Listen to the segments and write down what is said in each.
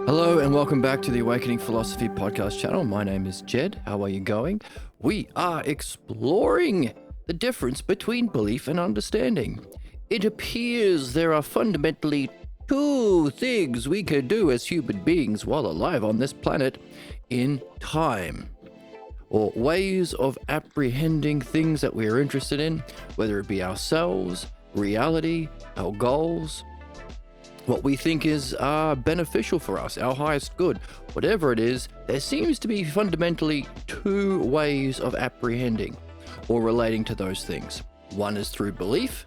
Hello and welcome back to the Awakening Philosophy podcast channel. My name is Jed. How are you going? We are exploring the difference between belief and understanding. It appears there are fundamentally two things we can do as human beings while alive on this planet in time, or ways of apprehending things that we are interested in, whether it be ourselves, reality, our goals, what we think is beneficial for us, our highest good. Whatever it is, there seems to be fundamentally two ways of apprehending or relating to those things. One is through belief,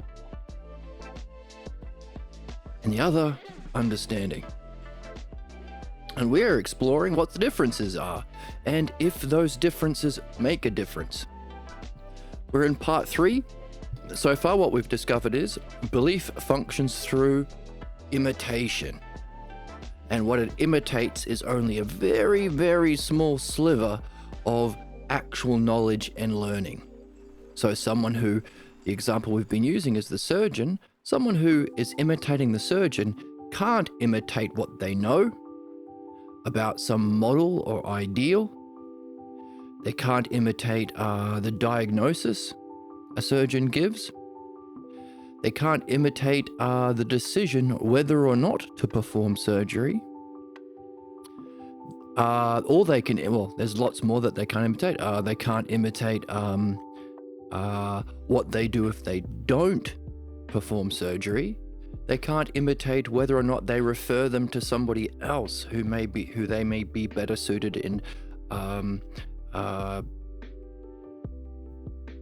and the other, understanding. And we're exploring what the differences are, and if those differences make a difference. We're in part 3. So far, what we've discovered is belief functions through imitation, and what it imitates is only a very, very small sliver of actual knowledge and learning. So the example we've been using is the surgeon. Someone who is imitating the surgeon can't imitate what they know about some model or ideal. They can't imitate the diagnosis a surgeon gives. They can't imitate the decision whether or not to perform surgery. Or they can, there's lots more that they can't imitate. They can't imitate what they do if they don't perform surgery. They can't imitate whether or not they refer them to somebody else who they may be better suited in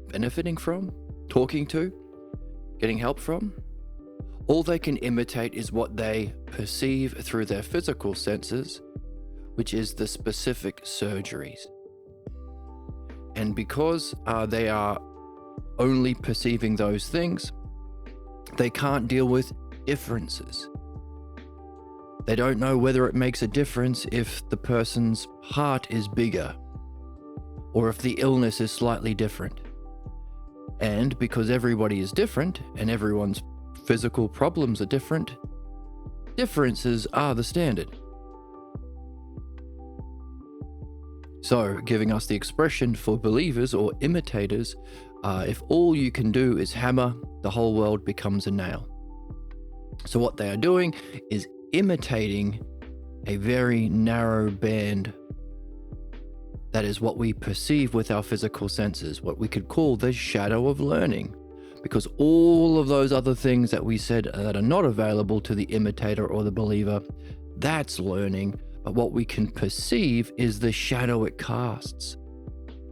benefiting from, talking to, getting help from. All they can imitate is what they perceive through their physical senses, which is the specific surgeries. And because they are only perceiving those things, they can't deal with differences. They don't know whether it makes a difference if the person's heart is bigger or if the illness is slightly different. And because everybody is different and everyone's physical problems are different, differences are the standard. So, giving us the expression for believers or imitators, if all you can do is hammer, the whole world becomes a nail. So what they are doing is imitating a very narrow band. That is what we perceive with our physical senses, what we could call the shadow of learning. Because all of those other things that we said that are not available to the imitator or the believer, that's learning. But what we can perceive is the shadow it casts.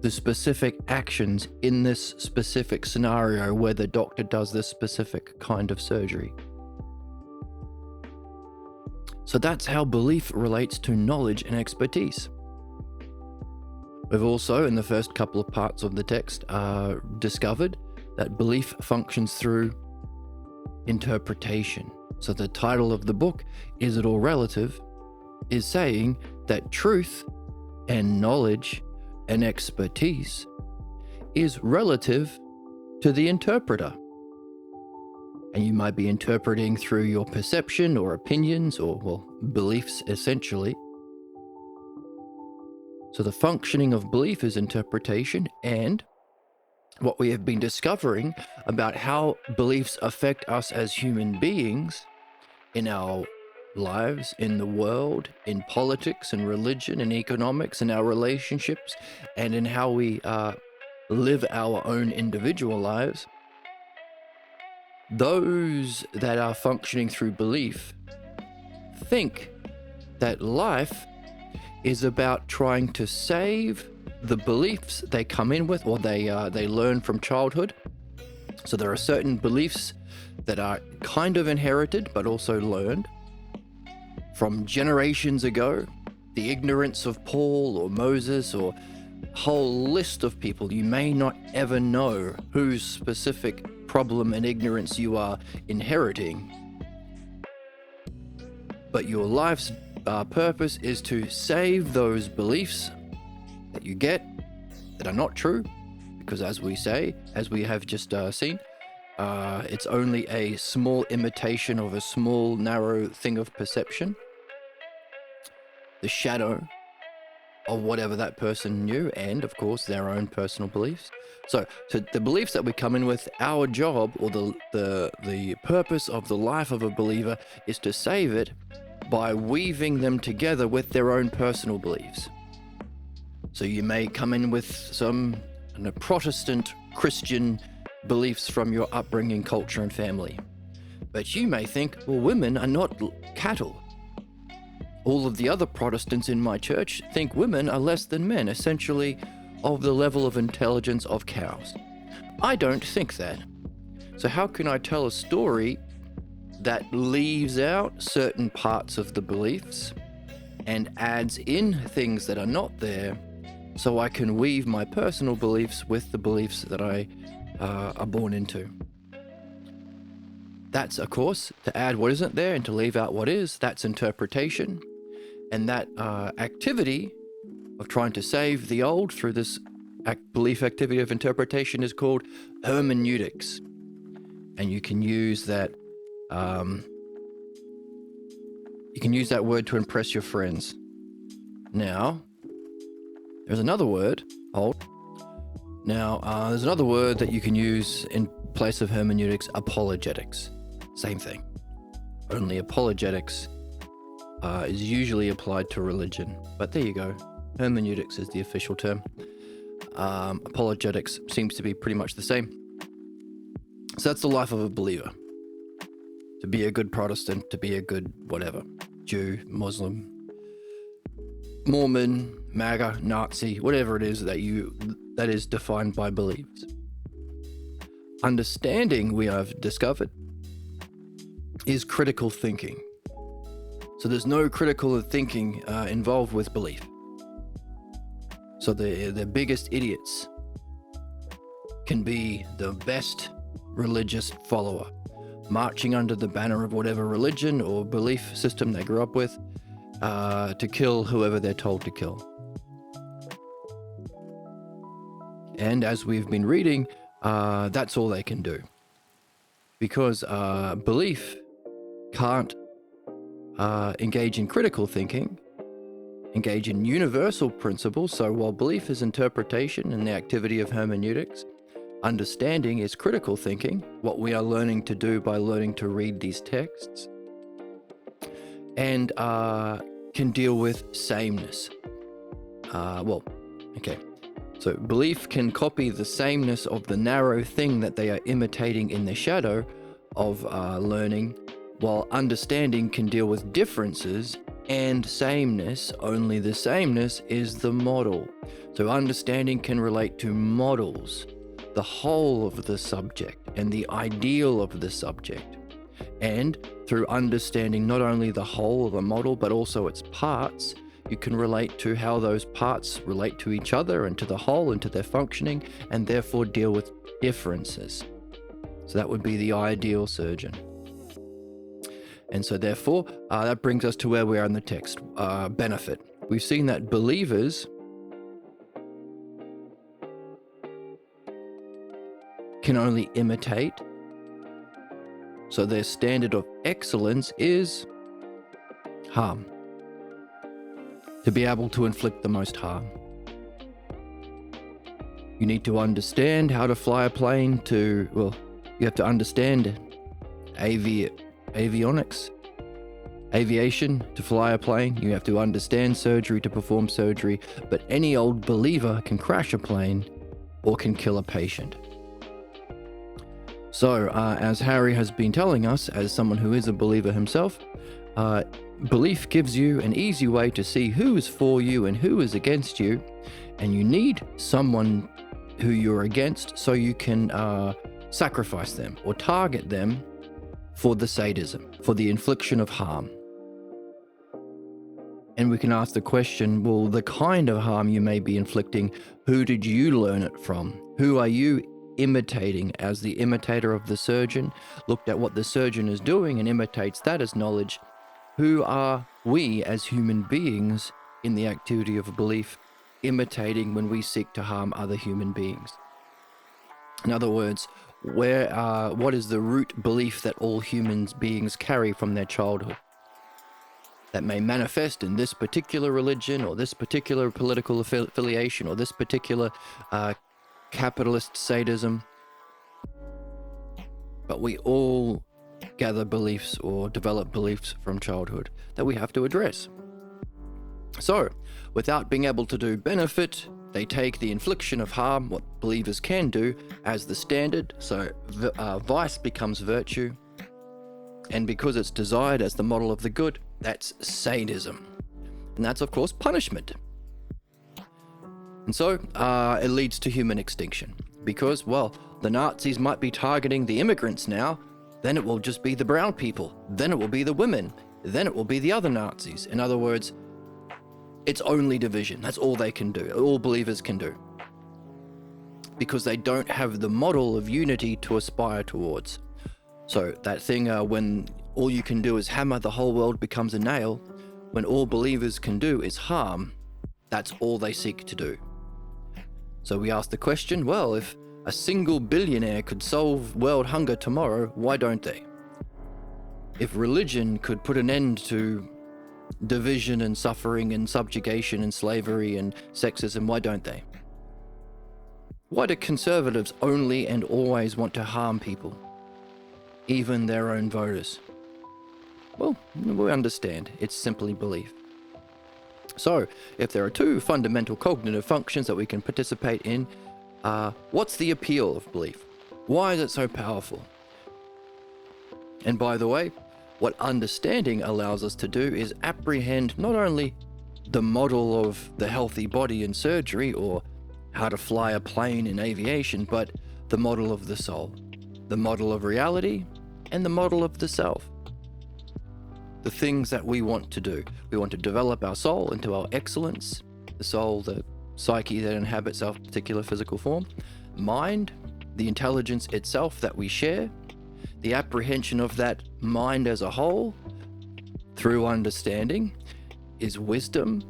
The specific actions in this specific scenario where the doctor does this specific kind of surgery. So that's how belief relates to knowledge and expertise. We've also, in the first couple of parts of the text, discovered that belief functions through interpretation. So the title of the book, Is It All Relative?, is saying that truth and knowledge and expertise is relative to the interpreter. And you might be interpreting through your perception or opinions or, beliefs essentially. So the functioning of belief is interpretation, and what we have been discovering about how beliefs affect us as human beings in our lives, in the world, in politics and religion and economics, in our relationships, and in how we live our own individual lives. Those that are functioning through belief think that life is about trying to save the beliefs they come in with or they learn from childhood. So there are certain beliefs that are kind of inherited but also learned from generations ago. The ignorance of Paul or Moses or a whole list of people. You may not ever know whose specific problem and ignorance you are inheriting, but your life's purpose is to save those beliefs that you get that are not true, because as we have just seen, it's only a small imitation of a small narrow thing of perception. the shadow of whatever that person knew, and of course their own personal beliefs. So the beliefs that we come in with, our job, or the purpose of the life of a believer, is to save it by weaving them together with their own personal beliefs. So you may come in with some Protestant Christian beliefs from your upbringing, culture, and family, but you may think, well, women are not cattle. All of the other Protestants in my church think women are less than men, essentially of the level of intelligence of cows. I don't think that. So how can I tell a story that leaves out certain parts of the beliefs and adds in things that are not there, so I can weave my personal beliefs with the beliefs that I are born into? That's, of course, to add what isn't there and to leave out what is. That's interpretation. And that activity of trying to save the old through this belief activity of interpretation is called hermeneutics. And you can use that word to impress your friends. Now, there's another word. There's another word that you can use in place of hermeneutics: apologetics. Same thing. Only apologetics is usually applied to religion. But there you go. Hermeneutics is the official term. Apologetics seems to be pretty much the same. So that's the life of a believer. To be a good Protestant, to be a good whatever, Jew, Muslim, Mormon, MAGA, Nazi, whatever it is that is defined by beliefs. Understanding, we have discovered, is critical thinking. So there's no critical thinking involved with belief. So the biggest idiots can be the best religious follower, marching under the banner of whatever religion or belief system they grew up with, to kill whoever they're told to kill. And as we've been reading, that's all they can do. Because belief can't engage in critical thinking, engage in universal principles. So while belief is interpretation and the activity of hermeneutics, understanding is critical thinking, what we are learning to do by learning to read these texts, and can deal with sameness. So belief can copy the sameness of the narrow thing that they are imitating in the shadow of learning, while understanding can deal with differences and sameness. Only the sameness is the model. So understanding can relate to models, the whole of the subject and the ideal of the subject. And through understanding not only the whole of the model, but also its parts, you can relate to how those parts relate to each other and to the whole and to their functioning, and therefore deal with differences. So that would be the ideal surgeon. And so therefore, that brings us to where we are in the text. Benefit. We've seen that believers can only imitate. So their standard of excellence is harm. To be able to inflict the most harm. You need to understand how to fly a plane you have to understand avionics, aviation to fly a plane. You have to understand surgery to perform surgery, but any old believer can crash a plane or can kill a patient. So, as Harry has been telling us, as someone who is a believer himself, belief gives you an easy way to see who is for you and who is against you, and you need someone who you're against so you can sacrifice them or target them for the sadism, for the infliction of harm. And we can ask the question, well, the kind of harm you may be inflicting, who did you learn it from? Who are you imitating? As the imitator of the surgeon looked at what the surgeon is doing and imitates that as knowledge, who are we as human beings in the activity of belief imitating when we seek to harm other human beings? In other words, what is the root belief that all human beings carry from their childhood? that may manifest in this particular religion or this particular political affiliation or this particular capitalist sadism. But we all gather beliefs or develop beliefs from childhood that we have to address. So, without being able to do benefit, they take the infliction of harm, what believers can do, as the standard. So vice becomes virtue. And because it's desired as the model of the good, that's sadism. And that's, of course, punishment. And so it leads to human extinction. Because, well, the Nazis might be targeting the immigrants now, then it will just be the brown people, then it will be the women, then it will be the other Nazis. In other words, it's only division. That's all they can do, all believers can do. Because they don't have the model of unity to aspire towards. So that thing when all you can do is hammer, the whole world becomes a nail, when all believers can do is harm, that's all they seek to do. So we ask the question, well, if a single billionaire could solve world hunger tomorrow, why don't they? If religion could put an end to division and suffering and subjugation and slavery and sexism, why don't they? Why do conservatives only and always want to harm people, even their own voters? Well, we understand. It's simply belief. So, if there are two fundamental cognitive functions that we can participate in, what's the appeal of belief? Why is it so powerful? And by the way, what understanding allows us to do is apprehend not only the model of the healthy body in surgery or how to fly a plane in aviation, but the model of the soul, the model of reality, and the model of the self. The things that we want to do. We want to develop our soul into our excellence, the soul, the psyche that inhabits our particular physical form, mind, the intelligence itself that we share, the apprehension of that mind as a whole through understanding is wisdom.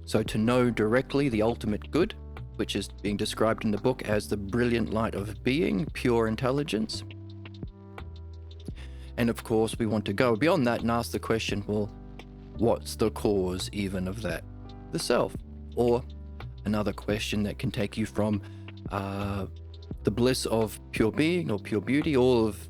So to know directly the ultimate good, which is being described in the book as the brilliant light of being, pure intelligence. And of course, we want to go beyond that and ask the question, well, what's the cause even of that? The self. Or another question that can take you from the bliss of pure being or pure beauty, all of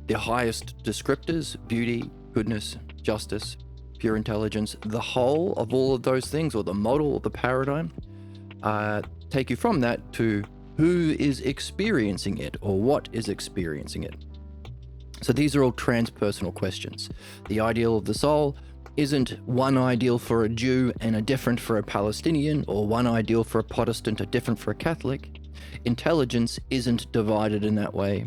the highest descriptors, beauty, goodness, justice, pure intelligence, the whole of all of those things, or the model or the paradigm, take you from that to who is experiencing it or what is experiencing it. So these are all transpersonal questions. The ideal of the soul isn't one ideal for a Jew and a different for a Palestinian, or one ideal for a Protestant, a different for a Catholic. Intelligence isn't divided in that way.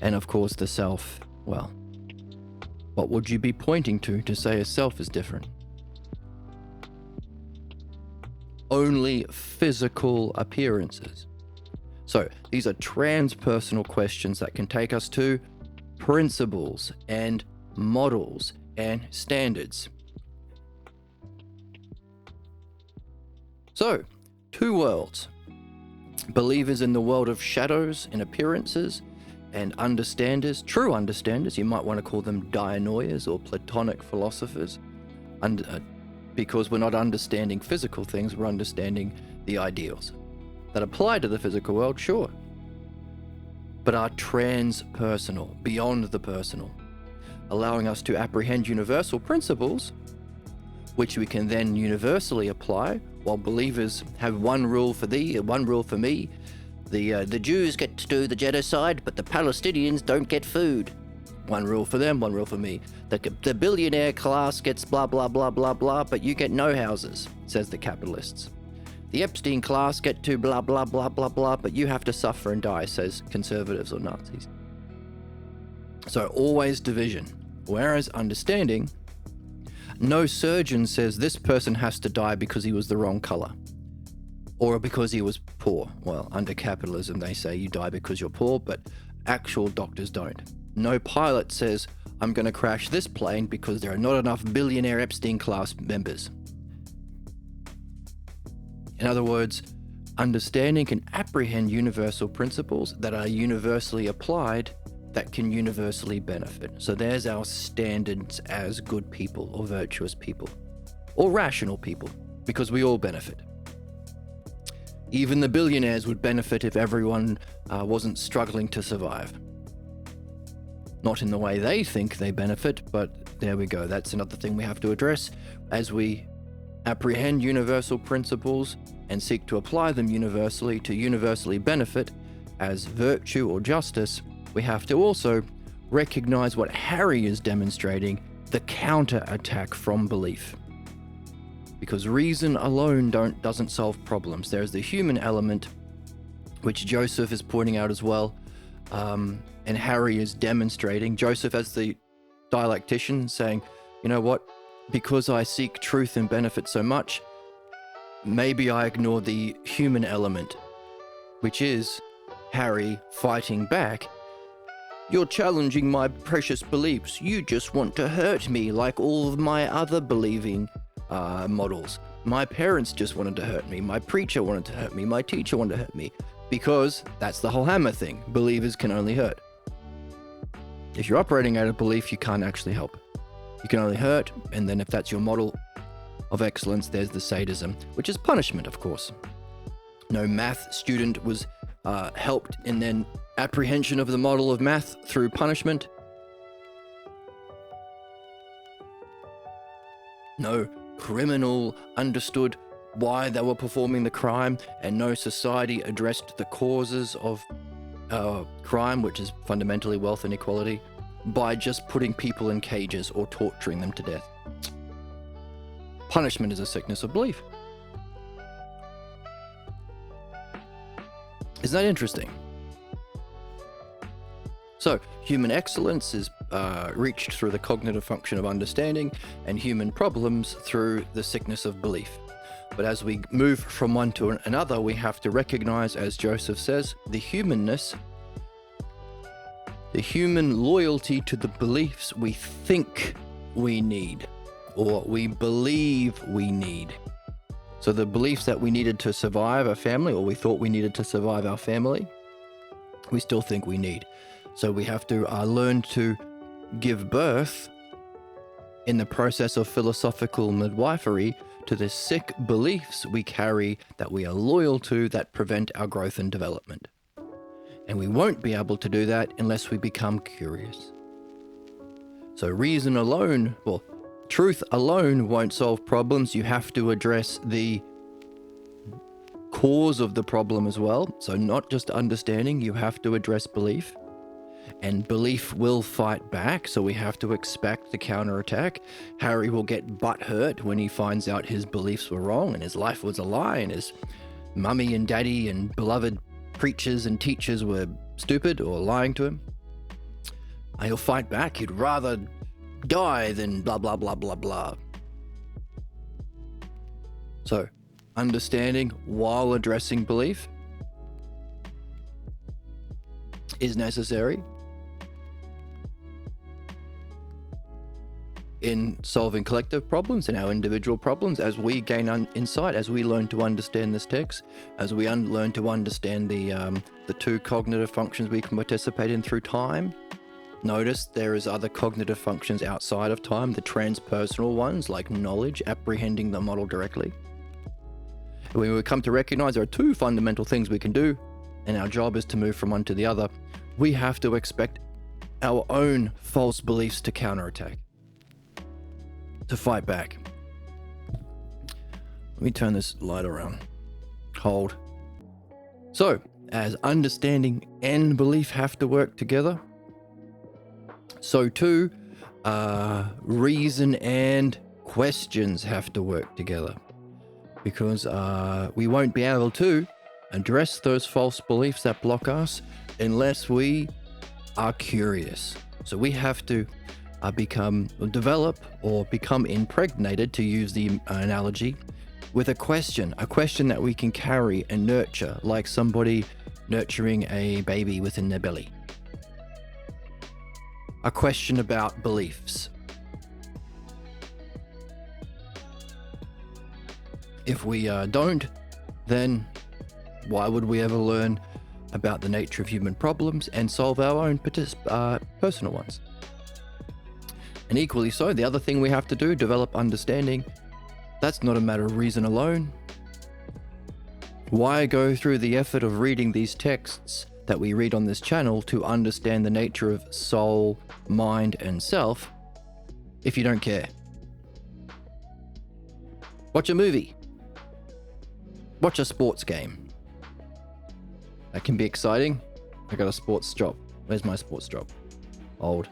And of course the self, well, what would you be pointing to say a self is different? Only physical appearances. So these are transpersonal questions that can take us to principles and models and standards. So, two worlds. Believers in the world of shadows and appearances, and understanders, true understanders, you might want to call them dianoias or Platonic philosophers, because we're not understanding physical things, we're understanding the ideals that apply to the physical world, sure, but are transpersonal, beyond the personal, allowing us to apprehend universal principles, which we can then universally apply, while believers have one rule for thee and one rule for me. The Jews get to do the genocide, but the Palestinians don't get food. One rule for them, one rule for me. The billionaire class gets blah, blah, blah, blah, blah, but you get no houses, says the capitalists. The Epstein class get to blah, blah, blah, blah, blah, but you have to suffer and die, says conservatives or Nazis. So always division. Whereas understanding, no surgeon says this person has to die because he was the wrong color or because he was poor. Well, under capitalism, they say you die because you're poor, but actual doctors don't. No pilot says, I'm going to crash this plane because there are not enough billionaire Epstein class members. In other words, understanding can apprehend universal principles that are universally applied that can universally benefit. So there's our standards as good people or virtuous people or rational people, because we all benefit. Even the billionaires would benefit if everyone wasn't struggling to survive. Not in the way they think they benefit, but there we go. That's another thing we have to address as we apprehend universal principles and seek to apply them universally to universally benefit as virtue or justice. We have to also recognize what Harry is demonstrating, the counter-attack from belief. Because reason alone doesn't solve problems. There's the human element, which Joseph is pointing out as well, and Harry is demonstrating. Joseph as the dialectician saying, you know what, because I seek truth and benefit so much, maybe I ignore the human element, which is Harry fighting back. You're challenging my precious beliefs. You just want to hurt me like all of my other believing models. My parents just wanted to hurt me. My preacher wanted to hurt me. My teacher wanted to hurt me. Because that's the whole hammer thing. Believers can only hurt. If you're operating out of belief, you can't actually help. You can only hurt, and then if that's your model of excellence, there's the sadism, which is punishment, of course. No math student was helped in their apprehension of the model of math through punishment. No criminal understood why they were performing the crime, and no society addressed the causes of crime, which is fundamentally wealth inequality, by just putting people in cages or torturing them to death. Punishment is a sickness of belief. Isn't that interesting? So, human excellence is reached through the cognitive function of understanding, and human problems through the sickness of belief. But as we move from one to another, we have to recognize, as Joseph says, the humanness, the human loyalty to the beliefs we think we need, or we believe we need. So the beliefs that we needed to survive our family, or we thought we needed to survive our family, we still think we need. So we have to learn to give birth in the process of philosophical midwifery to the sick beliefs we carry that we are loyal to that prevent our growth and development. And we won't be able to do that unless we become curious. So reason alone, well, truth alone won't solve problems. You have to address the cause of the problem as well. So not just understanding, you have to address belief. And belief will fight back, so we have to expect the counterattack. Harry will get butthurt when he finds out his beliefs were wrong and his life was a lie and his mummy and daddy and beloved preachers and teachers were stupid or lying to him. He'll fight back. He'd rather die than blah, blah, blah, blah, blah. So, understanding while addressing belief is necessary in solving collective problems and our individual problems as we gain insight, as we learn to understand this text, as we learn to understand the two cognitive functions we can participate in through time. Notice there is other cognitive functions outside of time, the transpersonal ones like knowledge, apprehending the model directly. When we come to recognize there are two fundamental things we can do, and our job is to move from one to the other, we have to expect our own false beliefs to counterattack, to fight back. Let me turn this light around. Hold. So, as understanding and belief have to work together, so too, reason and questions have to work together. Because we won't be able to address those false beliefs that block us unless we are curious. So we have to develop or become impregnated, to use the analogy, with a question that we can carry and nurture, like somebody nurturing a baby within their belly. A question about beliefs. If we don't, then why would we ever learn about the nature of human problems and solve our own personal ones. And equally so, the other thing we have to do, develop understanding. That's not a matter of reason alone. Why go through the effort of reading these texts that we read on this channel to understand the nature of soul, mind, and self if you don't care? Watch a movie. Watch a sports game. That can be exciting. I got a sports job. Where's my sports job? Old.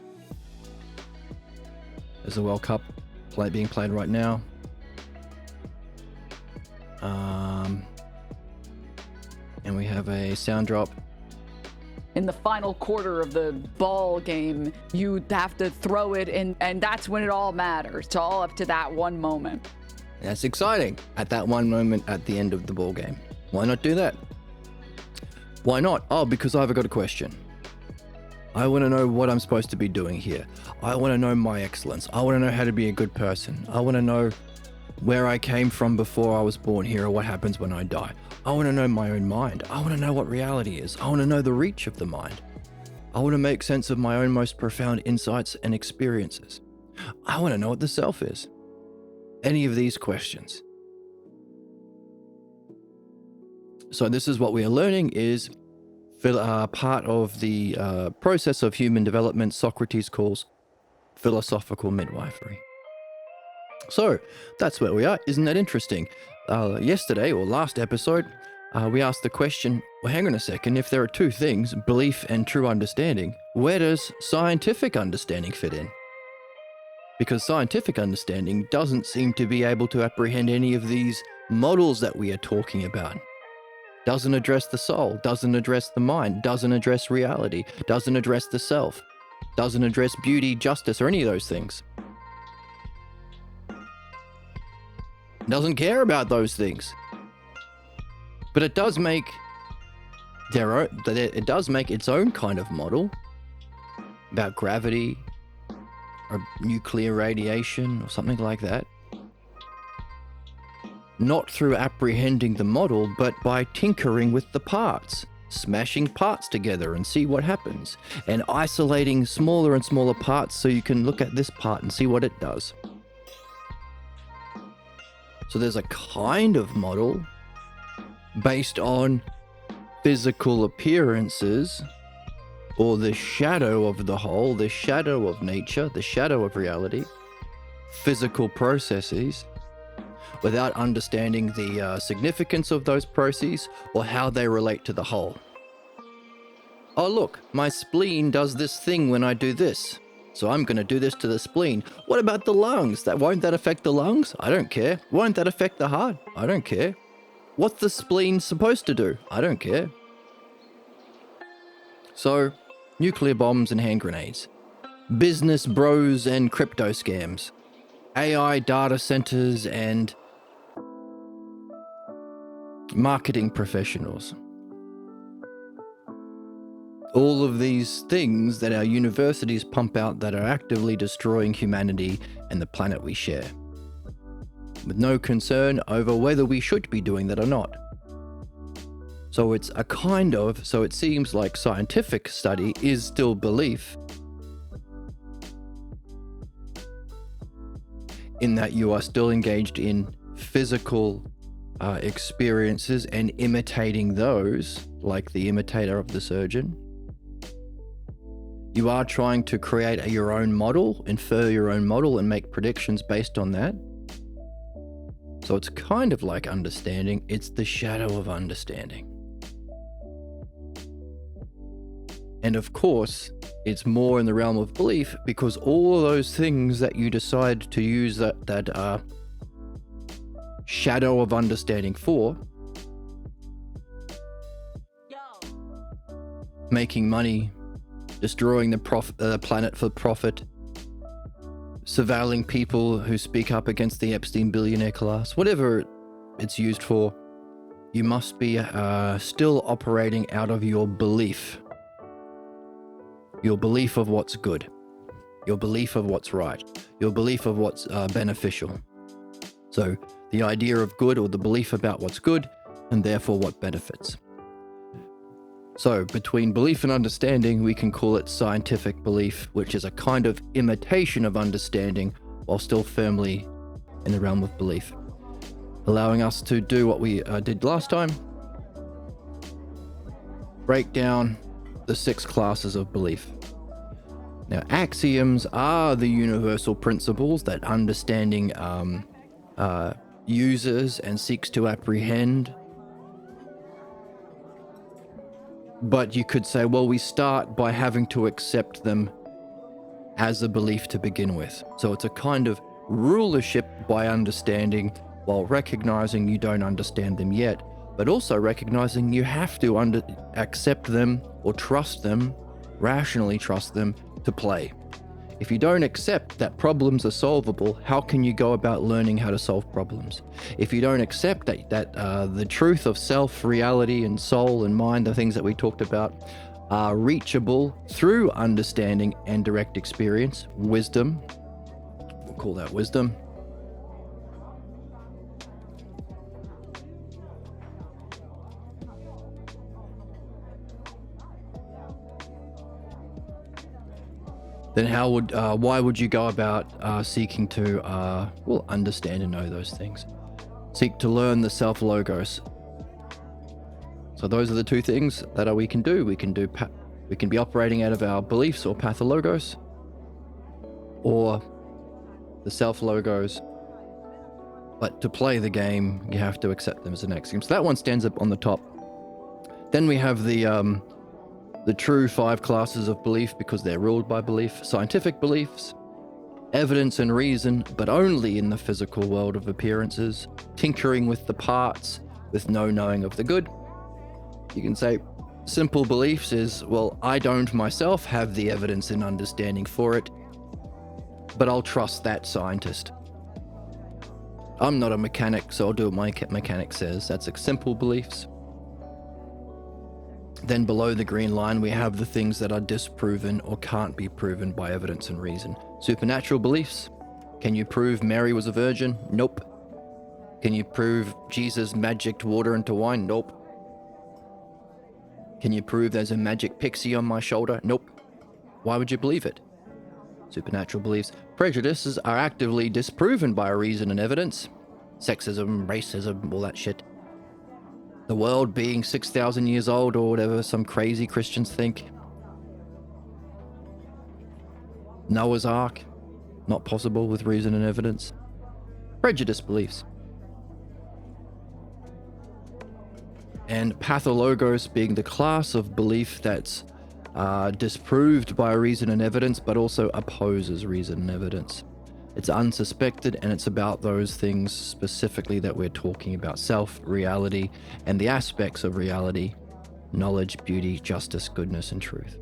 There's a World Cup being played right now. And we have a sound drop. In the final quarter of the ball game, you have to throw it in, and that's when it all matters. It's all up to that one moment. That's exciting. At that one moment at the end of the ball game. Why not do that? Why not? Oh, because I've got a question. I want to know what I'm supposed to be doing here. I want to know my excellence. I want to know how to be a good person. I want to know where I came from before I was born here, or what happens when I die. I want to know my own mind. I want to know what reality is. I want to know the reach of the mind. I want to make sense of my own most profound insights and experiences. I want to know what the self is. Any of these questions. So this is what we are learning is part of the process of human development Socrates calls philosophical midwifery. So that's where we are. Isn't that interesting? Yesterday or last episode, we asked the question, well, hang on a second, if there are two things, belief and true understanding, where does scientific understanding fit in? Because scientific understanding doesn't seem to be able to apprehend any of these models that we are talking about. Doesn't address the soul, doesn't address the mind, doesn't address reality, doesn't address the self, doesn't address beauty, justice, or any of those things. Doesn't care about those things. But it does make its own kind of model about gravity or nuclear radiation or something like that. Not through apprehending the model, but by tinkering with the parts, smashing parts together and see what happens, and isolating smaller and smaller parts so you can look at this part and see what it does. So there's a kind of model based on physical appearances, or the shadow of the whole, the shadow of nature, the shadow of reality, physical processes, without understanding the significance of those processes or how they relate to the whole. Oh look, my spleen does this thing when I do this, so I'm going to do this to the spleen. What about the lungs? Won't that affect the lungs? I don't care. Won't that affect the heart? I don't care. What's the spleen supposed to do? I don't care. So, nuclear bombs and hand grenades, business bros and crypto scams, AI data centers and marketing professionals. All of these things that our universities pump out that are actively destroying humanity and the planet we share, with no concern over whether we should be doing that or not. So it seems like scientific study is still belief, in that you are still engaged in physical experiences and imitating those, like the imitator of the surgeon. You are trying to create your own model, infer your own model, and make predictions based on that. So it's kind of like understanding. It's the shadow of understanding. And of course, it's more in the realm of belief, because all of those things that you decide to use that shadow of understanding for, making money, destroying the planet for profit, surveilling people who speak up against the Epstein billionaire class, whatever it's used for, you must be still operating out of your belief. Your belief of what's good, your belief of what's right, your belief of what's beneficial. So the idea of good, or the belief about what's good, and therefore what benefits. So between belief and understanding, we can call it scientific belief, which is a kind of imitation of understanding while still firmly in the realm of belief, allowing us to do what we did last time: break down the 6 classes of belief. Now, axioms are the universal principles that understanding uses and seeks to apprehend. But you could say, well, we start by having to accept them as a belief to begin with. So it's a kind of rulership by understanding, while recognizing you don't understand them yet, but also recognizing you have to accept them or trust them, rationally trust them, to play. If you don't accept that problems are solvable, how can you go about learning how to solve problems? If you don't accept that the truth of self, reality, and soul and mind, the things that we talked about, are reachable through understanding and direct experience, wisdom, we'll call that wisdom, then why would you go about seeking to understand and know those things? Seek to learn the self-logos. So those are the 2 things that we can do. We can be operating out of our beliefs or pathologos, or the self-logos. But to play the game, you have to accept them as an axiom. So that one stands up on the top. Then we have the true 5 classes of belief, because they're ruled by belief: scientific beliefs, evidence and reason, but only in the physical world of appearances, tinkering with the parts with no knowing of the good. You can say simple beliefs is, well, I don't myself have the evidence and understanding for it, but I'll trust that scientist. I'm not a mechanic, so I'll do what my mechanic says. That's like simple beliefs. Then below the green line, we have the things that are disproven or can't be proven by evidence and reason. Supernatural beliefs. Can you prove Mary was a virgin? Nope. Can you prove Jesus magicked water into wine? Nope. Can you prove there's a magic pixie on my shoulder? Nope. Why would you believe it? Supernatural beliefs. Prejudices are actively disproven by reason and evidence. Sexism, racism, all that shit. The world being 6,000 years old or whatever some crazy Christians think. Noah's Ark, not possible with reason and evidence. Prejudice beliefs. And pathologos being the class of belief that's disproved by reason and evidence, but also opposes reason and evidence. It's unsuspected, and it's about those things specifically that we're talking about: self, reality, and the aspects of reality: knowledge, beauty, justice, goodness, and truth.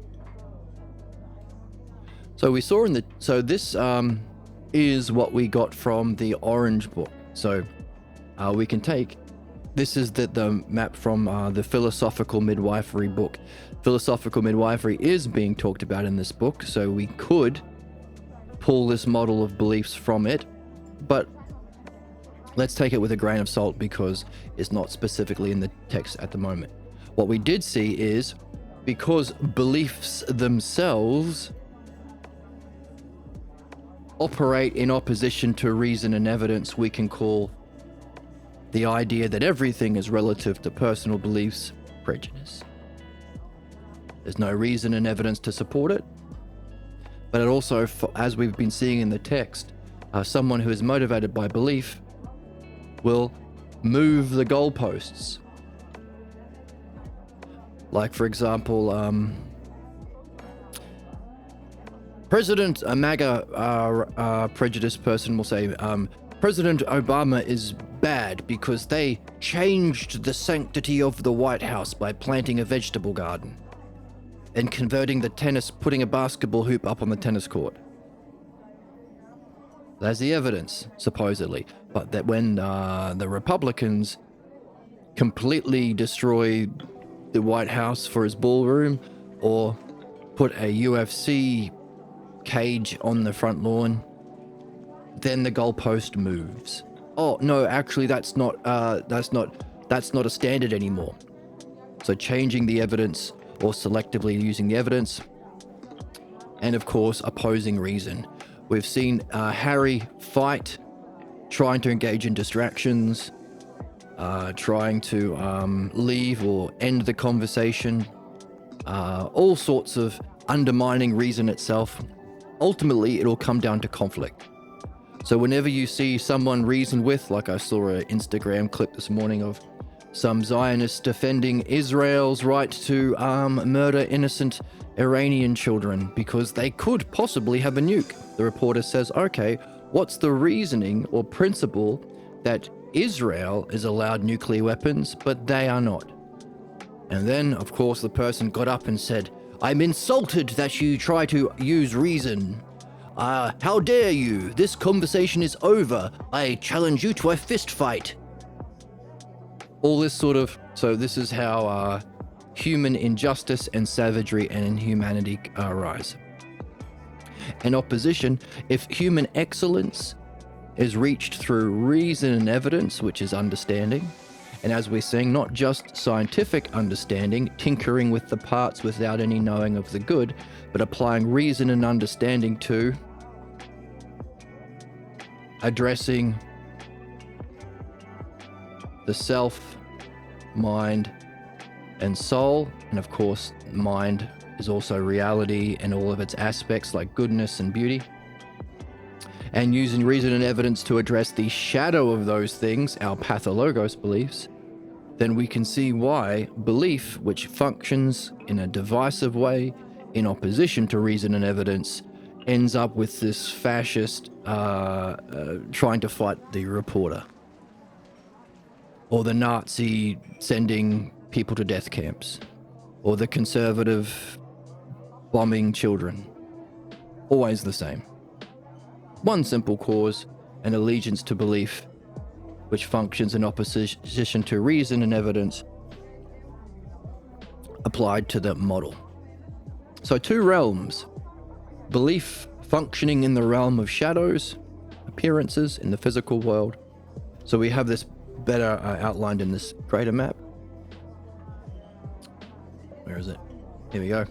So we saw this is what we got from the Orange Book. So we can take, this is the map from the Philosophical Midwifery book. Philosophical Midwifery is being talked about in this book, so we could pull this model of beliefs from it, but let's take it with a grain of salt because it's not specifically in the text at the moment. What we did see is, because beliefs themselves operate in opposition to reason and evidence, we can call the idea that everything is relative to personal beliefs prejudice. There's no reason and evidence to support it. But it also, as we've been seeing in the text, someone who is motivated by belief will move the goalposts. Like, for example, a MAGA prejudiced person will say, President Obama is bad because they changed the sanctity of the White House by planting a vegetable garden and putting a basketball hoop up on the tennis court. That's the evidence, supposedly. But that when the Republicans completely destroy the White House for his ballroom, or put a UFC cage on the front lawn, then the goalpost moves. Oh no, actually that's not a standard anymore. So changing the evidence or selectively using the evidence. And of course, opposing reason. We've seen Harry fight, trying to engage in distractions, trying to leave or end the conversation, all sorts of undermining reason itself. Ultimately, it'll come down to conflict. So whenever you see someone reason with, like I saw an Instagram clip this morning of some Zionists defending Israel's right to murder innocent Iranian children because they could possibly have a nuke. The reporter says, okay, what's the reasoning or principle that Israel is allowed nuclear weapons, but they are not? And then, of course, the person got up and said, I'm insulted that you try to use reason. How dare you? This conversation is over. I challenge you to a fist fight. All this sort of... So this is how human injustice and savagery and inhumanity arise. In opposition, if human excellence is reached through reason and evidence, which is understanding, and as we're saying, not just scientific understanding, tinkering with the parts without any knowing of the good, but applying reason and understanding to addressing the self, mind, and soul. And of course, mind is also reality and all of its aspects like goodness and beauty. And using reason and evidence to address the shadow of those things, our pathologos beliefs, then we can see why belief, which functions in a divisive way in opposition to reason and evidence, ends up with this fascist trying to fight the reporter, or the Nazi sending people to death camps, or the conservative bombing children. Always the same. One simple cause, an allegiance to belief, which functions in opposition to reason and evidence applied to the model. So two realms: belief functioning in the realm of shadows, appearances in the physical world. So we have this better outlined in this greater map. Where is it? Here we go.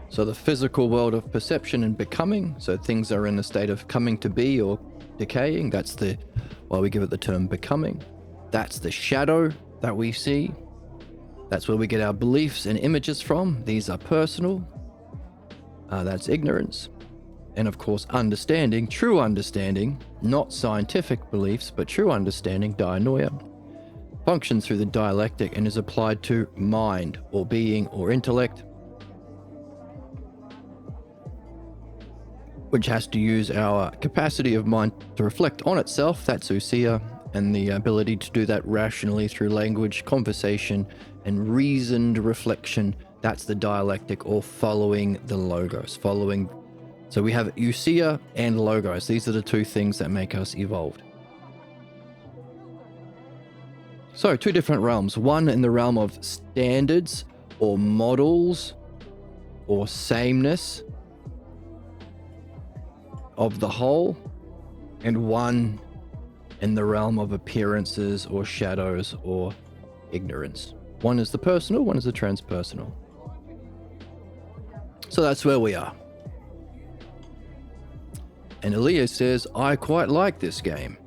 So the physical world of perception and becoming, so things are in a state of coming to be or decaying. That's why we give it the term becoming. That's the shadow that we see. That's where we get our beliefs and images from. These are personal. That's ignorance. And of course, understanding, true understanding, not scientific beliefs, but true understanding, dianoia, functions through the dialectic and is applied to mind or being or intellect, which has to use our capacity of mind to reflect on itself, that's ousia, and the ability to do that rationally through language, conversation, and reasoned reflection, that's the dialectic, or following the logos, So we have ousia and logos. These are the two things that make us evolved. So two different realms. One in the realm of standards or models or sameness of the whole, and one in the realm of appearances or shadows or ignorance. One is the personal, one is the transpersonal. So that's where we are. And Elias says, I quite like this game.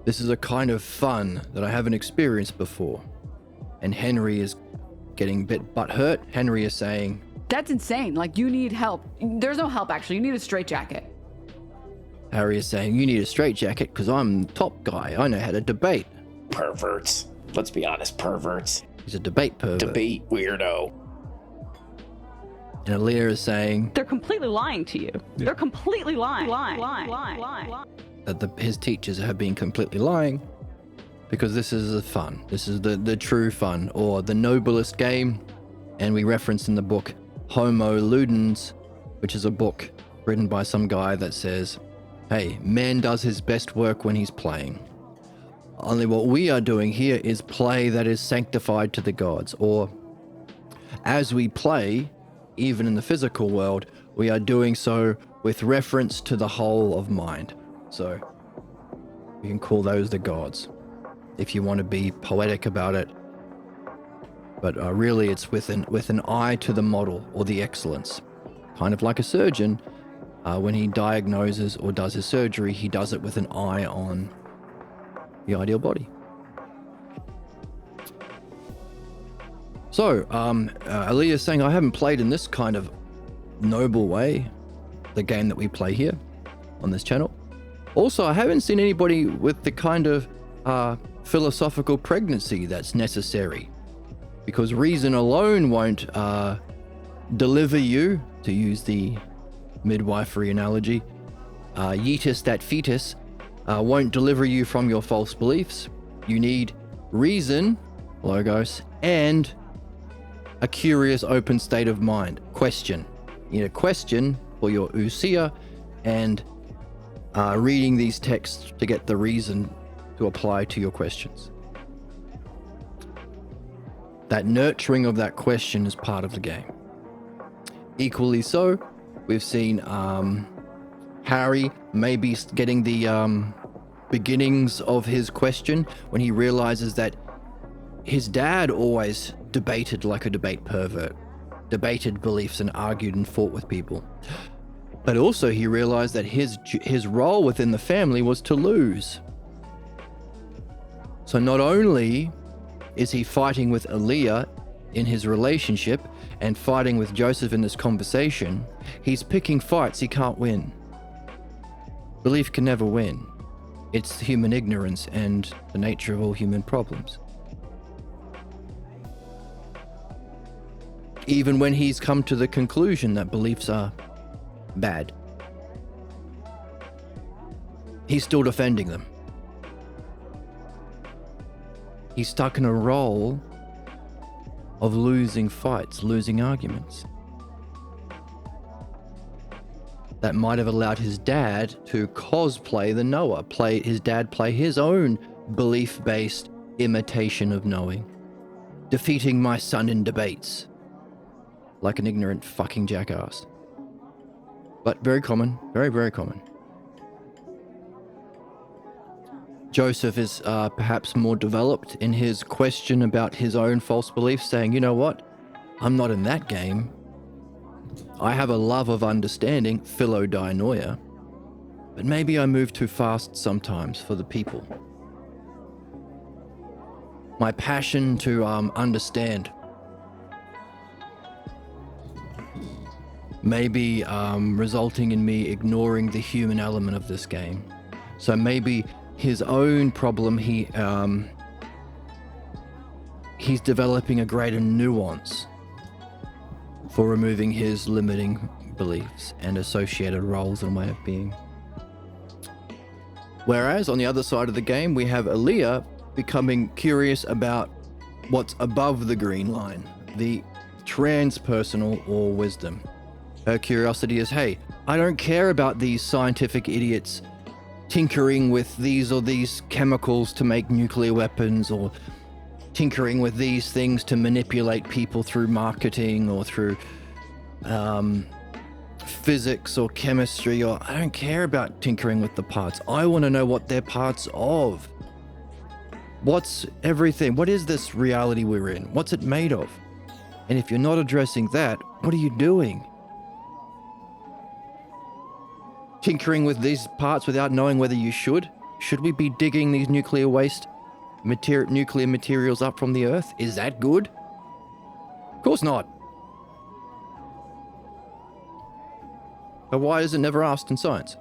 This is a kind of fun that I haven't experienced before. And Henry is getting a bit butthurt. Henry is saying, that's insane. Like, you need help. There's no help, actually. You need a straitjacket. Harry is saying, you need a straitjacket because I'm top guy. I know how to debate. Perverts. Let's be honest, perverts. He's a debate pervert. Debate weirdo. And Aaliyah is saying, they're completely lying to you. Yeah. They're completely lying. That his teachers have been completely lying because this is the fun. This is the true fun, or the noblest game. And we reference in the book Homo Ludens, which is a book written by some guy that says, hey, man does his best work when he's playing. Only what we are doing here is play that is sanctified to the gods. Or as we play, even in the physical world, we are doing so with reference to the whole of mind. So We can call those the gods, if you want to be poetic about it. But really, it's with an eye to the model or the excellence. Kind of like a surgeon, when he diagnoses or does his surgery, he does it with an eye on the ideal body. So, Aaliyah's saying, I haven't played in this kind of noble way, the game that we play here on this channel. Also, I haven't seen anybody with the kind of philosophical pregnancy that's necessary, because reason alone won't deliver you, to use the midwifery analogy, yeetus that fetus won't deliver you from your false beliefs. You need reason, logos, and a curious open state of mind. Question. You need a question for your ousia, and reading these texts to get the reason to apply to your questions. That nurturing of that question is part of the game. Equally so, we've seen Harry maybe getting the beginnings of his question when he realizes that his dad always debated like a debate pervert, debated beliefs and argued and fought with people. But also he realized that his role within the family was to lose. So not only is he fighting with Aaliyah in his relationship and fighting with Joseph in this conversation, he's picking fights he can't win. Belief can never win. It's human ignorance and the nature of all human problems. Even when he's come to the conclusion that beliefs are bad, he's still defending them. He's stuck in a role of losing fights, losing arguments. That might have allowed his dad to cosplay the knower, his dad play his own belief-based imitation of knowing, defeating my son in debates like an ignorant fucking jackass. But very common, very, very common. Joseph is perhaps more developed in his question about his own false beliefs, saying, you know what? I'm not in that game. I have a love of understanding, philodianoia, but maybe I move too fast sometimes for the people. My passion to understand maybe resulting in me ignoring the human element of this game. So maybe his own problem, he's developing a greater nuance for removing his limiting beliefs and associated roles and way of being. Whereas on the other side of the game, we have Aaliyah becoming curious about what's above the green line, the transpersonal or wisdom. Her curiosity is, hey, I don't care about these scientific idiots tinkering with these or these chemicals to make nuclear weapons, or tinkering with these things to manipulate people through marketing or through physics or chemistry, or I don't care about tinkering with the parts. I want to know what they're parts of. What's everything? What is this reality we're in? What's it made of? And if you're not addressing that, what are you doing? Tinkering with these parts without knowing whether you should? Should we be digging these nuclear waste nuclear materials up from the earth? Is that good? Of course not. But why is it never asked in science?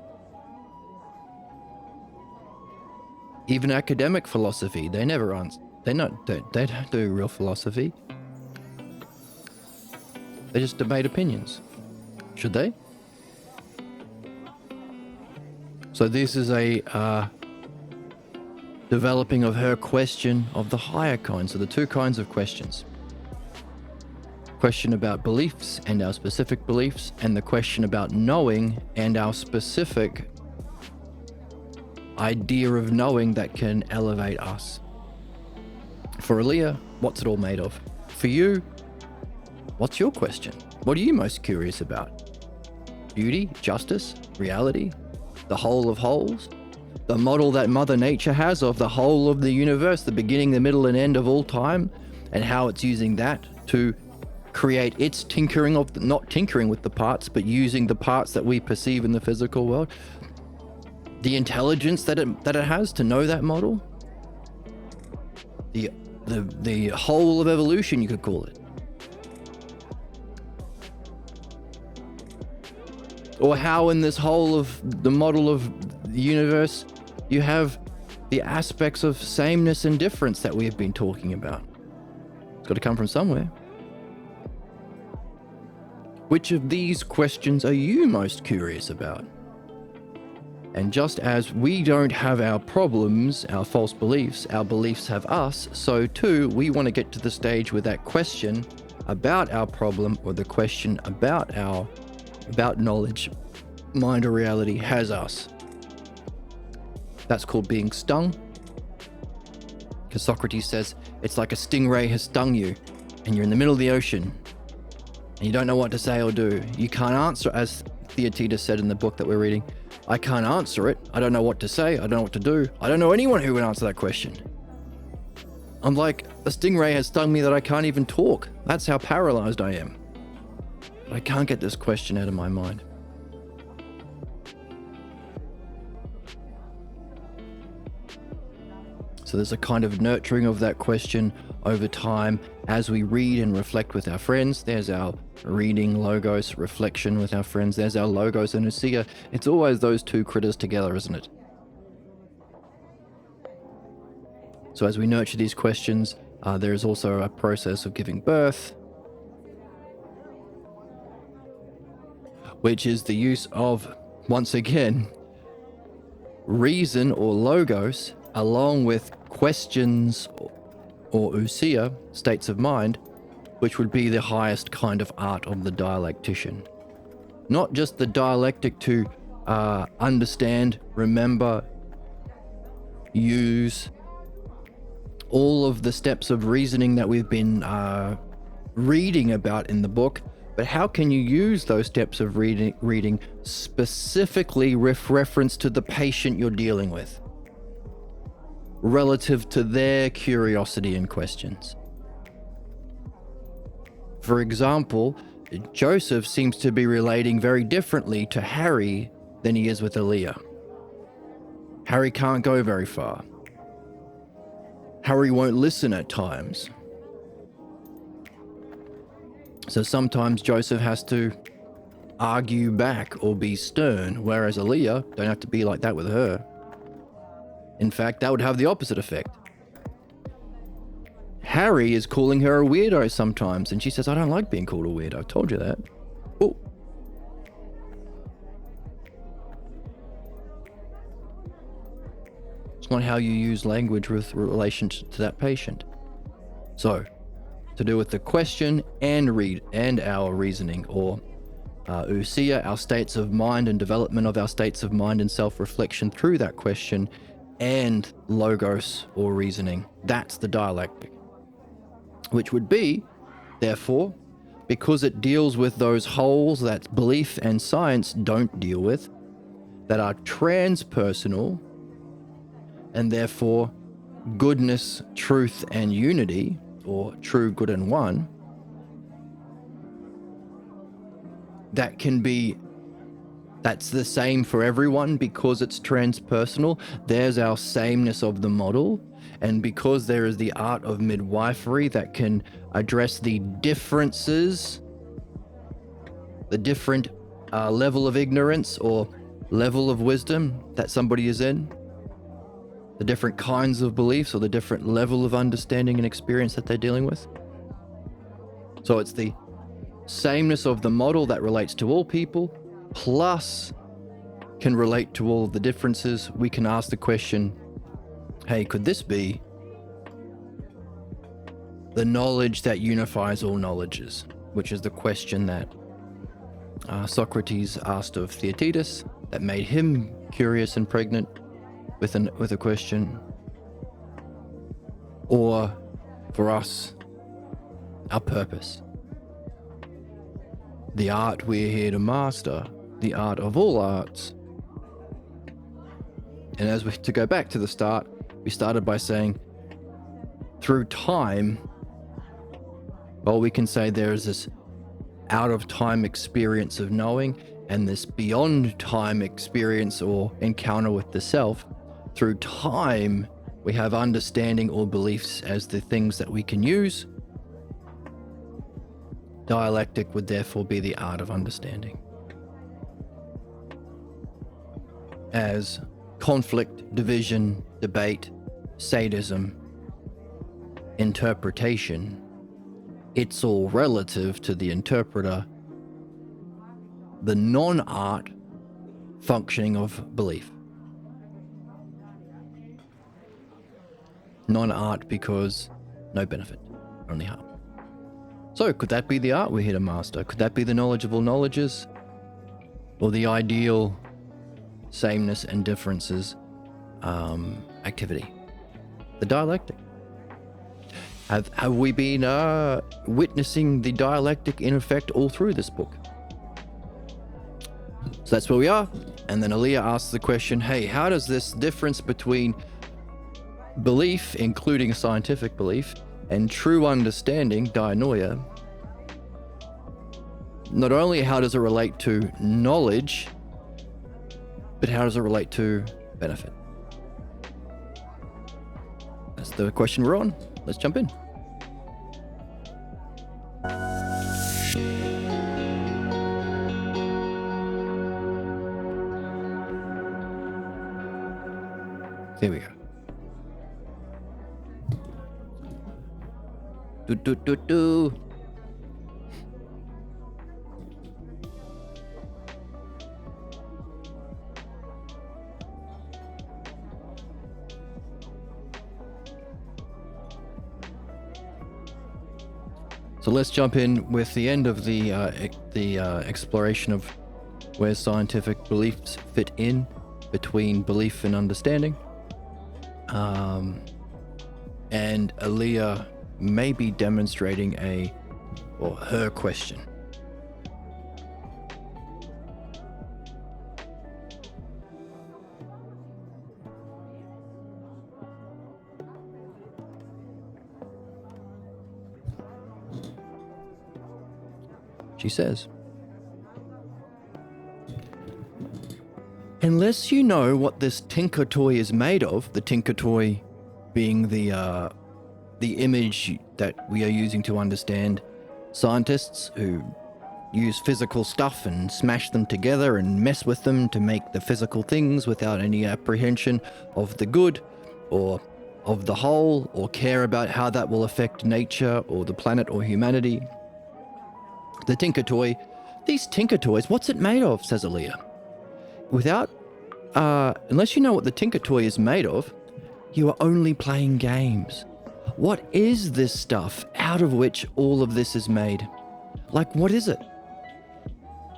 Even academic philosophy, they never answer. They don't do real philosophy. They just debate opinions. Should they? So this is a developing of her question of the higher kind. So the two kinds of questions. Question about beliefs and our specific beliefs, and the question about knowing and our specific idea of knowing that can elevate us. For Aaliyah, what's it all made of? For you, what's your question? What are you most curious about? Beauty, justice, reality, the whole of wholes? the model that Mother Nature has of the whole of the universe, the beginning, the middle, and end of all time, and how it's using that to create its tinkering of, not tinkering with the parts, but using the parts that we perceive in the physical world. The intelligence that it has to know that model. The whole of evolution, you could call it. Or how in this whole of the model of the universe, you have the aspects of sameness and difference that we have been talking about. It's got to come from somewhere. Which of these questions are you most curious about? And just as we don't have our problems, our false beliefs, our beliefs have us, so too we want to get to the stage where that question about our problem, or the question about knowledge, mind, or reality has us. That's called being stung. Because Socrates says it's like a stingray has stung you and you're in the middle of the ocean and you don't know what to say or do. You can't answer, as Theaetetus said in the book that we're reading. I can't answer it. I don't know what to say. I don't know what to do. I don't know anyone who would answer that question. I'm like, a stingray has stung me that I can't even talk. That's how paralyzed I am. But I can't get this question out of my mind. So there's a kind of nurturing of that question over time as we read and reflect with our friends. There's our reading, logos, reflection with our friends. There's our logos and ousia. It's always those two critters together, isn't it? So as we nurture these questions, there is also a process of giving birth, which is the use of, once again, reason or logos, along with questions or ousia, states of mind, which would be the highest kind of art of the dialectician. Not just the dialectic to understand, remember, use all of the steps of reasoning that we've been reading about in the book, but how can you use those steps of reading specifically with reference to the patient you're dealing with, relative to their curiosity and questions? For example, Joseph seems to be relating very differently to Harry than he is with Aaliyah. Harry can't go very far. Harry won't listen at times. So sometimes Joseph has to argue back or be stern, whereas Aaliyah don't have to be like that with her. In fact, that would have the opposite effect. Harry is calling her a weirdo sometimes, and she says, I don't like being called a weirdo. I told you that. Oh. It's not how you use language with relation to that patient. So, to do with the question and our reasoning, or ousia, our states of mind and development of our states of mind and self-reflection through that question, and logos or reasoning. That's the dialectic. Which would be, therefore, because it deals with those holes that belief and science don't deal with, that are transpersonal, and therefore goodness, truth, and unity, or true, good, and one, that's the same for everyone because it's transpersonal. There's our sameness of the model. And because there is the art of midwifery that can address the differences, the different level of ignorance or level of wisdom that somebody is in, the different kinds of beliefs or the different level of understanding and experience that they're dealing with. So it's the sameness of the model that relates to all people, plus can relate to all of the differences. We can ask the question, hey, could this be the knowledge that unifies all knowledges? Which is the question that Socrates asked of Theaetetus that made him curious and pregnant with a question. Or for us, our purpose. The art we're here to master, the art of all arts, And to go back to the start, we started by saying through time, well, we can say there is this out of time experience of knowing and this beyond time experience or encounter with the self. Through time, we have understanding or beliefs as the things that we can use. Dialectic would therefore be the art of understanding. As conflict, division, debate, sadism, interpretation, it's all relative to the interpreter, the non-art functioning of belief. Non-art because no benefit, only harm. So could that be the art we're here to master? Could that be the knowledgeable knowledges? Or the ideal sameness and differences activity? The dialectic. Have we been witnessing the dialectic in effect all through this book? So that's where we are. And then Aaliyah asks the question, hey, how does this difference between belief, including scientific belief, and true understanding, dianoia, not only how does it relate to knowledge, but how does it relate to benefit? That's the question we're on. Let's jump in. Here we go. Do. So let's jump in with the end of the exploration of where scientific beliefs fit in between belief and understanding. And Aaliyah may be demonstrating her question. She says, unless you know what this Tinker Toy is made of, the Tinker Toy being the image that we are using to understand scientists who use physical stuff and smash them together and mess with them to make the physical things without any apprehension of the good or of the whole or care about how that will affect nature or the planet or humanity. The Tinker Toy, these Tinker Toys, what's it made of, says Aaliyah. Unless you know what the Tinker Toy is made of, you are only playing games. What is this stuff out of which all of this is made? Like, what is it?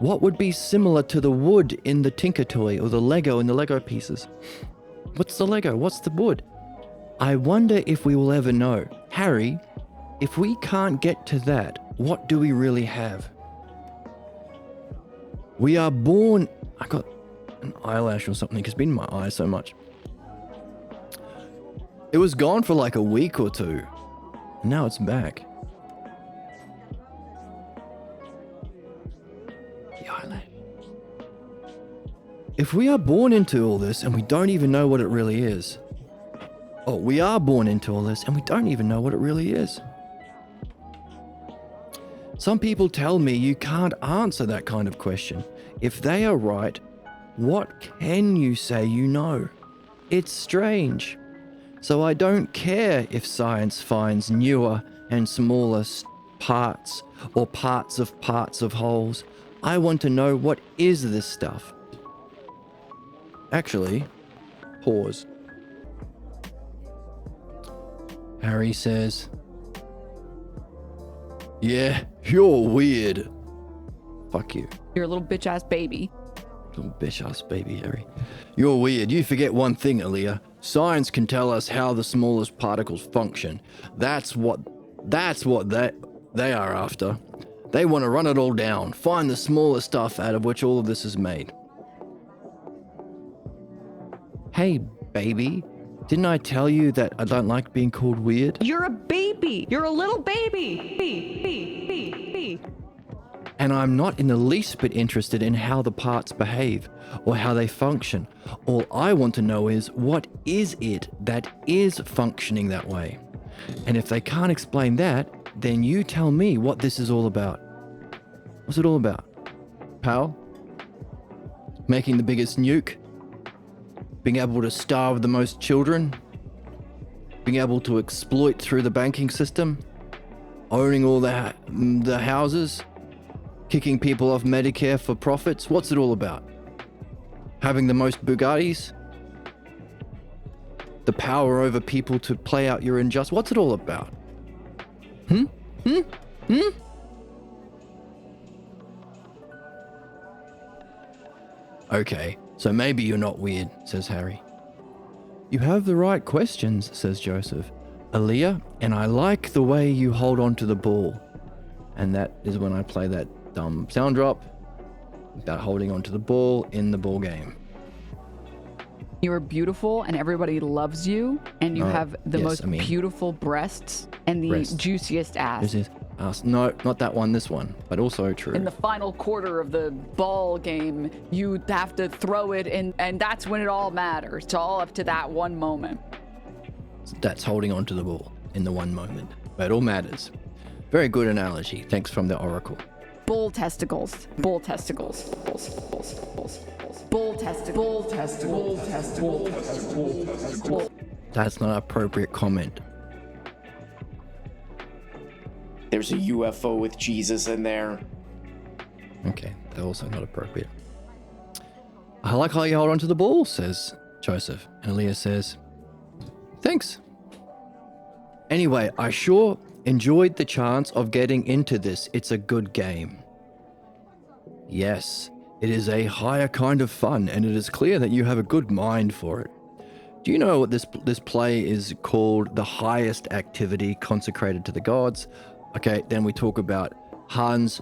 What would be similar to the wood in the Tinker Toy or the Lego in the Lego pieces? What's the Lego? What's the wood? I wonder if we will ever know. Harry, if we can't get to that, what do we really have? We are born... I got an eyelash or something. It's been in my eye so much. It was gone for like a week or two. Now it's back. The eyelash. If we are born into all this and we don't even know what it really is. Oh, we are born into all this and we don't even know what it really is. Some people tell me you can't answer that kind of question. If they are right, what can you say you know? It's strange. So I don't care if science finds newer and smaller parts or parts of wholes. I want to know, what is this stuff? Actually, pause. Harry says, yeah, you're weird. Fuck you. You're a little bitch-ass baby. Little bitch-ass baby, Harry. You're weird. You forget one thing, Aaliyah. Science can tell us how the smallest particles function. That's what they are after. They want to run it all down, find the smallest stuff out of which all of this is made. Hey, baby, didn't I tell you that I don't like being called weird? You're a baby. You're a little baby. And I'm not in the least bit interested in how the parts behave or how they function. All I want to know is what is it that is functioning that way? And if they can't explain that, then you tell me what this is all about. What's it all about? Power? Making the biggest nuke? Being able to starve the most children? Being able to exploit through the banking system? Owning all the houses? Kicking people off Medicare for profits? What's it all about? Having the most Bugattis? The power over people to play out your injustice? What's it all about? Okay, so maybe you're not weird, says Harry. You have the right questions, says Joseph. Aaliyah, and I like the way you hold on to the ball. And that is when I play that dumb sound drop about holding onto the ball in the ball game. You are beautiful and everybody loves you, and you have the most beautiful breasts and the juiciest ass. This is ass. No, not that one, this one, but also true. In the final quarter of the ball game, you have to throw it, and that's when it all matters. It's all up to that one moment. That's holding onto the ball in the one moment. But it all matters. Very good analogy. Thanks from the Oracle. Bull testicles. Bull testicles. Bull testicles. Bull testicles. That's not an appropriate comment. There's a UFO with Jesus in there. Okay, they're also not appropriate. I like how you hold onto the ball, says Joseph. And Aaliyah says, thanks. Anyway, I sure enjoyed the chance of getting into this. It's a good game. Yes, it is a higher kind of fun, and it is clear that you have a good mind for it. Do you know what this play is called? The highest activity consecrated to the gods. Okay, then we talk about Hans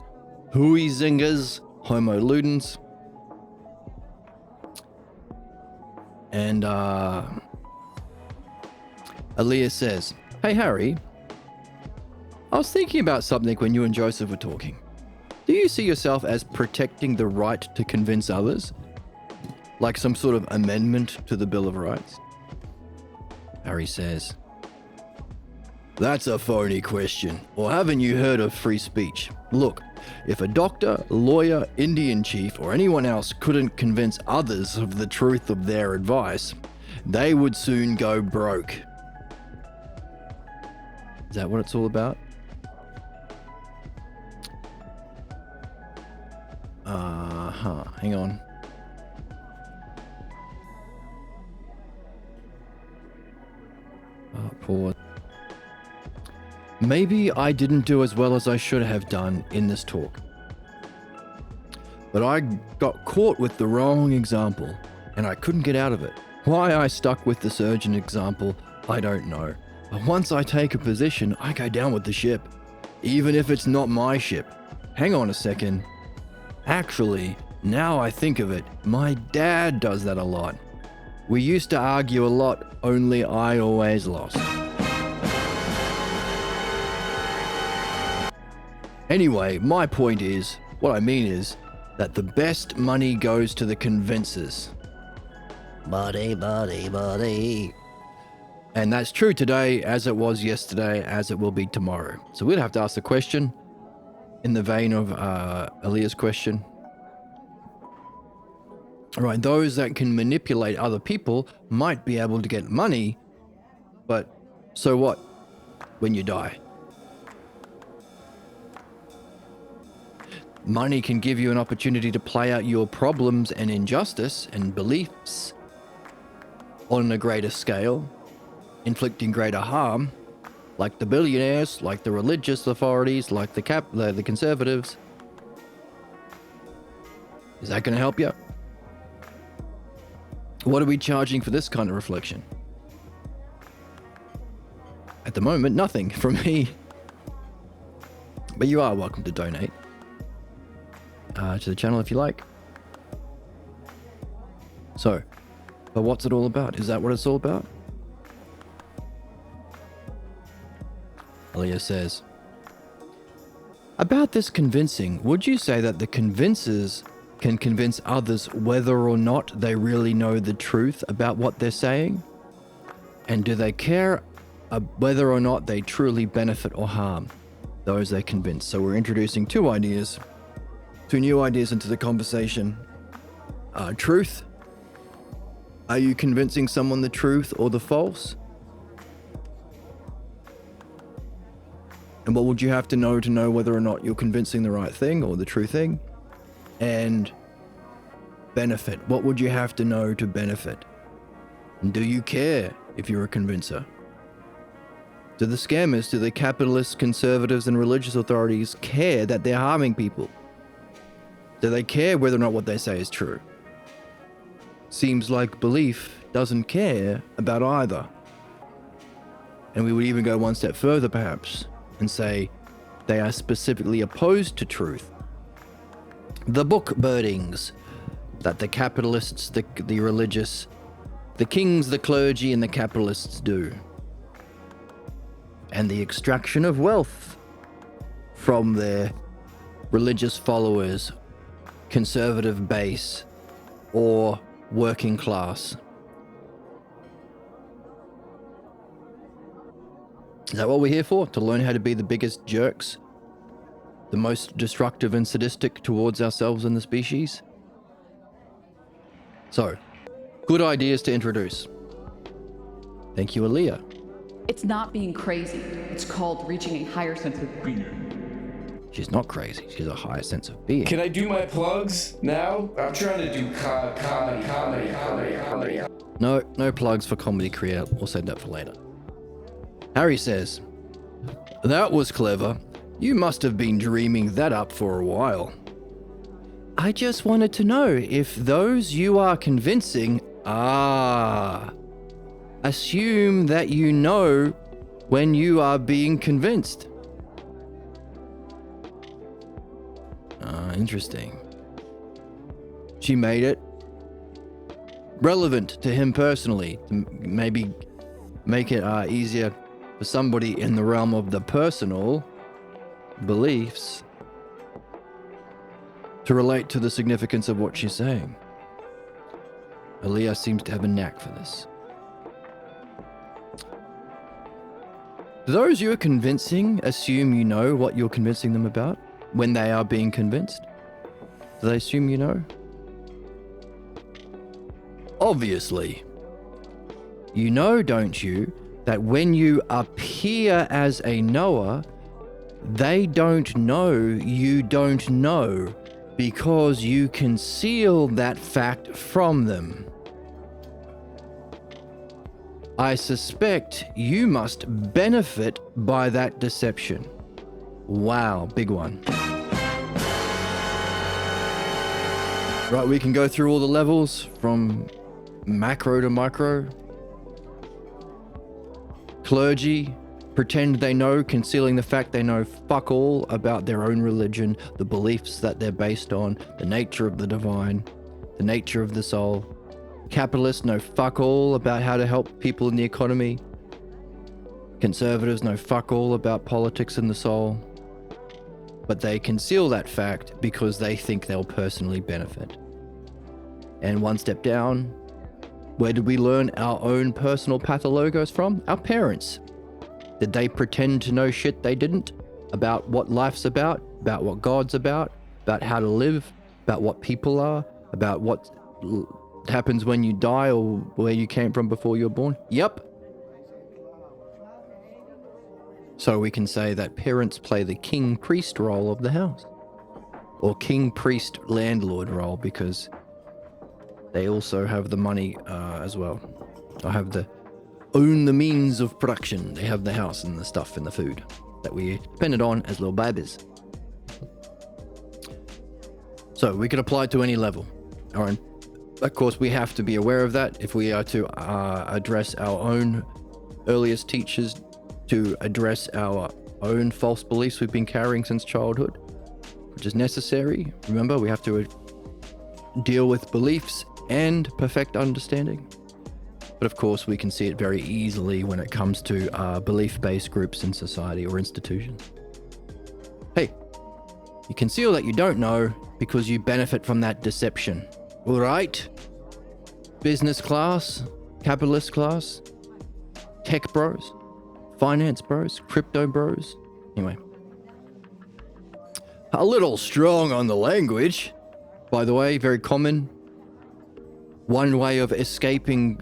Huizinga's Homo Ludens. And Aaliyah says, hey Harry, I was thinking about something when you and Joseph were talking. Do you see yourself as protecting the right to convince others? Like some sort of amendment to the Bill of Rights? Harry says, that's a phony question. Or haven't you heard of free speech? Look, if a doctor, lawyer, Indian chief, or anyone else couldn't convince others of the truth of their advice, they would soon go broke. Is that what it's all about? Hang on. Pause. Maybe I didn't do as well as I should have done in this talk. But I got caught with the wrong example, and I couldn't get out of it. Why I stuck with the surgeon example, I don't know. But once I take a position, I go down with the ship. Even if it's not my ship. Hang on a second. Actually, now I think of it, my dad does that a lot. We used to argue a lot, only I always lost. Anyway, my point is, what I mean is, that the best money goes to the convincers. Money. And that's true today, as it was yesterday, as it will be tomorrow. So we'd have to ask the question, in the vein of Aaliyah's question. All right, those that can manipulate other people might be able to get money, but so what when you die? Money can give you an opportunity to play out your problems and injustice and beliefs on a greater scale, inflicting greater harm, like the billionaires, like the religious authorities, like the conservatives. Is that going to help you? What are we charging for this kind of reflection? At the moment, nothing from me. But you are welcome to donate to the channel if you like. So, But what's it all about? Is that what it's all about? Aaliyah says, about this convincing, would you say that the convincers can convince others whether or not they really know the truth about what they're saying? And do they care whether or not they truly benefit or harm those they convince? So we're introducing two new ideas into the conversation. Truth. Are you convincing someone the truth or the false? And what would you have to know whether or not you're convincing the right thing or the true thing? And benefit. What would you have to know to benefit? And do you care if you're a convincer? Do the scammers, do the capitalists, conservatives, and religious authorities care that they're harming people? Do they care whether or not what they say is true? Seems like belief doesn't care about either. And we would even go one step further, perhaps, and say they are specifically opposed to truth. The book burnings that the capitalists, the religious, the kings, the clergy, and the capitalists do. And the extraction of wealth from their religious followers, conservative base, or working class. Is that what we're here for? To learn how to be the biggest jerks? The most destructive and sadistic towards ourselves and the species? So, good ideas to introduce. Thank you, Aaliyah. It's not being crazy. It's called reaching a higher sense of being. She's not crazy. She's a higher sense of being. Can I do my plugs now? I'm trying to do comedy. No plugs for comedy creator. We'll save that for later. Harry says, that was clever. You must have been dreaming that up for a while. I just wanted to know if those you are convincing assume that you know when you are being convinced. Interesting. She made it relevant to him personally, to maybe make it easier for somebody in the realm of the personal beliefs to relate to the significance of what she's saying. Aaliyah seems to have a knack for this. Do those you are convincing assume you know what you're convincing them about when they are being convinced? Do they assume you know? Obviously. You know, don't you, that when you appear as a knower, they don't know you don't know because you conceal that fact from them. I suspect you must benefit by that deception. Wow, big one. Right, we can go through all the levels from macro to micro. Clergy pretend they know, concealing the fact they know fuck all about their own religion, the beliefs that they're based on, the nature of the divine, the nature of the soul. Capitalists know fuck all about how to help people in the economy. Conservatives know fuck all about politics and the soul. But they conceal that fact because they think they'll personally benefit. And one step down, where did we learn our own personal pathologos from? Our parents. Did they pretend to know shit they didn't? About what life's about what God's about how to live, about what people are, about what happens when you die or where you came from before you were born? Yep. So we can say that parents play the king-priest role of the house. Or king-priest-landlord role, because they also have the money as well. Or own the means of production. They have the house and the stuff and the food that we depended on as little babies. So we could apply it to any level. Of course, we have to be aware of that if we are to address our own earliest teachers, to address our own false beliefs we've been carrying since childhood, which is necessary. Remember, we have to deal with beliefs and perfect understanding. But of course, we can see it very easily when it comes to belief-based groups in society or institutions. Hey, you conceal that you don't know because you benefit from that deception. All right? Business class, capitalist class, tech bros, finance bros, crypto bros. Anyway. A little strong on the language. By the way, very common. One way of escaping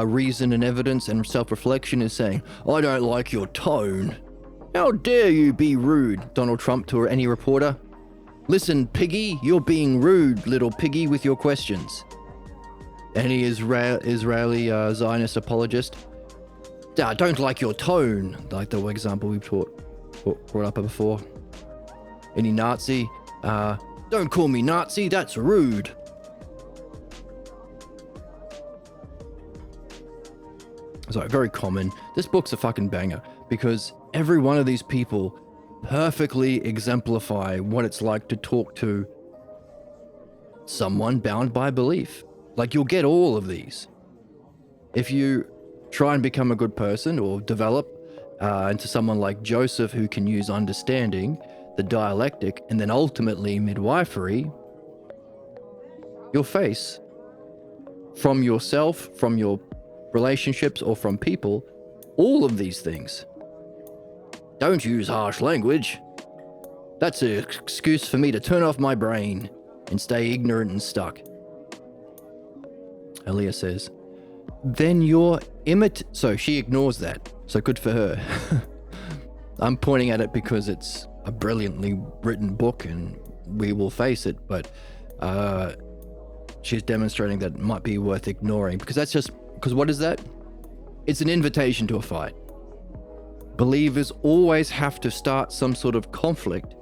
reason and evidence and self-reflection is saying, I don't like your tone. How dare you be rude, Donald Trump to any reporter. Listen, piggy, you're being rude, little piggy, with your questions. Any Israeli Zionist apologist. I don't like your tone, like the example we've brought up before. Any Nazi, don't call me Nazi, that's rude. So very common. This book's a fucking banger because every one of these people perfectly exemplify what it's like to talk to someone bound by belief. Like, you'll get all of these. If you try and become a good person or develop into someone like Joseph who can use understanding, the dialectic, and then ultimately midwifery, you'll face from yourself, from your relationships, or from people, all of these things. Don't use harsh language. That's an excuse for me to turn off my brain and stay ignorant and stuck. Aaliyah says, then you're so she ignores that. So good for her. I'm pointing at it because it's a brilliantly written book and we will face it, but she's demonstrating that it might be worth ignoring because what is that? It's an invitation to a fight. Believers always have to start some sort of conflict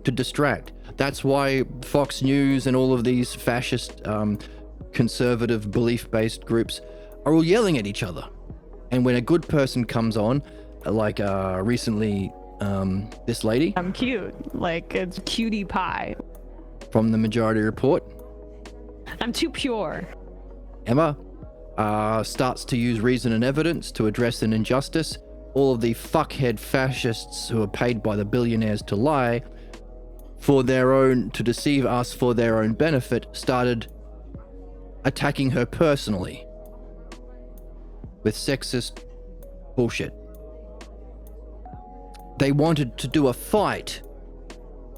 to distract. That's why Fox News and all of these fascist, conservative, belief-based groups are all yelling at each other. And when a good person comes on, like recently, this lady. I'm cute. Like, it's cutie pie. From the Majority Report. I'm too pure. Emma starts to use reason and evidence to address an injustice. All of the fuckhead fascists who are paid by the billionaires to lie to deceive us for their own benefit started attacking her personally with sexist bullshit. They wanted to do a fight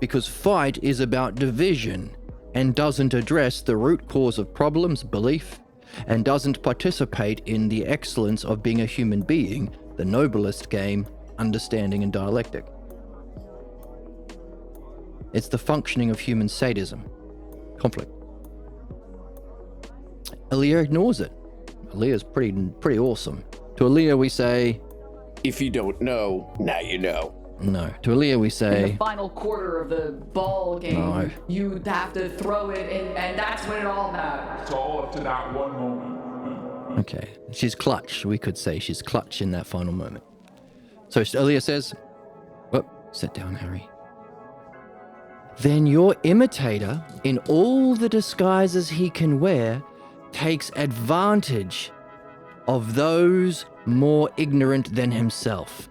because fight is about division and doesn't address the root cause of problems, belief, and doesn't participate in the excellence of being a human being, the noblest game, understanding and dialectic. It's the functioning of human sadism, conflict. Aaliyah ignores it. Aaliyah's pretty awesome. To Aaliyah we say, if you don't know, now you know. No. To Aaliyah we say, in the final quarter of the ball game, no. You have to throw it, and that's when it all matters. It's all up to that one moment. Okay. She's clutch. We could say she's clutch in that final moment. So Aaliyah says, sit down, Harry. Then your imitator, in all the disguises he can wear, takes advantage of those more ignorant than himself.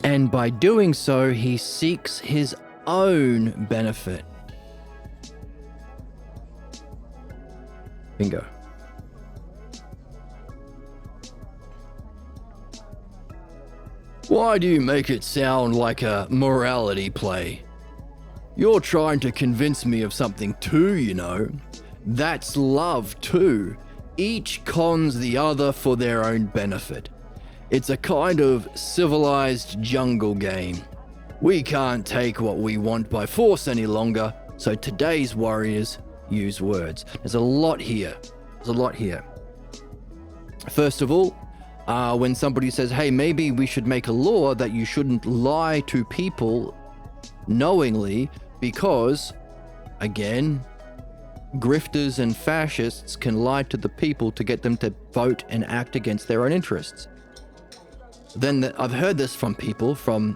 And by doing so, he seeks his own benefit. Bingo. Why do you make it sound like a morality play? You're trying to convince me of something too, you know. That's love too. Each cons the other for their own benefit. It's a kind of civilized jungle game. We can't take what we want by force any longer, so today's warriors use words. There's a lot here. First of all, when somebody says, hey, maybe we should make a law that you shouldn't lie to people knowingly because, again, grifters and fascists can lie to the people to get them to vote and act against their own interests. Then I've heard this from people from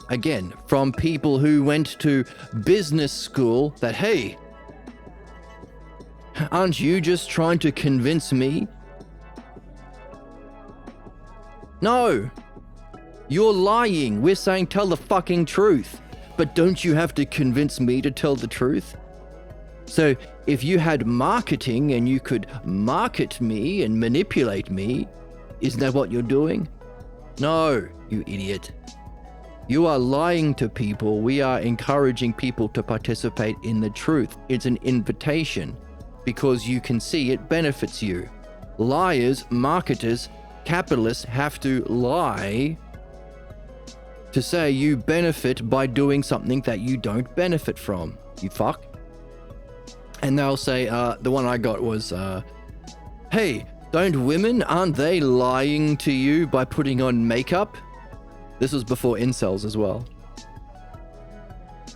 people who went to business school that, hey, Aren't you just trying to convince me? No. You're lying. We're saying tell the fucking truth. But don't you have to convince me to tell the truth? So if you had marketing and you could market me and manipulate me, isn't that what you're doing? No, you idiot. You are lying to people. We are encouraging people to participate in the truth. It's an invitation because you can see it benefits you. Liars, marketers, capitalists have to lie to say you benefit by doing something that you don't benefit from. You fuck. And they'll say, the one I got was, hey, aren't they lying to you by putting on makeup? This was before incels as well.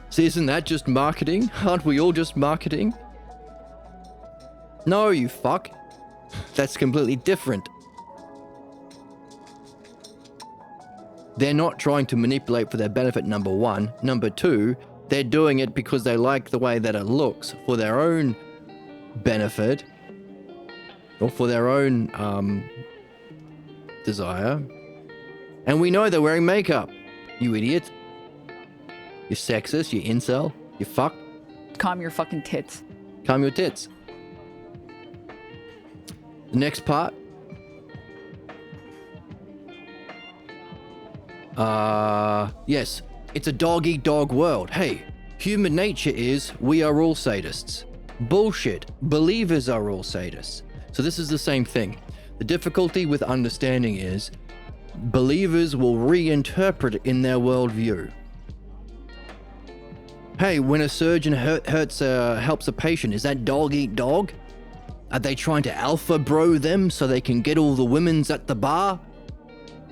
See, isn't that just marketing? Aren't we all just marketing? No, you fuck. That's completely different. They're not trying to manipulate for their benefit, number one. Number two, they're doing it because they like the way that it looks for their own benefit or for their own desire. And we know they're wearing makeup, you idiot. You sexist, you incel, you fuck. Calm your fucking tits. Calm your tits. The next part. Yes, it's a dog-eat-dog world. Hey, human nature is we are all sadists. Bullshit. Believers are all sadists. So this is the same thing. The difficulty with understanding is believers will reinterpret it in their worldview. Hey, when a surgeon helps a patient, is that dog eat dog? Are they trying to alpha bro them so they can get all the women's at the bar?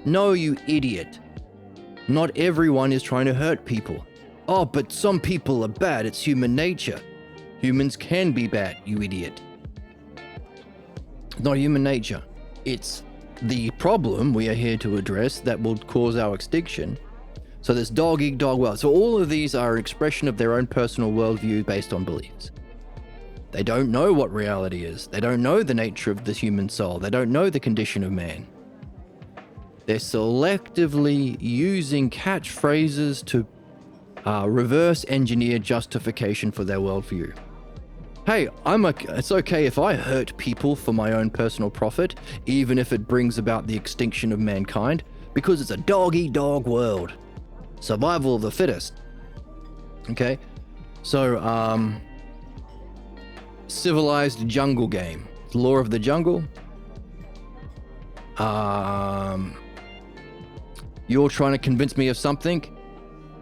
No, you idiot. Not everyone is trying to hurt people. Oh, but some people are bad. It's human nature. Humans can be bad, you idiot. Not human nature. It's the problem we are here to address that will cause our extinction. So this dog eat dog world. So all of these are an expression of their own personal worldview based on beliefs. They don't know what reality is. They don't know the nature of the human soul. They don't know the condition of man. They're selectively using catchphrases to reverse engineer justification for their worldview. Hey, it's okay if I hurt people for my own personal profit, even if it brings about the extinction of mankind, because it's a dog-eat-dog world. Survival of the fittest. Okay? So, civilized jungle game. Law of the jungle. You're trying to convince me of something,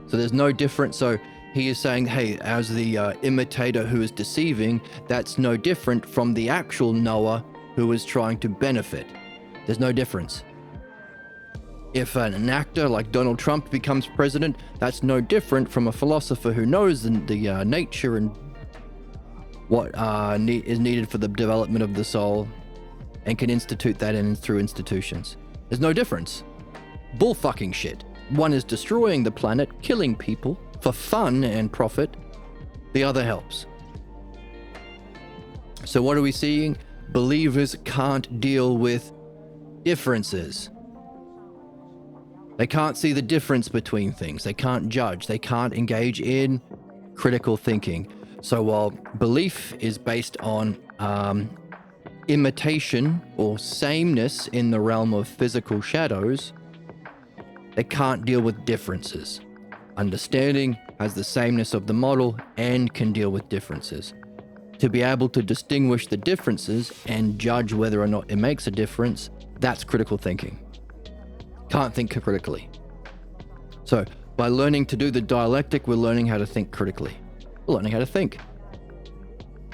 so there's no difference. So he is saying, hey, as the imitator who is deceiving, that's no different from the actual knower who is trying to benefit. There's no difference. If an actor like Donald Trump becomes president, that's no different from a philosopher who knows the nature and what is needed for the development of the soul and can institute that through institutions. There's no difference. Bull fucking shit. One is destroying the planet, killing people for fun and profit. The other helps. So what are we seeing? Believers can't deal with differences. They can't see the difference between things. They can't judge. They can't engage in critical thinking. So while belief is based on imitation or sameness in the realm of physical shadows, they can't deal with differences. Understanding has the sameness of the model and can deal with differences. To be able to distinguish the differences and judge whether or not it makes a difference, that's critical thinking. Can't think critically. So by learning to do the dialectic, we're learning how to think critically. We're learning how to think.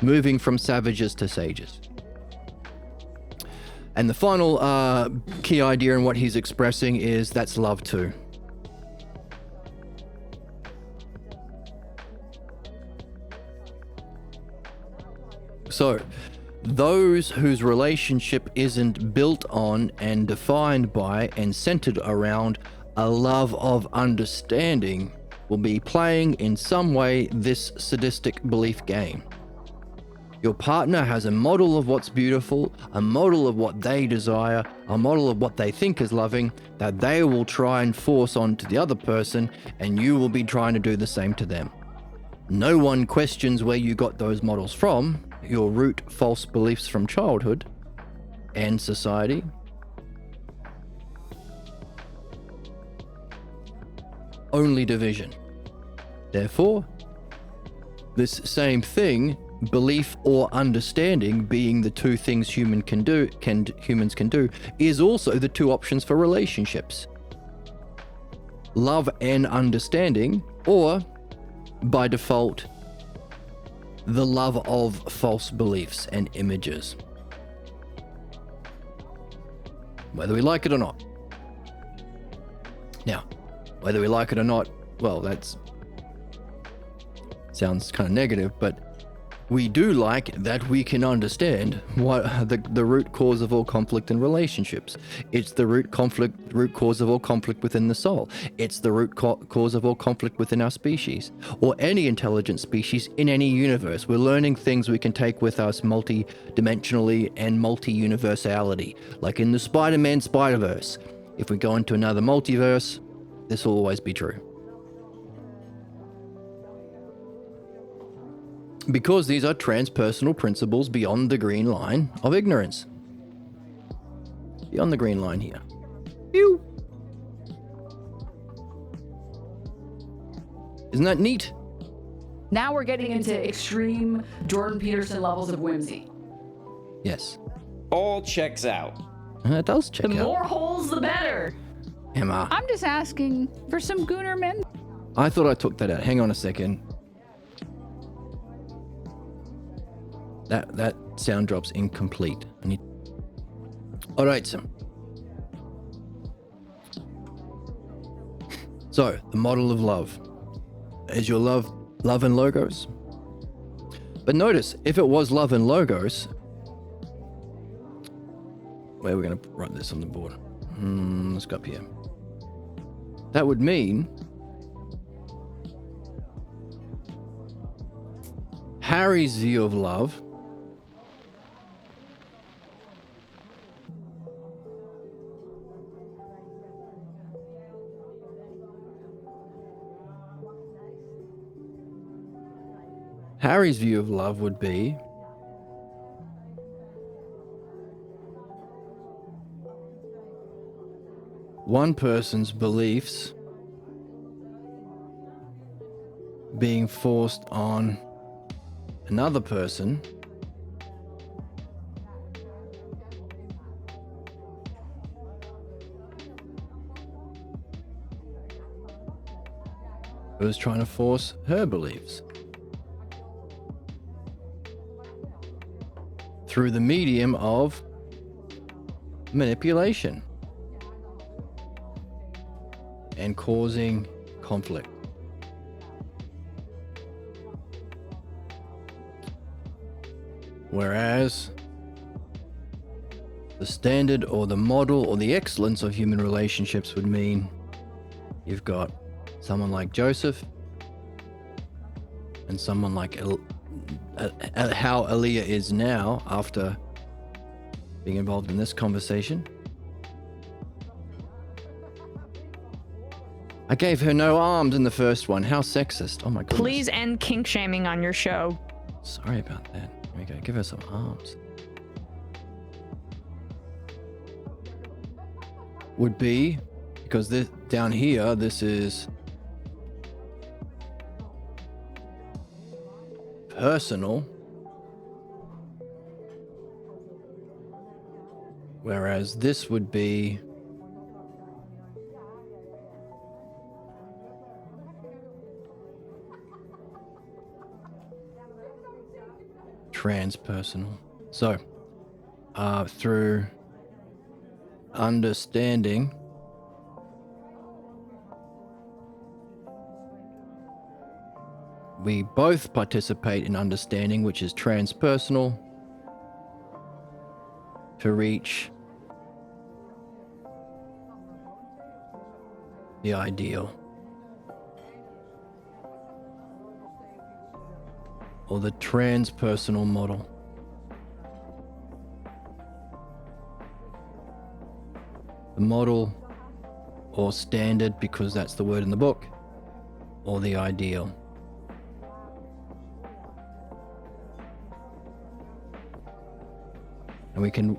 Moving from savages to sages. And the final key idea in what he's expressing is that's love too. So, those whose relationship isn't built on and defined by and centered around a love of understanding will be playing in some way this sadistic belief game. Your partner has a model of what's beautiful, a model of what they desire, a model of what they think is loving, that they will try and force onto the other person, and you will be trying to do the same to them. No one questions where you got those models from, your root false beliefs from childhood and society. Only division. Therefore, this same thing, belief or understanding being the two things humans can do, is also the two options for relationships. Love and understanding, or by default, the love of false beliefs and images. Whether we like it or not. Now, whether we like it or not, well, that's sounds kind of negative, but we do like that we can understand what the root cause of all conflict in relationships. It's the root cause of all conflict within the soul. It's the root cause of all conflict within our species, or any intelligent species in any universe. We're learning things we can take with us multi-dimensionally and multi-universality, like in the Spider-Man Spider-Verse. If we go into another multiverse, this will always be true. Because these are transpersonal principles beyond the green line of ignorance. Beyond the green line here. Pew! Isn't that neat? Now we're getting into extreme Jordan Peterson levels of whimsy. Yes. All checks out. It does check The out. more holes, the better. Emma, I'm just asking for some Gooner men. I thought I took that out. Hang on a second. That sound drop's incomplete. All right, so the model of love is your love and logos. But notice, if it was love and logos, where are we going to write this on the board? Let's go up here. That would mean Harry's view of love would be one person's beliefs being forced on another person who is trying to force her beliefs through the medium of manipulation and causing conflict. Whereas the standard or the model or the excellence of human relationships would mean you've got someone like Joseph and someone like how Aaliyah is now after being involved in this conversation. I gave her no arms in the first one. How sexist. Oh my goodness. Please end kink shaming on your show. Sorry about that. Here we go. Give her some arms. Would be, because this down here, this is personal, whereas this would be transpersonal. So, through understanding, we both participate in understanding, which is transpersonal, to reach the ideal, or the transpersonal model. the model or standard, because that's the word in the book, or the ideal. And we can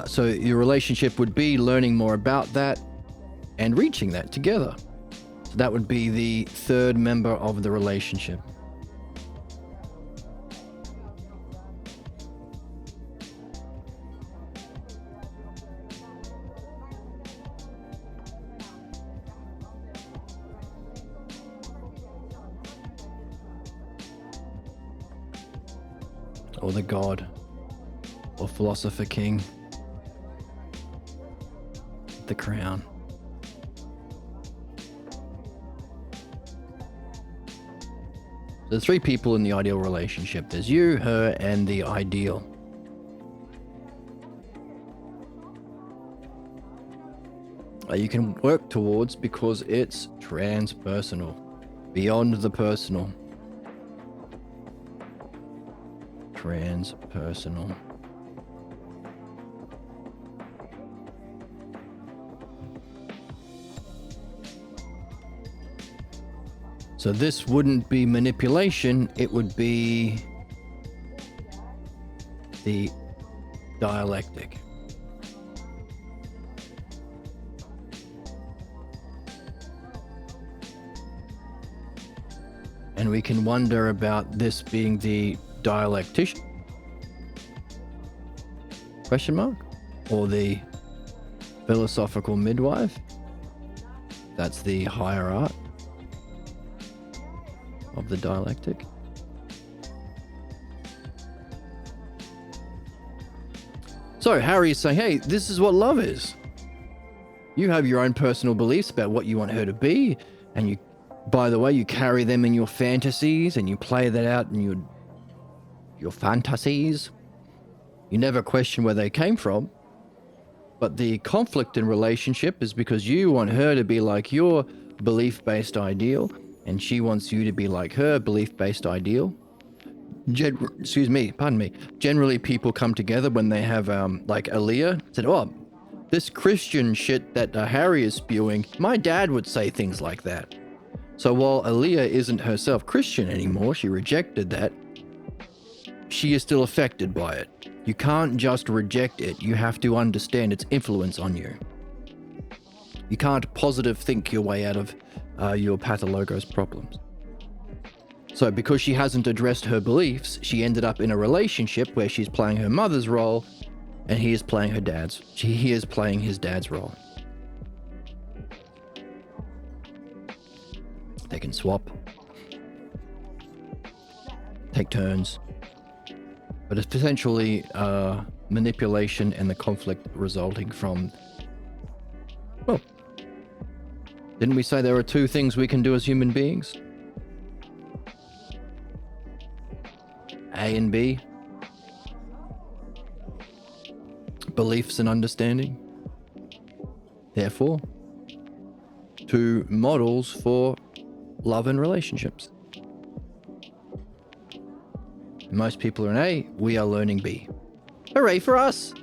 so your relationship would be learning more about that and reaching that together. So that would be the third member of the relationship. Or the god, or philosopher king, the crown. So there's three people in the ideal relationship. There's you, her, and the ideal. You can work towards, because it's transpersonal, beyond the personal. Transpersonal. So this wouldn't be manipulation, it would be the dialectic. And we can wonder about this being the dialectician? Question mark? Or the philosophical midwife? That's the higher art of the dialectic. So Harry is saying, hey, this is what love is. You have your own personal beliefs about what you want her to be, and you, by the way, you carry them in your fantasies and you play that out in your fantasies. You never question where they came from. But the conflict in relationship is because you want her to be like your belief-based ideal, and she wants you to be like her belief-based ideal. Generally, people come together when they have, like Aaliyah said, oh, this Christian shit that Harry is spewing, my dad would say things like that. So while Aaliyah isn't herself Christian anymore, she rejected that, she is still affected by it. You can't just reject it, you have to understand its influence on you. You can't positive think your way out of your pathologos problems. So because she hasn't addressed her beliefs, she ended up in a relationship where she's playing her mother's role and he is playing his dad's role. They can swap, take turns, but it's potentially manipulation and the conflict resulting from, well, didn't we say there are two things we can do as human beings? A and B. Beliefs and understanding. Therefore, two models for love and relationships. Most people are in A, we are learning B. Hooray for us!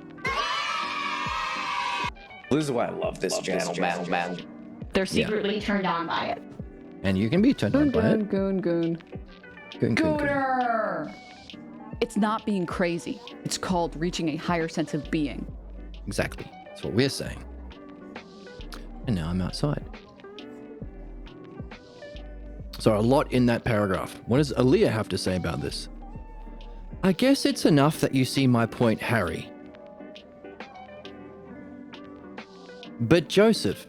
This is why I love this channel, man. They're secretly turned on by it. And you can be turned on by it. Goon. Goon. Gooner! It's not being crazy. It's called reaching a higher sense of being. Exactly. That's what we're saying. And now I'm outside. So a lot in that paragraph. What does Aaliyah have to say about this? I guess it's enough that you see my point, Harry. But Joseph.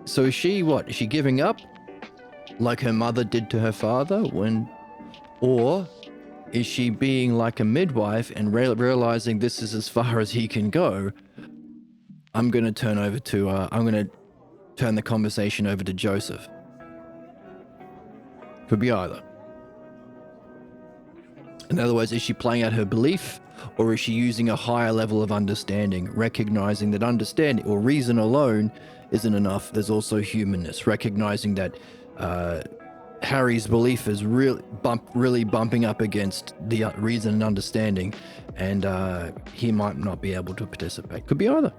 So is she what? Is she giving up? Like her mother did to her father when... Or is she being like a midwife and realizing this is as far as he can go? I'm going to turn the conversation over to Joseph. Could be either. In other words, is she playing out her belief, or is she using a higher level of understanding, recognizing that understanding or reason alone isn't enough? There's also humanness, recognizing that Harry's belief is really bumping up against the reason and understanding, and he might not be able to participate. Could be either.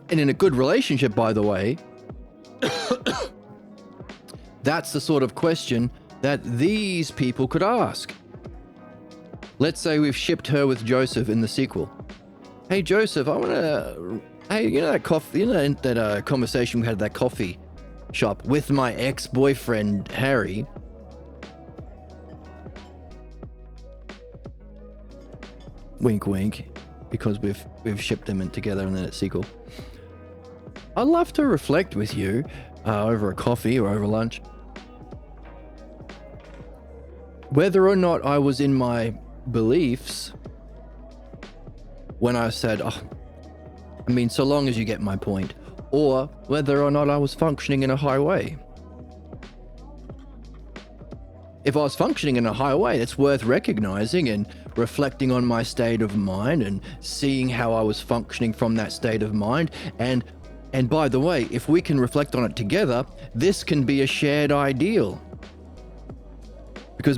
And in a good relationship, by the way, that's the sort of question that these people could ask. Let's say we've shipped her with Joseph in the sequel. Hey, Joseph, hey, you know that coffee, that conversation we had at that coffee shop with my ex-boyfriend, Harry? Wink, wink, because we've shipped them in together in the sequel. I'd love to reflect with you over a coffee or over lunch whether or not I was in my beliefs when I said, so long as you get my point, or whether or not I was functioning in a high way. If I was functioning in a high way, it's worth recognizing and reflecting on my state of mind and seeing how I was functioning from that state of mind. And by the way, if we can reflect on it together, this can be a shared ideal. Because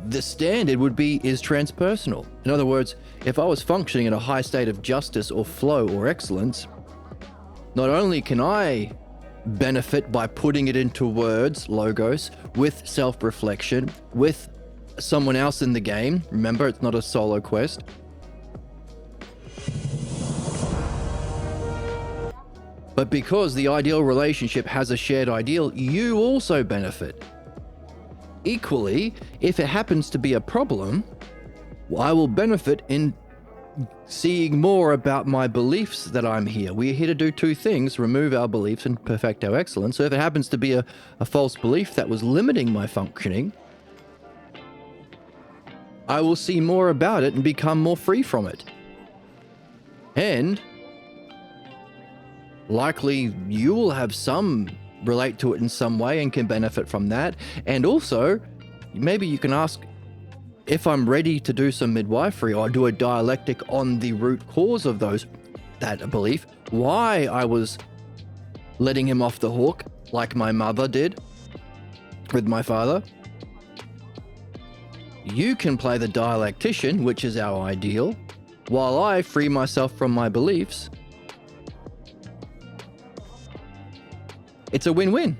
the standard is transpersonal. In other words, if I was functioning in a high state of justice or flow or excellence, not only can I benefit by putting it into words, logos, with self-reflection, with someone else in the game. Remember, it's not a solo quest. But because the ideal relationship has a shared ideal, you also benefit. Equally, if it happens to be a problem, I will benefit in seeing more about my beliefs that I'm here. We're here to do two things: remove our beliefs and perfect our excellence. So if it happens to be a false belief that was limiting my functioning, I will see more about it and become more free from it. And likely you will have some relate to it in some way and can benefit from that. And also, maybe you can ask, if I'm ready to do some midwifery or do a dialectic on the root cause of that belief, why I was letting him off the hook like my mother did with my father. You can play the dialectician, which is our ideal, while I free myself from my beliefs. It's a win-win.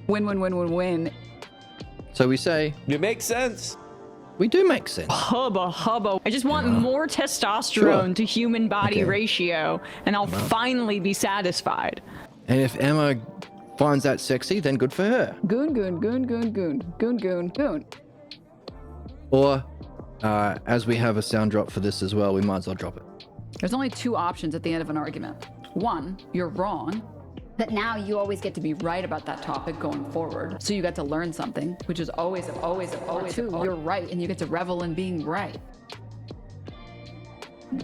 Win. So we say, It makes sense. we do make sense. Hubba. I just want more testosterone Sure. to human body Okay. ratio, and I'll finally be satisfied. And if Emma finds that sexy, then good for her. Goon. Or, as we have a sound drop for this as well, we might as well drop it. There's only two options at the end of an argument. One, you're wrong, but now you always get to be right about that topic going forward. So you get to learn something, which is always. Two, you're right, and you get to revel in being right.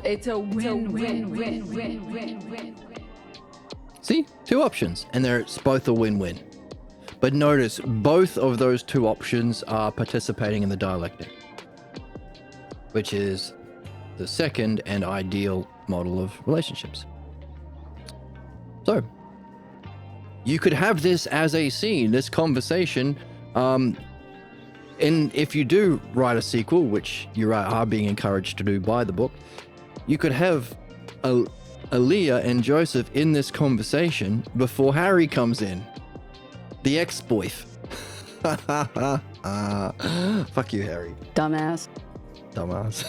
It's a win. See? Two options, and it's both a win-win. But notice, both of those two options are participating in the dialectic, which is the second and ideal model of relationships. So, you could have this as a scene, this conversation, and if you do write a sequel, which you are being encouraged to do by the book, you could have Aaliyah and Joseph in this conversation before Harry comes in. The ex-boyf. Fuck you, Harry. Dumbass. Dumbass.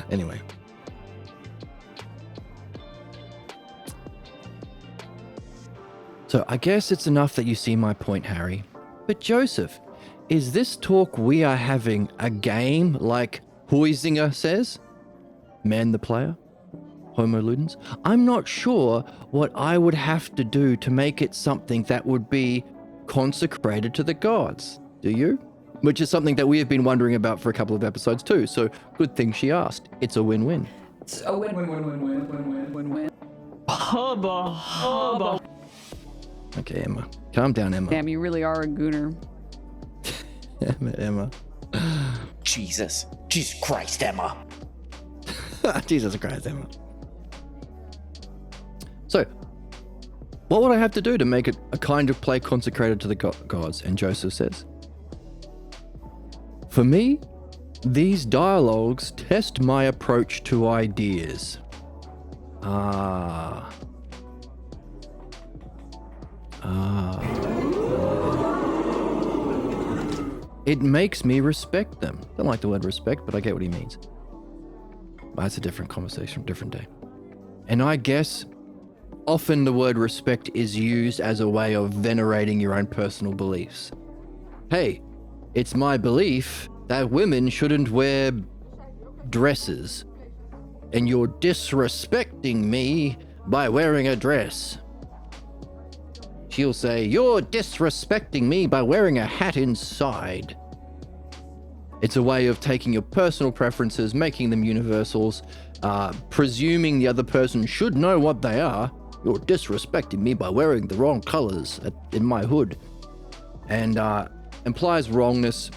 Anyway. So I guess it's enough that you see my point, Harry. But Joseph, is this talk we are having a game like Huizinga says? Man the player? Homo ludens? I'm not sure what I would have to do to make it something that would be consecrated to the gods. Do you? Which is something that we have been wondering about for a couple of episodes too. So good thing she asked. It's a win-win. It's a win. Hubba. Okay, Emma. Calm down, Emma. Damn, you really are a gooner. Emma. Jesus Christ, Emma. Jesus Christ, Emma. So, What would I have to do to make it a kind of play consecrated to the gods? And Joseph says, for me, these dialogues test my approach to ideas. It makes me respect them. Don't like the word respect, but I get what he means. That's a different conversation, different day. And I guess often the word respect is used as a way of venerating your own personal beliefs. Hey, it's my belief that women shouldn't wear dresses, and you're disrespecting me by wearing a dress. She'll say, you're disrespecting me by wearing a hat inside. It's a way of taking your personal preferences, making them universals, presuming the other person should know what they are. You're disrespecting me by wearing the wrong colors in my hood. And implies wrongness,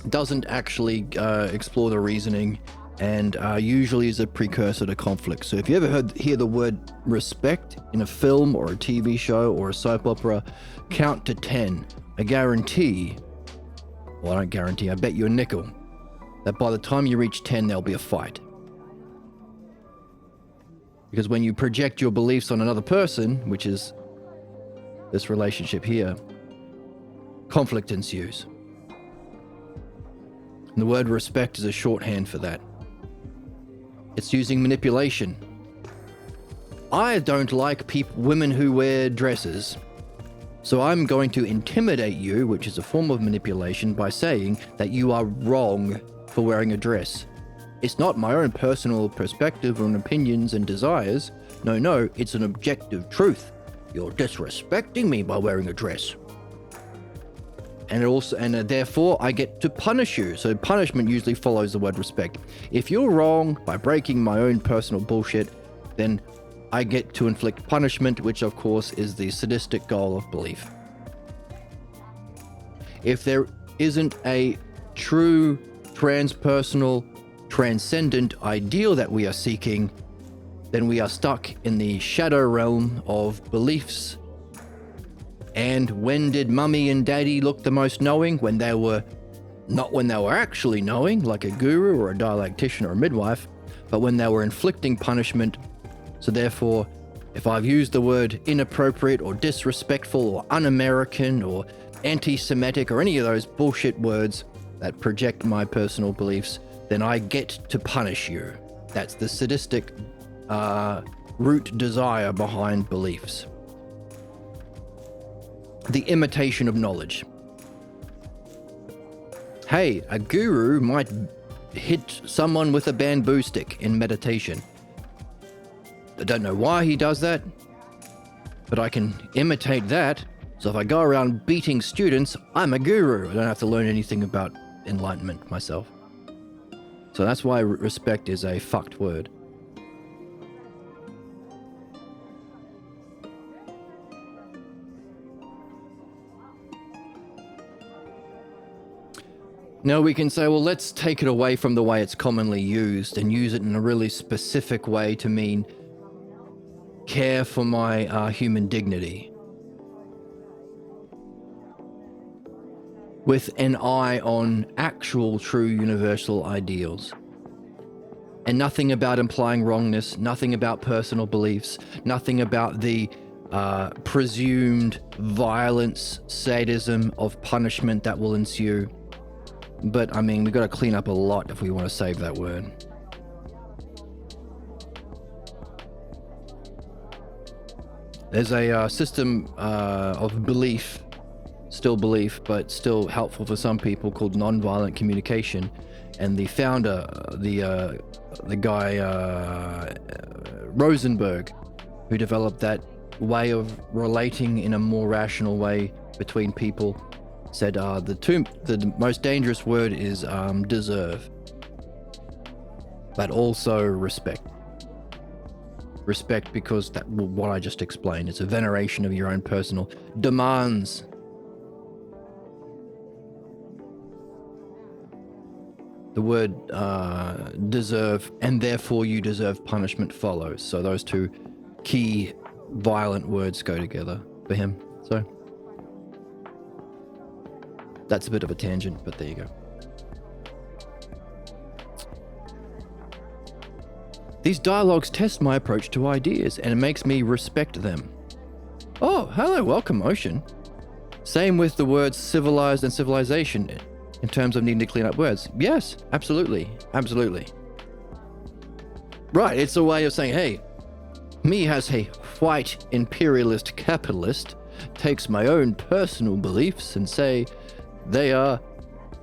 doesn't actually explore the reasoning, and usually is a precursor to conflict. So if you ever hear the word respect in a film or a TV show or a soap opera, count to 10. I guarantee, well, I don't guarantee, I bet you a nickel, that by the time you reach 10, there'll be a fight. Because when you project your beliefs on another person, which is this relationship here, conflict ensues. And the word respect is a shorthand for that. It's using manipulation. I don't like women who wear dresses, so I'm going to intimidate you, which is a form of manipulation, by saying that you are wrong for wearing a dress. It's not my own personal perspective and opinions and desires. No, it's an objective truth. You're disrespecting me by wearing a dress. And therefore I get to punish you. So punishment usually follows the word respect. If you're wrong by breaking my own personal bullshit, then I get to inflict punishment, which of course is the sadistic goal of belief. If there isn't a true transpersonal, transcendent ideal that we are seeking, then we are stuck in the shadow realm of beliefs. And when did mummy and daddy look the most knowing? When they were actually knowing, like a guru or a dialectician or a midwife, but when they were inflicting punishment. So therefore, if I've used the word inappropriate or disrespectful or un-American or anti-Semitic or any of those bullshit words that project my personal beliefs, then I get to punish you. That's the sadistic root desire behind beliefs. The imitation of knowledge. Hey, a guru might hit someone with a bamboo stick in meditation. I don't know why he does that, but I can imitate that. So if I go around beating students, I'm a guru. I don't have to learn anything about enlightenment myself. So that's why respect is a fucked word. Now we can say, well, let's take it away from the way it's commonly used and use it in a really specific way to mean care for my human dignity. With an eye on actual true universal ideals. And nothing about implying wrongness, nothing about personal beliefs, nothing about the presumed violence, sadism of punishment that will ensue. But I mean, we've got to clean up a lot if we want to save that word. There's a system of belief, still belief, but still helpful for some people, called nonviolent communication. And the founder, the guy Rosenberg, who developed that way of relating in a more rational way between people, said the most dangerous word is deserve, but also respect. Respect, because that, what I just explained, it's a veneration of your own personal demands. The word deserve, and therefore you deserve punishment, follows. So those two key violent words go together for him. So that's a bit of a tangent, but there you go. These dialogues test my approach to ideas, and it makes me respect them. Oh, hello, welcome, Ocean. Same with the words civilized and civilization in terms of needing to clean up words. Yes, absolutely, absolutely. Right, it's a way of saying, hey, me as a white imperialist capitalist takes my own personal beliefs and say they are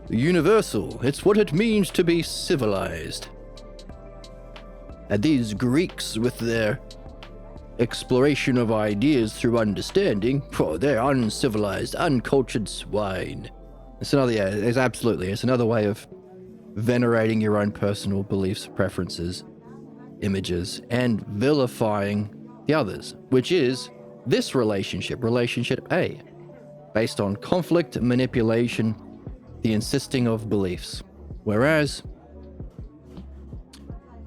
universal. It's what it means to be civilized. And these Greeks with their exploration of ideas through understanding, they're uncivilized, uncultured swine. It's another way of venerating your own personal beliefs, preferences, images, and vilifying the others, which is this relationship A, based on conflict, manipulation, the insisting of beliefs. Whereas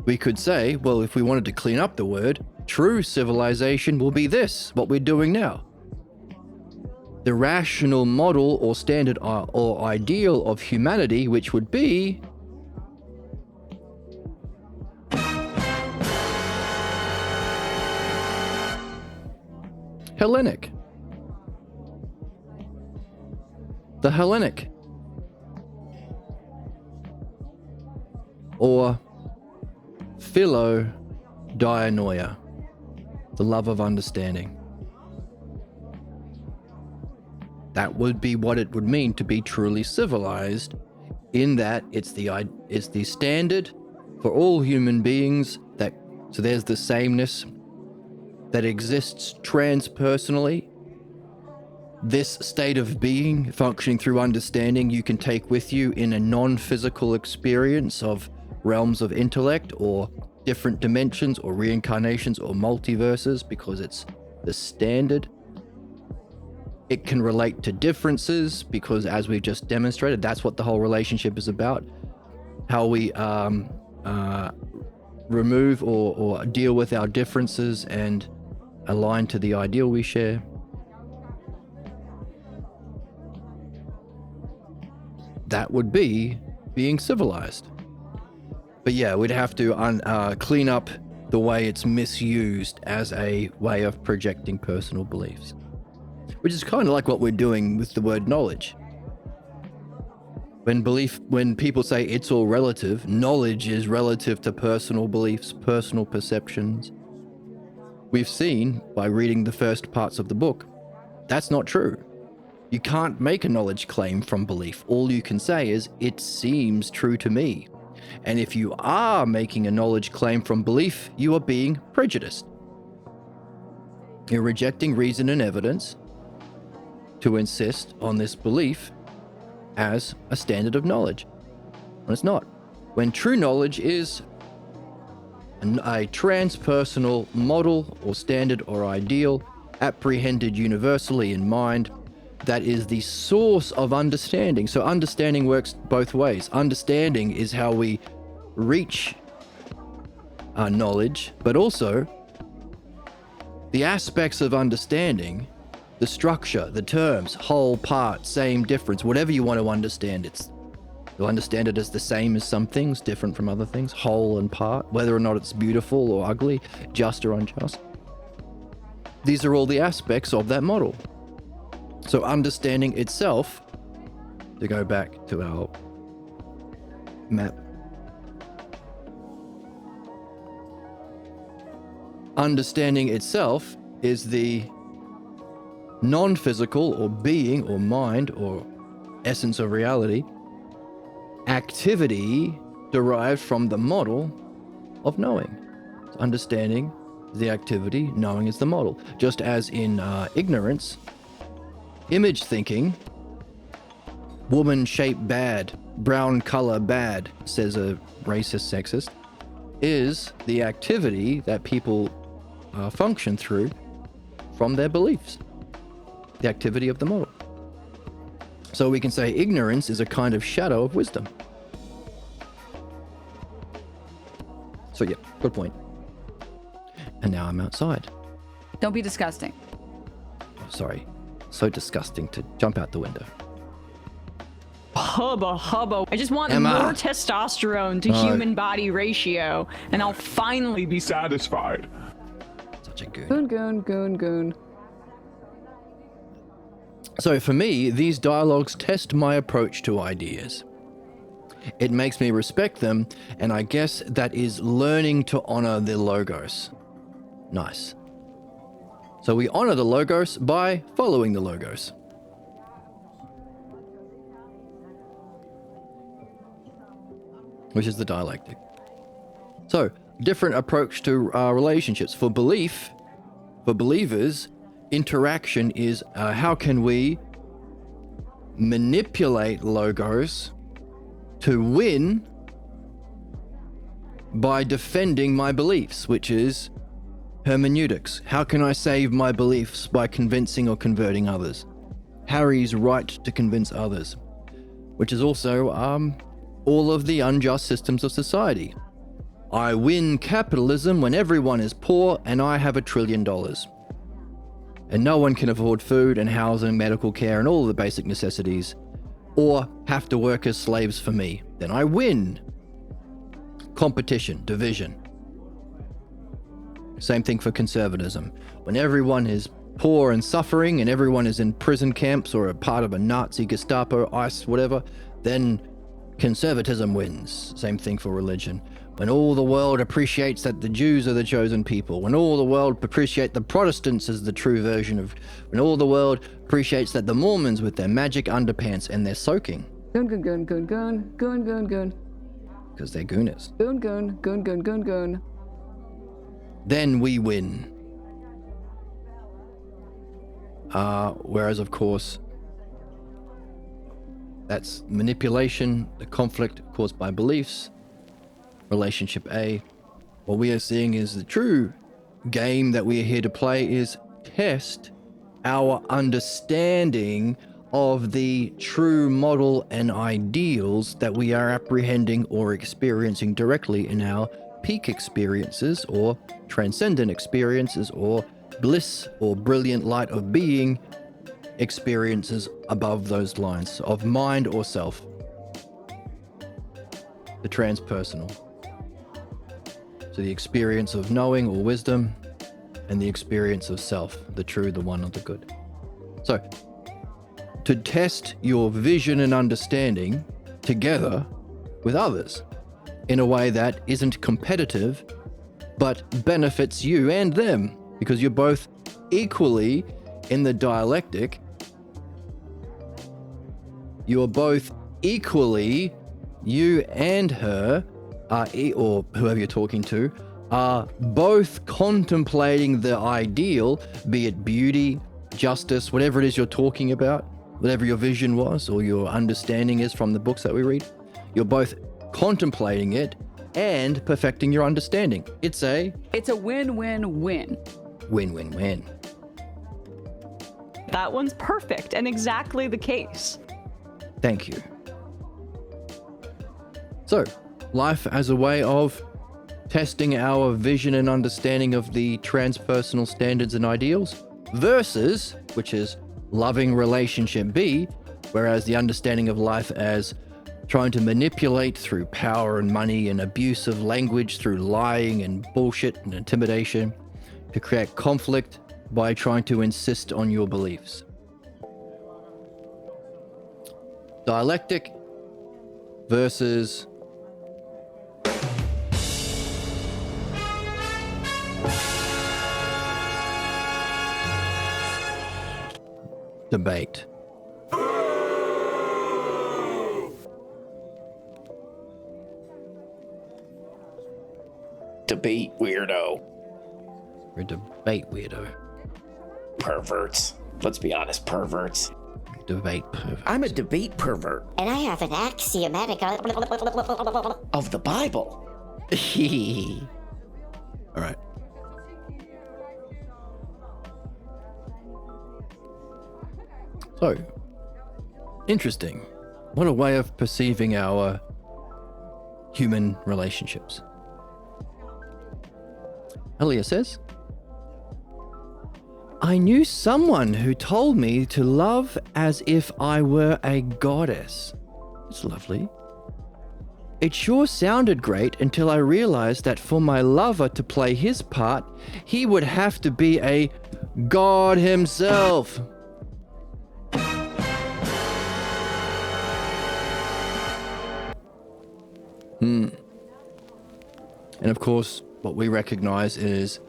we could say, well, if we wanted to clean up the word, true civilization will be this, what we're doing now. The rational model or standard or ideal of humanity, which would be Hellenic. The Hellenic. Or Philodianoia, the love of understanding. That would be what it would mean to be truly civilized, in that it's the standard for all human beings. So there's the sameness that exists transpersonally. This state of being, functioning through understanding, you can take with you in a non-physical experience of realms of intellect or different dimensions or reincarnations or multiverses, because it's the standard. It can relate to differences because, as we've just demonstrated, that's what the whole relationship is about. How we remove or deal with our differences and align to the ideal we share. That would be being civilized. But yeah, we'd have to clean up the way it's misused as a way of projecting personal beliefs, which is kind of like what we're doing with the word knowledge. When people say it's all relative, knowledge is relative to personal beliefs, personal perceptions. We've seen by reading the first parts of the book, that's not true. You can't make a knowledge claim from belief. All you can say is, it seems true to me. And if you are making a knowledge claim from belief, you are being prejudiced. You're rejecting reason and evidence to insist on this belief as a standard of knowledge. When it's not. When true knowledge is a transpersonal model or standard or ideal, apprehended universally in mind, that is the source of understanding. So understanding works both ways. Understanding is how we reach our knowledge, but also the aspects of understanding, the structure, the terms, whole, part, same, difference, whatever you want to understand. You'll understand it as the same as some things, different from other things, whole and part, whether or not it's beautiful or ugly, just or unjust. These are all the aspects of that model. So understanding itself, to go back to our map, understanding itself is the non-physical or being or mind or essence of reality activity derived from the model of knowing. So understanding is the activity, knowing is the model. Just as in ignorance, image thinking, woman shape bad, brown color bad, says a racist sexist, is the activity that people function through from their beliefs, the activity of the model. So we can say ignorance is a kind of shadow of wisdom. So yeah, good point. And now I'm outside. Don't be disgusting. Sorry. So disgusting to jump out the window. Hubba hubba. I just want Emma. more testosterone to human body ratio, and I'll finally be Satisfied. Such a goon. Goon. So for me, these dialogues test my approach to ideas. It makes me respect them, and I guess that is learning to honor the logos. Nice. So we honor the logos by following the logos. Which is the dialectic. So, different approach to relationships. For believers, interaction is how can we manipulate logos to win by defending my beliefs, which is hermeneutics. How can I save my beliefs by convincing or converting others? Harry's right to convince others, which is also all of the unjust systems of society. I win capitalism when everyone is poor and I have $1 trillion. And no one can afford food and housing, medical care, and all the basic necessities, or have to work as slaves for me. Then I win. Competition, division. Same thing for conservatism. When everyone is poor and suffering and everyone is in prison camps or a part of a Nazi, Gestapo, ICE, whatever, then conservatism wins. Same thing for religion. When all the world appreciates that the Jews are the chosen people, when all the world appreciate the Protestants as the true version of, when all the world appreciates that the Mormons with their magic underpants and their soaking. Goon. Because they're gooners. Goon. Then we win. Whereas, of course, that's manipulation, the conflict caused by beliefs. Relationship A. What we are seeing is the true game that we are here to play is test our understanding of the true model and ideals that we are apprehending or experiencing directly in our peak experiences or transcendent experiences or bliss or brilliant light of being experiences above those lines of mind or self. The transpersonal. So the experience of knowing or wisdom and the experience of self, the true, the one, or the good. So to test your vision and understanding together with others in a way that isn't competitive, but benefits you and them, because you're both equally in the dialectic. You're both equally, you and her, or whoever you're talking to, are both contemplating the ideal, be it beauty, justice, whatever it is you're talking about, whatever your vision was or your understanding is from the books that we read. You're both contemplating it and perfecting your understanding. It's a win-win-win. Win-win-win. That one's perfect and exactly the case. Thank you. So, life as a way of testing our vision and understanding of the transpersonal standards and ideals versus, which is loving relationship B, whereas the understanding of life as trying to manipulate through power and money and abuse of language through lying and bullshit and intimidation to create conflict by trying to insist on your beliefs. Dialectic versus debate. Debate weirdo. You're a debate weirdo. Perverts. Let's be honest, perverts. Debate pervert. I'm a debate pervert And I have an axiomatic of the Bible. All right. So, interesting. What a way of perceiving our human relationships. Elia says, I knew someone who told me to love as if I were a goddess. It's lovely. It sure sounded great until I realized that for my lover to play his part, he would have to be a god himself. And of course, what we recognize is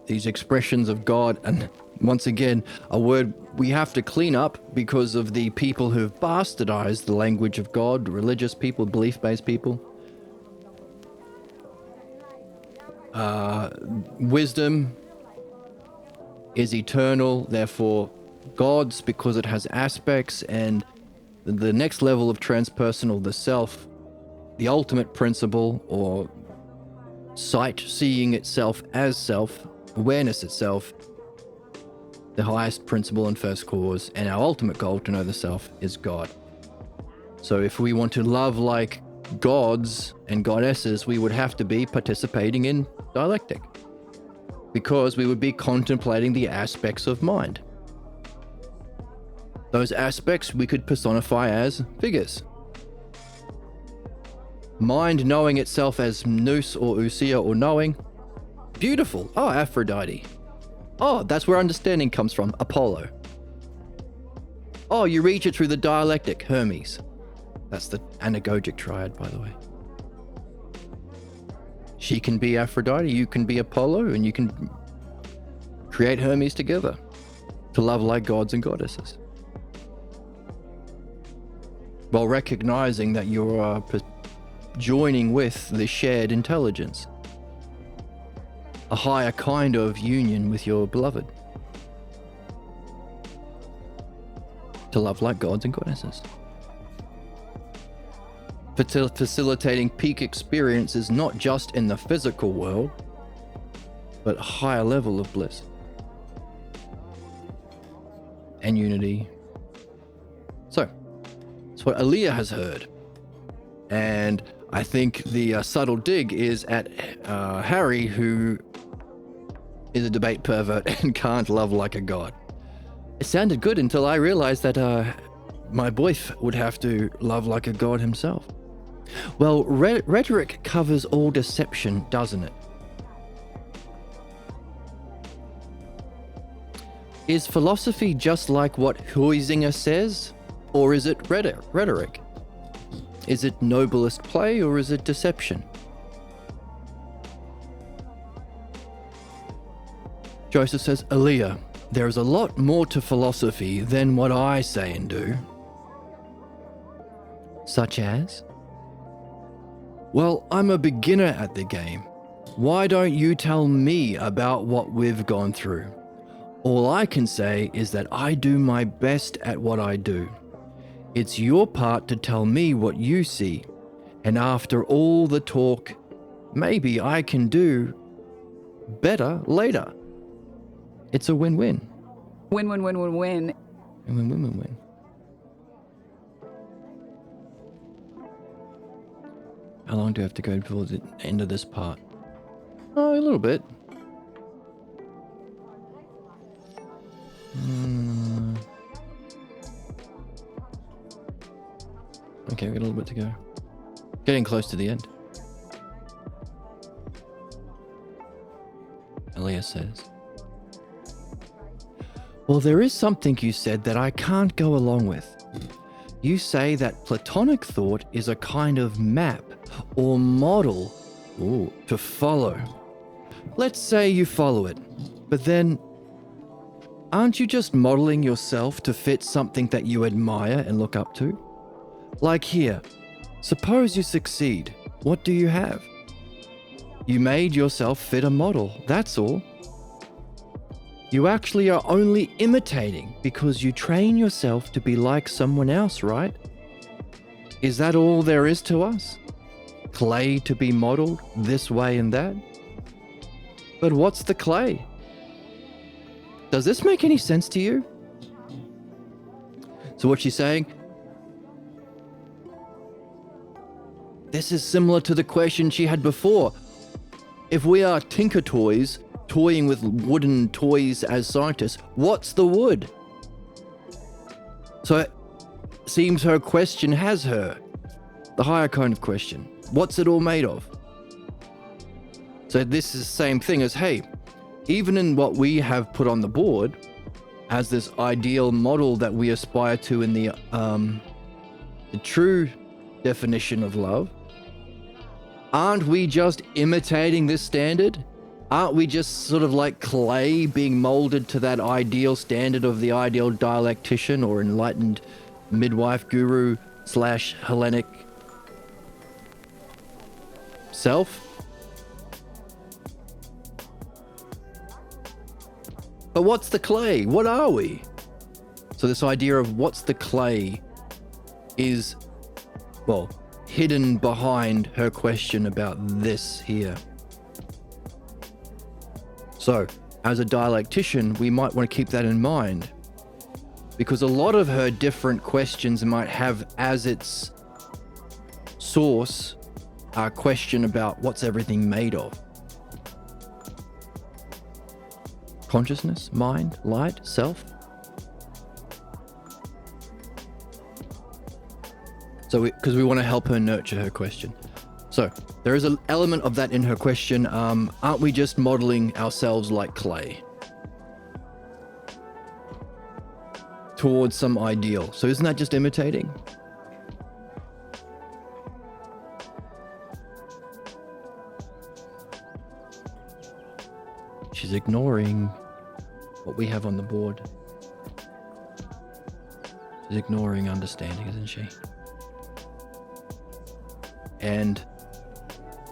these expressions of God, and once again, a word we have to clean up because of the people who've bastardized the language of God, religious people, belief-based people. Wisdom is eternal, therefore God's, because it has aspects, and the next level of transpersonal, the self, the ultimate principle, or sight, seeing itself as self, awareness itself, the highest principle and first cause, and our ultimate goal to know the self is God. So if we want to love like gods and goddesses, we would have to be participating in dialectic, because we would be contemplating the aspects of mind. Those aspects we could personify as figures. Mind knowing itself as nous or ousia or knowing. Beautiful. Oh, Aphrodite. Oh, that's where understanding comes from. Apollo. Oh, you reach it through the dialectic. Hermes. That's the anagogic triad, by the way. She can be Aphrodite, you can be Apollo, and you can create Hermes together to love like gods and goddesses, while recognizing that you are joining with the shared intelligence, a higher kind of union with your beloved, to love like gods and goddesses. Facilitating peak experiences not just in the physical world, but a higher level of bliss and unity. So, that's what Aaliyah has heard. And I think the subtle dig is at Harry, who is a debate pervert and can't love like a god. It sounded good until I realized that my boyf would have to love like a god himself. Well, rhetoric covers all deception, doesn't it? Is philosophy just like what Huizinga says, or is it rhetoric? Is it noblest play, or is it deception? Joseph says, Aaliyah, there is a lot more to philosophy than what I say and do. Such as? Well, I'm a beginner at the game. Why don't you tell me about what we've gone through? All I can say is that I do my best at what I do. It's your part to tell me what you see. And after all the talk, maybe I can do better later. It's a win-win. Win-win-win-win-win. Win-win-win-win. How long do I have to go before the end of this part? Oh, a little bit. Okay, we've got a little bit to go. Getting close to the end. Aaliyah says, well, there is something you said that I can't go along with. You say that Platonic thought is a kind of map or model to follow. Let's say you follow it, but then aren't you just modeling yourself to fit something that you admire and look up to? Like here, suppose you succeed. What do you have? You made yourself fit a model, that's all. You actually are only imitating because you train yourself to be like someone else, right? Is that all there is to us? Clay to be modeled this way and that? But what's the clay? Does this make any sense to you? So what she's saying, this is similar to the question she had before. If we are tinker toys, toying with wooden toys as scientists. What's the wood? So it seems her question has her. The higher kind of question. What's it all made of? So this is the same thing as, hey, even in what we have put on the board as this ideal model that we aspire to in the true definition of love, aren't we just imitating this standard? Aren't we just sort of like clay being molded to that ideal standard of the ideal dialectician or enlightened midwife guru / Hellenic self? But what's the clay? What are we? So this idea of what's the clay is, well, hidden behind her question about this here. So, as a dialectician, we might want to keep that in mind, because a lot of her different questions might have as its source a question about what's everything made of. Consciousness, mind, light, self. So, because we want to help her nurture her question. So, there is an element of that in her question. Aren't we just modeling ourselves like clay towards some ideal? So, isn't that just imitating? She's ignoring what we have on the board. She's ignoring understanding, isn't she? And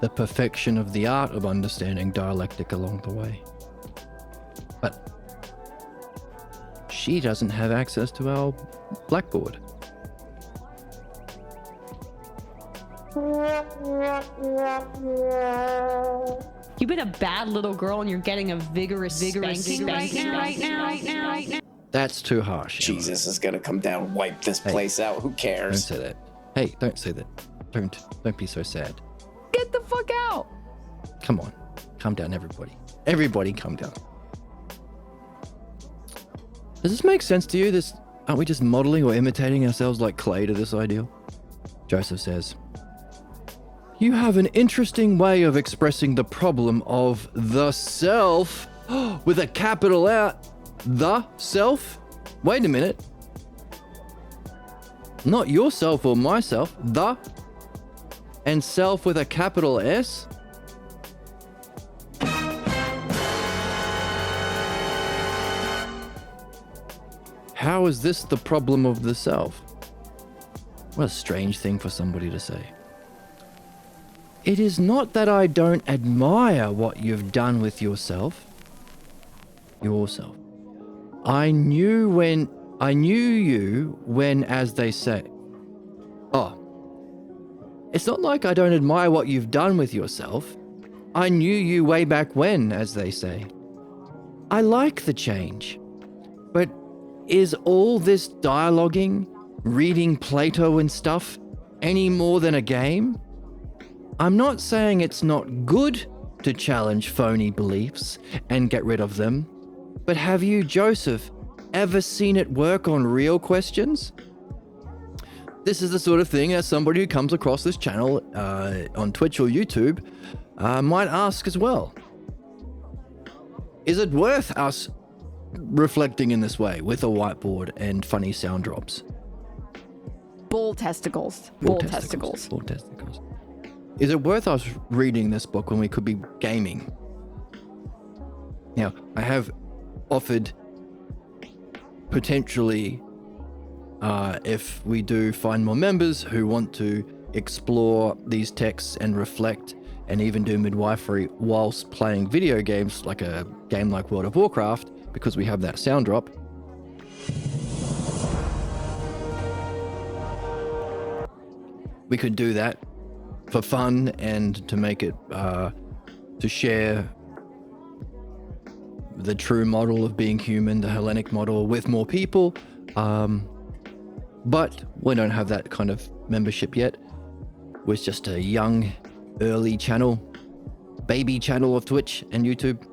the perfection of the art of understanding dialectic along the way. But she doesn't have access to our blackboard. You've been a bad little girl and you're getting a vigorous spanking right now. That's too harsh. Jesus is gonna come down, wipe this place out. Who Don't cares? say that. Hey, don't say that. Don't be so sad. Get the fuck out. Come on. Calm down, everybody. Everybody calm down. Does this make sense to you? Aren't we just modeling or imitating ourselves like clay to this ideal? Joseph says, you have an interesting way of expressing the problem of the self with a capital out. The self? Wait a minute. Not yourself or myself. The and self with a capital S? How is this the problem of the self? What a strange thing for somebody to say. It is not that I don't admire what you've done with yourself. Yourself. I knew you when, as they say. Oh. It's not like I don't admire what you've done with yourself. I knew you way back when, as they say. I like the change. But is all this dialoguing, reading Plato and stuff, any more than a game? I'm not saying it's not good to challenge phony beliefs and get rid of them, but have you, Joseph, ever seen it work on real questions? This is the sort of thing as somebody who comes across this channel on Twitch or YouTube might ask as well. Is it worth us reflecting in this way with a whiteboard and funny sound drops? Bull testicles. Bull testicles. Bull testicles. Is it worth us reading this book when we could be gaming? Now, I have offered potentially, if we do find more members who want to explore these texts and reflect and even do midwifery whilst playing video games, like a game like World of Warcraft, because we have that sound drop. We could do that for fun and to make it, to share the true model of being human, the Hellenic model, with more people. But we don't have that kind of membership yet. We're just a young, early channel, baby channel of Twitch and YouTube.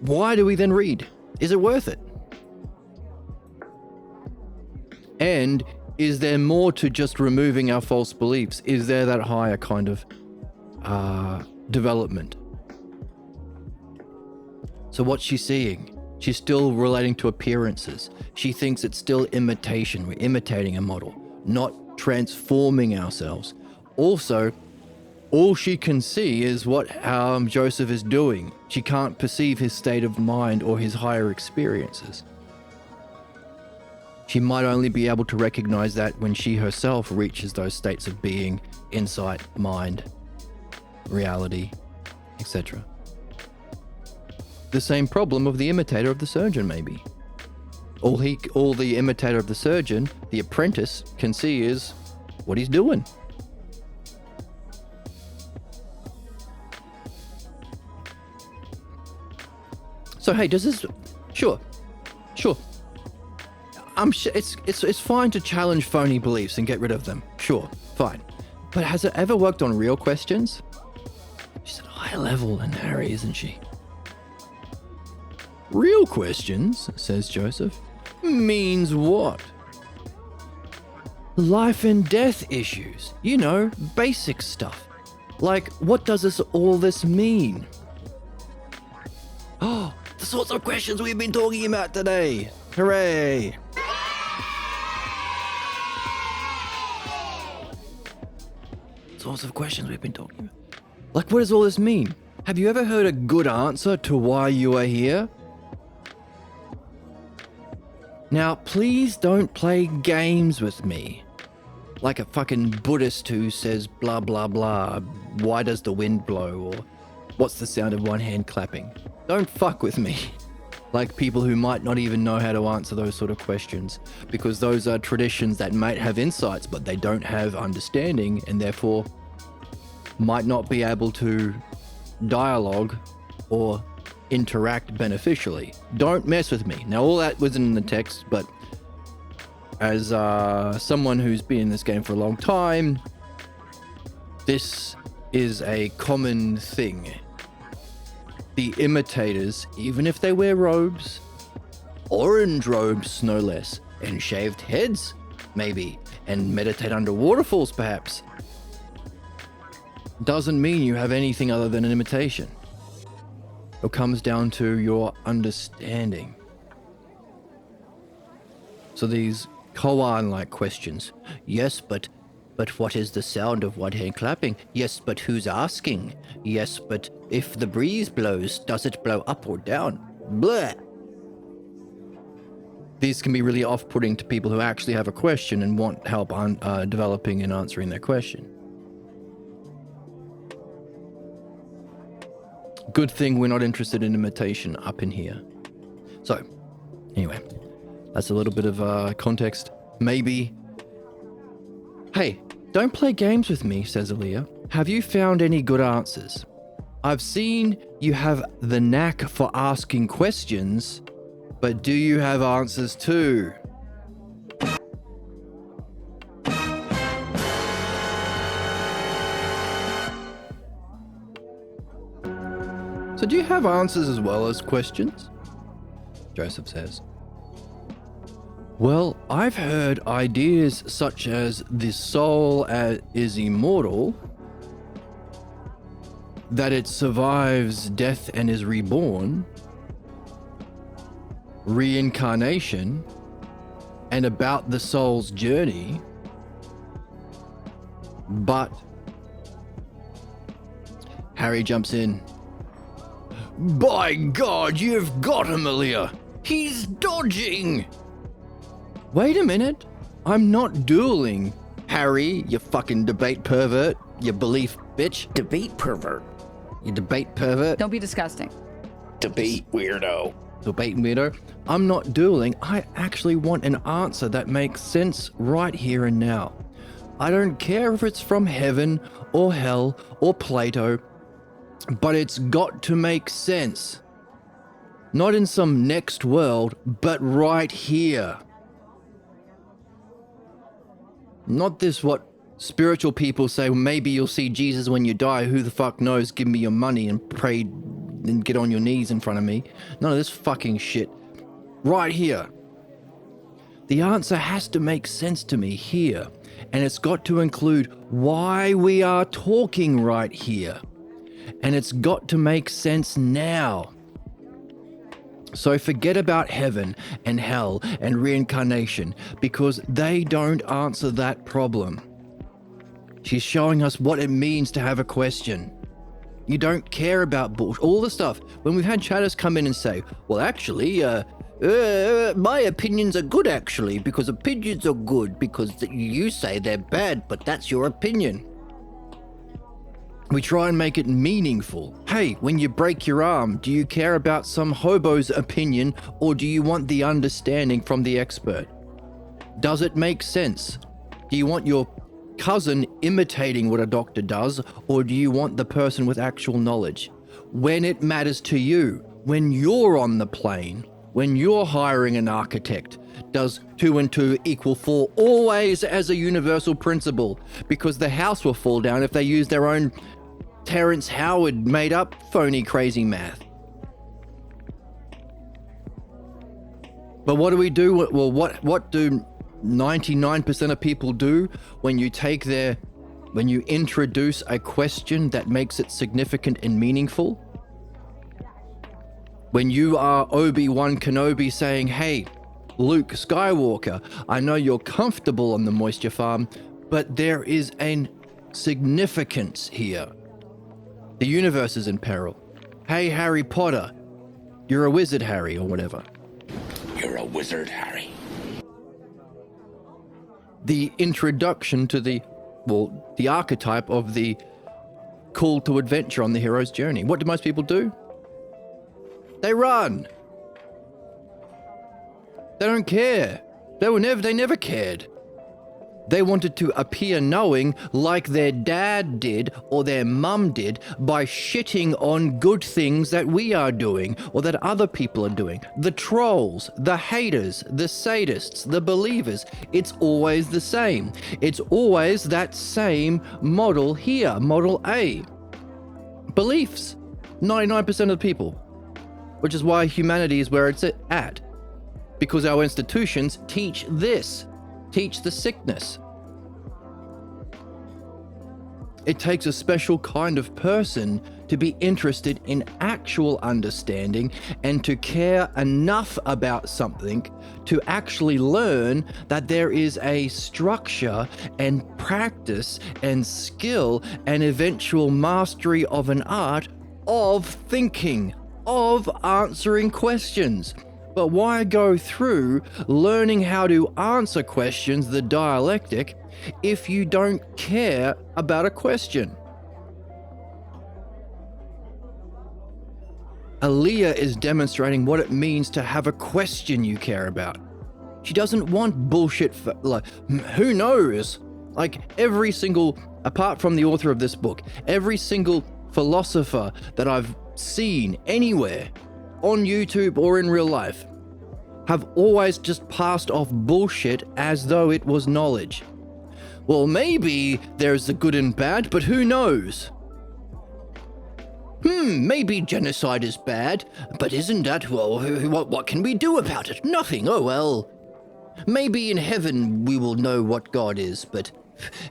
why do we then read? Is it worth it? And is there more to just removing our false beliefs? Is there that higher kind of development? So what's she seeing? She's still relating to appearances. She thinks it's still imitation. We're imitating a model, not transforming ourselves. Also, all she can see is what Joseph is doing. She can't perceive his state of mind or his higher experiences. She might only be able to recognize that when she herself reaches those states of being, insight, mind, reality, etc. The same problem of the imitator of the surgeon, maybe. All the imitator of the surgeon, the apprentice, can see is what he's doing. So hey, does this? Sure. It's fine to challenge phony beliefs and get rid of them. Sure, fine. But has it ever worked on real questions? She's at a higher level than Harry, isn't she? Real questions, says Joseph, means what? Life and death issues. You know, basic stuff. Like, what does all this mean? Oh, the sorts of questions we've been talking about today. Hooray! Sorts of questions we've been talking about. Like, what does all this mean? Have you ever heard a good answer to why you are here? Now, please don't play games with me. Like a fucking Buddhist who says blah blah blah, why does the wind blow, or what's the sound of one hand clapping? Don't fuck with me. Like people who might not even know how to answer those sort of questions, because those are traditions that might have insights, but they don't have understanding, and therefore might not be able to dialogue or interact beneficially. Don't mess with me. Now, all that wasn't in the text, but as someone who's been in this game for a long time, this is a common thing. The imitators, even if they wear robes, orange robes no less, and shaved heads, maybe, and meditate under waterfalls perhaps, doesn't mean you have anything other than an imitation. It comes down to your understanding. So these koan-like questions. Yes, but what is the sound of one hand clapping? Yes, but who's asking? Yes, but if the breeze blows, does it blow up or down? Blah. These can be really off-putting to people who actually have a question and want help on developing and answering their question. Good thing we're not interested in imitation up in here. So, anyway, that's a little bit of context. Maybe. Hey, don't play games with me, says Aaliyah. Have you found any good answers? I've seen you have the knack for asking questions, but do you have answers too? So do you have answers as well as questions? Joseph says. Well, I've heard ideas such as the soul is immortal, that it survives death and is reborn, reincarnation, and about the soul's journey, but Harry jumps in. By God, you've got him, Aaliyah! He's dodging! Wait a minute. I'm not dueling, Harry, you fucking debate pervert, you belief bitch. Debate pervert. You debate pervert. Don't be disgusting. Debate weirdo. Debate weirdo. I'm not dueling. I actually want an answer that makes sense right here and now. I don't care if it's from heaven or hell or Plato, but it's got to make sense. Not in some next world, but right here. Not this what spiritual people say, well, maybe you'll see Jesus when you die, who the fuck knows, give me your money and pray then get on your knees in front of me. None of this fucking shit. Right here. The answer has to make sense to me here, and it's got to include why we are talking right here, and it's got to make sense now. So forget about heaven and hell and reincarnation, because they don't answer that problem. She's showing us what it means to have a question. You don't care about bullshit, all the stuff. When we've had chatters come in and say, well, actually, my opinions are good, actually, because opinions are good, because you say they're bad, but that's your opinion. We try and make it meaningful. Hey, when you break your arm, do you care about some hobo's opinion, or do you want the understanding from the expert? Does it make sense? Do you want your cousin imitating what a doctor does, or do you want the person with actual knowledge? When it matters to you, when you're on the plane, when you're hiring an architect, does 2 and 2 equal 4 always as a universal principle? Because the house will fall down if they use their own Terrence Howard made up phony crazy math. But what do we do? Well, what do 99% of people do when you introduce a question that makes it significant and meaningful? When you are Obi-Wan Kenobi saying, hey, Luke Skywalker, I know you're comfortable on the moisture farm, but there is a significance here. The universe is in peril. Hey, Harry Potter, you're a wizard, Harry, or whatever. You're a wizard, Harry. The introduction to the archetype of the call to adventure on the hero's journey. What do most people do? They run. They don't care. They never cared. They wanted to appear knowing like their dad did or their mum did by shitting on good things that we are doing or that other people are doing. The trolls, the haters, the sadists, the believers, it's always the same. It's always that same model here, model A. Beliefs, 99% of the people, which is why humanity is where it's at. Because our institutions teach this. Teach the sickness. It takes a special kind of person to be interested in actual understanding and to care enough about something to actually learn that there is a structure and practice and skill and eventual mastery of an art of thinking, of answering questions. But why go through learning how to answer questions, the dialectic, if you don't care about a question? Aaliyah is demonstrating what it means to have a question you care about. She doesn't want bullshit like, who knows? Like every single, apart from the author of this book, every single philosopher that I've seen anywhere, on YouTube or in real life, have always just passed off bullshit as though it was knowledge. Well, maybe there's the good and bad, but who knows? Maybe genocide is bad, but isn't that, well, what can we do about it? Nothing, oh well. Maybe in heaven we will know what God is, but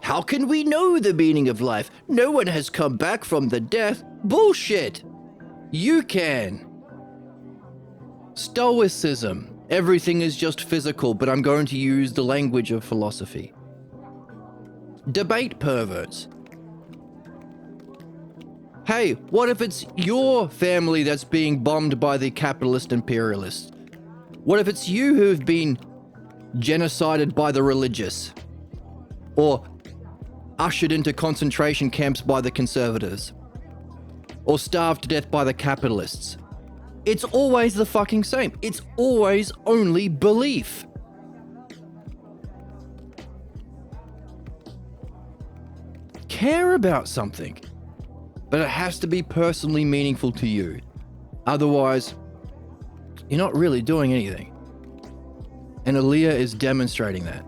how can we know the meaning of life? No one has come back from the death. Bullshit! You can. Stoicism. Everything is just physical, but I'm going to use the language of philosophy. Debate perverts. Hey, what if it's your family that's being bombed by the capitalist imperialists? What if it's you who've been genocided by the religious? Or ushered into concentration camps by the conservatives? Or starved to death by the capitalists? It's always the fucking same. It's always only belief. Care about something, but it has to be personally meaningful to you. Otherwise, you're not really doing anything. And Aaliyah is demonstrating that.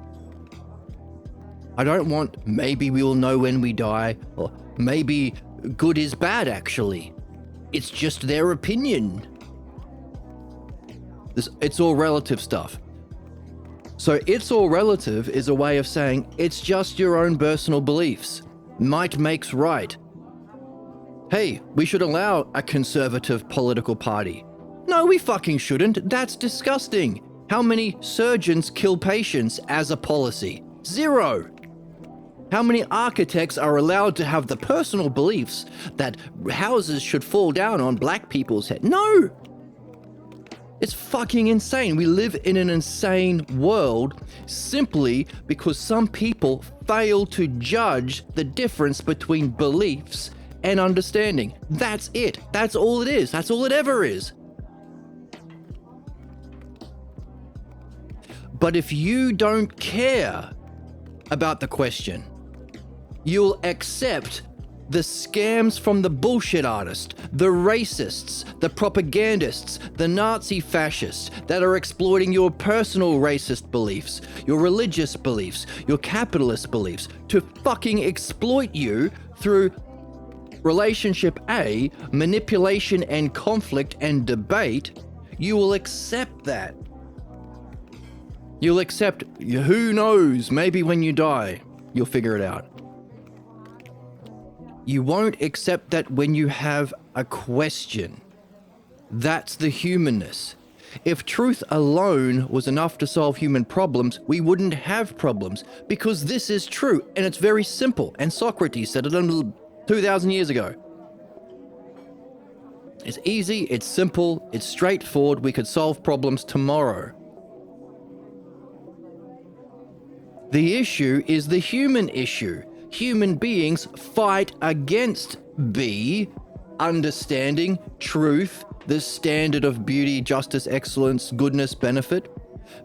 I don't want maybe we will know when we die, or maybe good is bad actually. it's just their opinion. It's all relative stuff. So it's all relative is a way of saying it's just your own personal beliefs. Might makes right. Hey, we should allow a conservative political party. No, we fucking shouldn't. That's disgusting. How many surgeons kill patients as a policy? 0. How many architects are allowed to have the personal beliefs that houses should fall down on black people's head? No! It's fucking insane. We live in an insane world simply because some people fail to judge the difference between beliefs and understanding. That's it. That's all it is. That's all it ever is. But if you don't care about the question, you'll accept the scams from the bullshit artists, the racists, the propagandists, the Nazi fascists that are exploiting your personal racist beliefs, your religious beliefs, your capitalist beliefs to fucking exploit you through relationship A, manipulation and conflict and debate. You will accept that. You'll accept, who knows, maybe when you die, you'll figure it out. You won't accept that when you have a question. That's the humanness. If truth alone was enough to solve human problems, we wouldn't have problems, because this is true, and it's very simple, and Socrates said it 2,000 years ago. It's easy, it's simple, it's straightforward, we could solve problems tomorrow. The issue is the human issue. Human beings fight against B, understanding, truth, the standard of beauty, justice, excellence, goodness, benefit,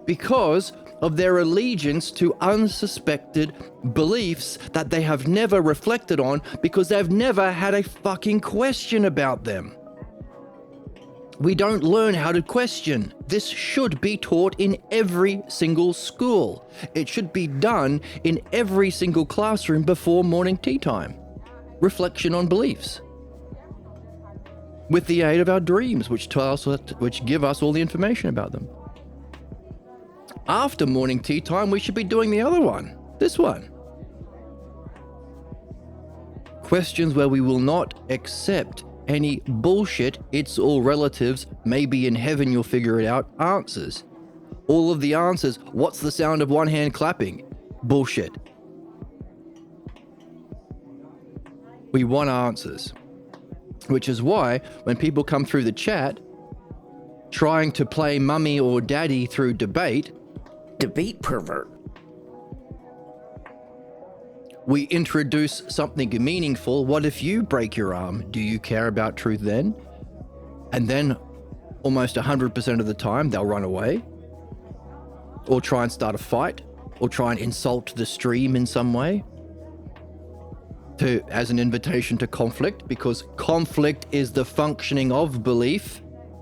because of their allegiance to unsuspected beliefs that they have never reflected on because they've never had a fucking question about them. We don't learn how to question. This should be taught in every single school. It should be done in every single classroom before morning tea time. Reflection on beliefs. With the aid of our dreams, which give us all the information about them. After morning tea time, we should be doing the other one. This one. Questions where we will not accept any bullshit, it's all relatives, maybe in heaven you'll figure it out, answers. All of the answers, what's the sound of one hand clapping? Bullshit. We want answers. Which is why when people come through the chat trying to play mummy or daddy through debate pervert. We introduce something meaningful. What if you break your arm? Do you care about truth then? And then almost 100% of the time they'll run away or try and start a fight or try and insult the stream in some way as an invitation to conflict, because conflict is the functioning of belief,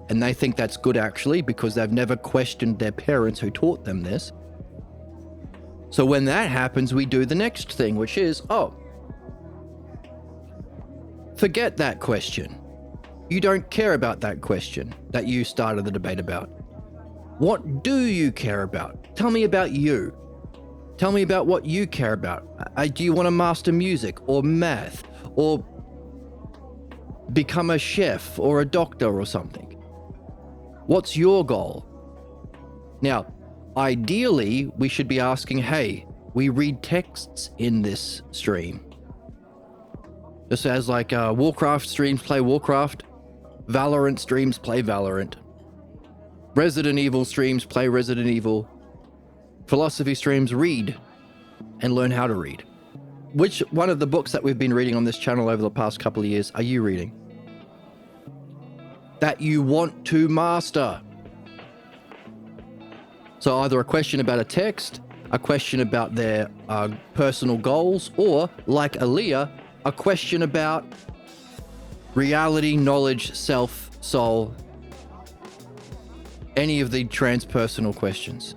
and they think that's good actually because they've never questioned their parents who taught them this. So when that happens, we do the next thing, which is, forget that question. You don't care about that question that you started the debate about. What do you care about? Tell me about you. Tell me about what you care about. Do you want to master music or math or become a chef or a doctor or something? What's your goal? Now, ideally, we should be asking, hey, we read texts in this stream. Just as like Warcraft streams play Warcraft, Valorant streams play Valorant, Resident Evil streams play Resident Evil, philosophy streams read and learn how to read. Which one of the books that we've been reading on this channel over the past couple of years are you reading? That you want to master. So either a question about a text, a question about their personal goals, or like Aaliyah, a question about reality, knowledge, self, soul, any of the transpersonal questions.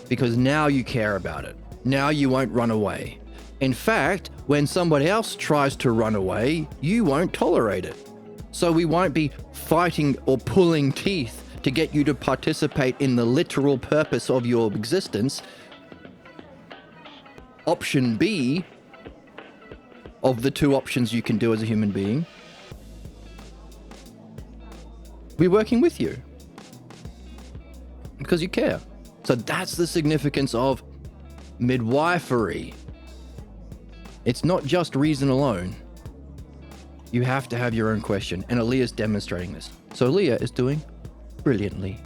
Because now you care about it. Now you won't run away. In fact, when somebody else tries to run away, you won't tolerate it. So we won't be fighting or pulling teeth to get you to participate in the literal purpose of your existence. Option B of the two options you can do as a human being, we're working with you because you care. So that's the significance of midwifery. It's not just reason alone. You have to have your own question, and Aaliyah's demonstrating this. So Aaliyah is doing brilliantly.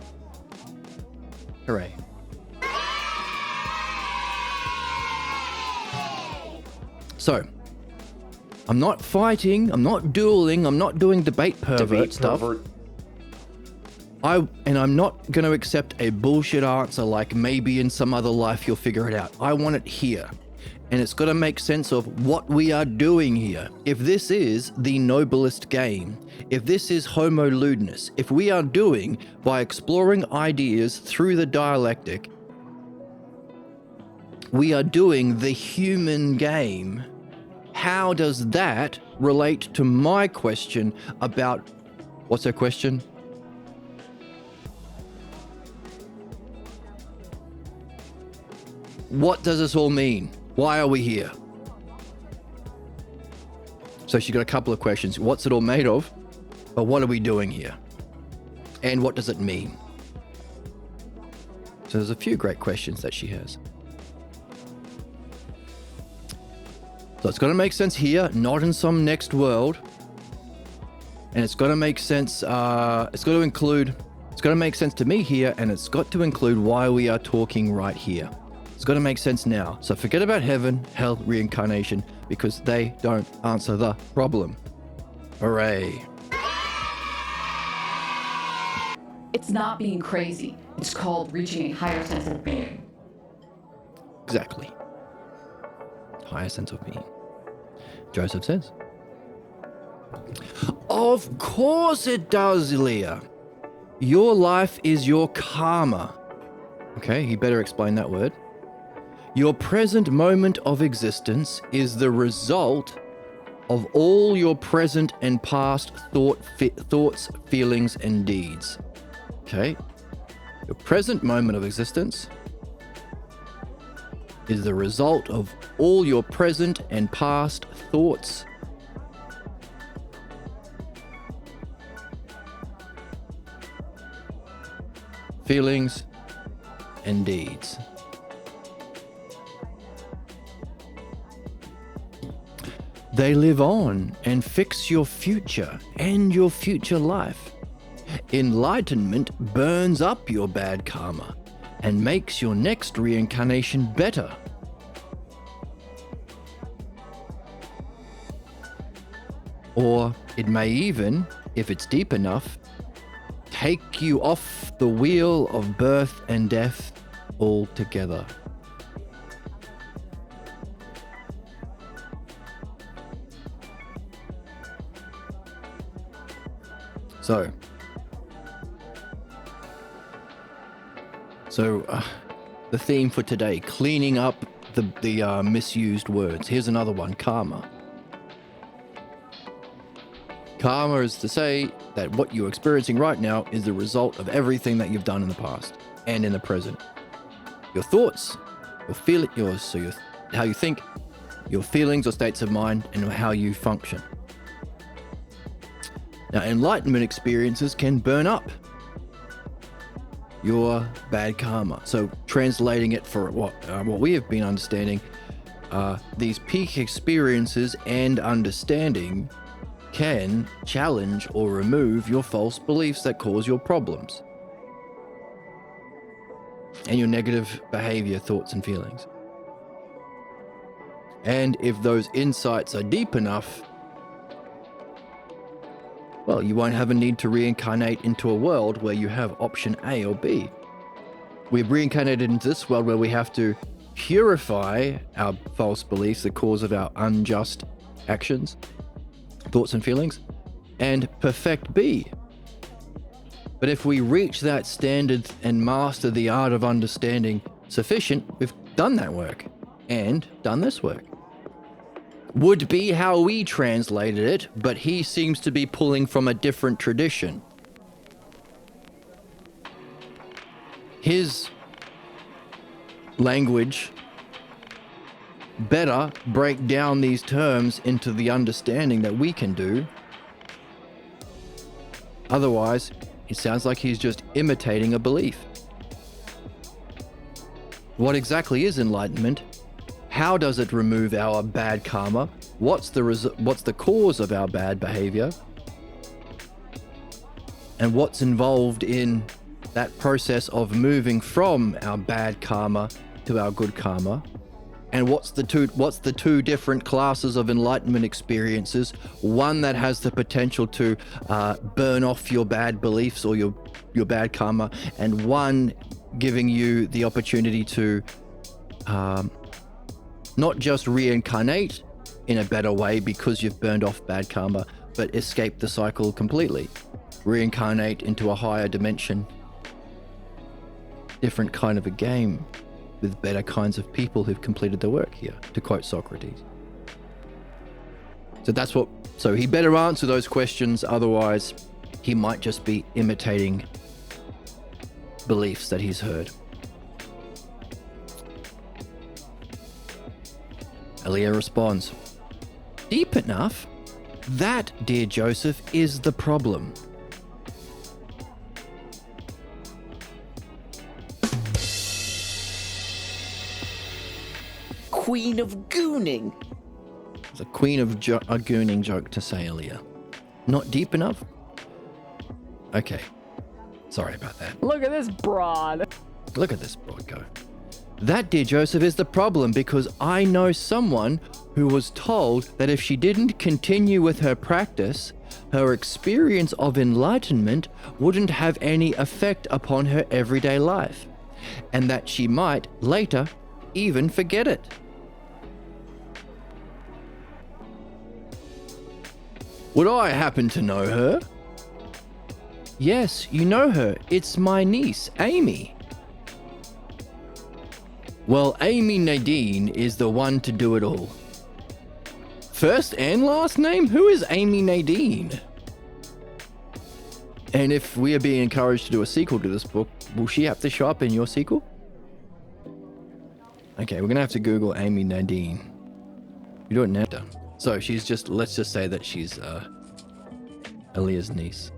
Hooray. So, I'm not fighting, I'm not dueling, I'm not doing debate pervert stuff. I'm not going to accept a bullshit answer like maybe in some other life you'll figure it out. I want it here. And it's got to make sense of what we are doing here. If this is the noblest game, if this is homo ludens, if we are doing, by exploring ideas through the dialectic, we are doing the human game, how does that relate to my question about, what's her question? What does this all mean? Why are we here? So she's got a couple of questions. What's it all made of? But what are we doing here? And what does it mean? So there's a few great questions that she has. So it's got to make sense here, not in some next world. And it's got to make sense, it's got to make sense to me here, and it's got to include why we are talking right here. It's got to make sense now. So forget about heaven, hell, reincarnation, because they don't answer the problem. Hooray. It's not being crazy. It's called reaching a higher sense of being. Exactly. Higher sense of being. Joseph says. Of course it does, Leah. Your life is your karma. Okay, you better explain that word. Your present moment of existence is the result of all your present and past thoughts, feelings, and deeds. Okay? Your present moment of existence is the result of all your present and past thoughts, feelings, and deeds. They live on and fix your future and your future life. Enlightenment burns up your bad karma and makes your next reincarnation better. Or it may even, if it's deep enough, take you off the wheel of birth and death altogether. So the theme for today, cleaning up the misused words. Here's another one, karma. Karma is to say that what you're experiencing right now is the result of everything that you've done in the past and in the present. Your thoughts, how you think, your feelings or states of mind, and how you function. Now, enlightenment experiences can burn up your bad karma. So, translating it for what we have been understanding, these peak experiences and understanding can challenge or remove your false beliefs that cause your problems and your negative behavior, thoughts, and feelings. And if those insights are deep enough, well, you won't have a need to reincarnate into a world where you have option A or B. We've reincarnated into this world where we have to purify our false beliefs, the cause of our unjust actions, thoughts and feelings, and perfect B. But if we reach that standard and master the art of understanding sufficient, we've done that work and done this work. would be how we translated it, but he seems to be pulling from a different tradition. His language better break down these terms into the understanding that we can do. Otherwise, it sounds like he's just imitating a belief. What exactly is enlightenment? How does it remove our bad karma? What's the cause of our bad behavior? And what's involved in that process of moving from our bad karma to our good karma? And what's the two different classes of enlightenment experiences? One that has the potential to burn off your bad beliefs or your bad karma, and one giving you the opportunity to not just reincarnate in a better way because you've burned off bad karma, but escape the cycle completely. Reincarnate into a higher dimension. Different kind of a game with better kinds of people who've completed the work here, to quote Socrates. So he better answer those questions, otherwise he might just be imitating beliefs that he's heard. Elia responds, "Deep enough? That, dear Joseph, is the problem." Queen of gooning. It's a queen of a gooning joke to say, Elia. Not deep enough? Okay. Sorry about that. Look at this broad. Look at this broad go. That, dear Joseph, is the problem because I know someone who was told that if she didn't continue with her practice, her experience of enlightenment wouldn't have any effect upon her everyday life, and that she might later even forget it. Would I happen to know her? Yes, you know her. It's my niece, Amy. Well, Amy Nadine is the one to do it all. First and last name? Who is Amy Nadine? And if we are being encouraged to do a sequel to this book, will she have to show up in your sequel? Okay, we're gonna have to Google Amy Nadine. You do it now. Done. So she's just, let's just say that she's Elia's niece.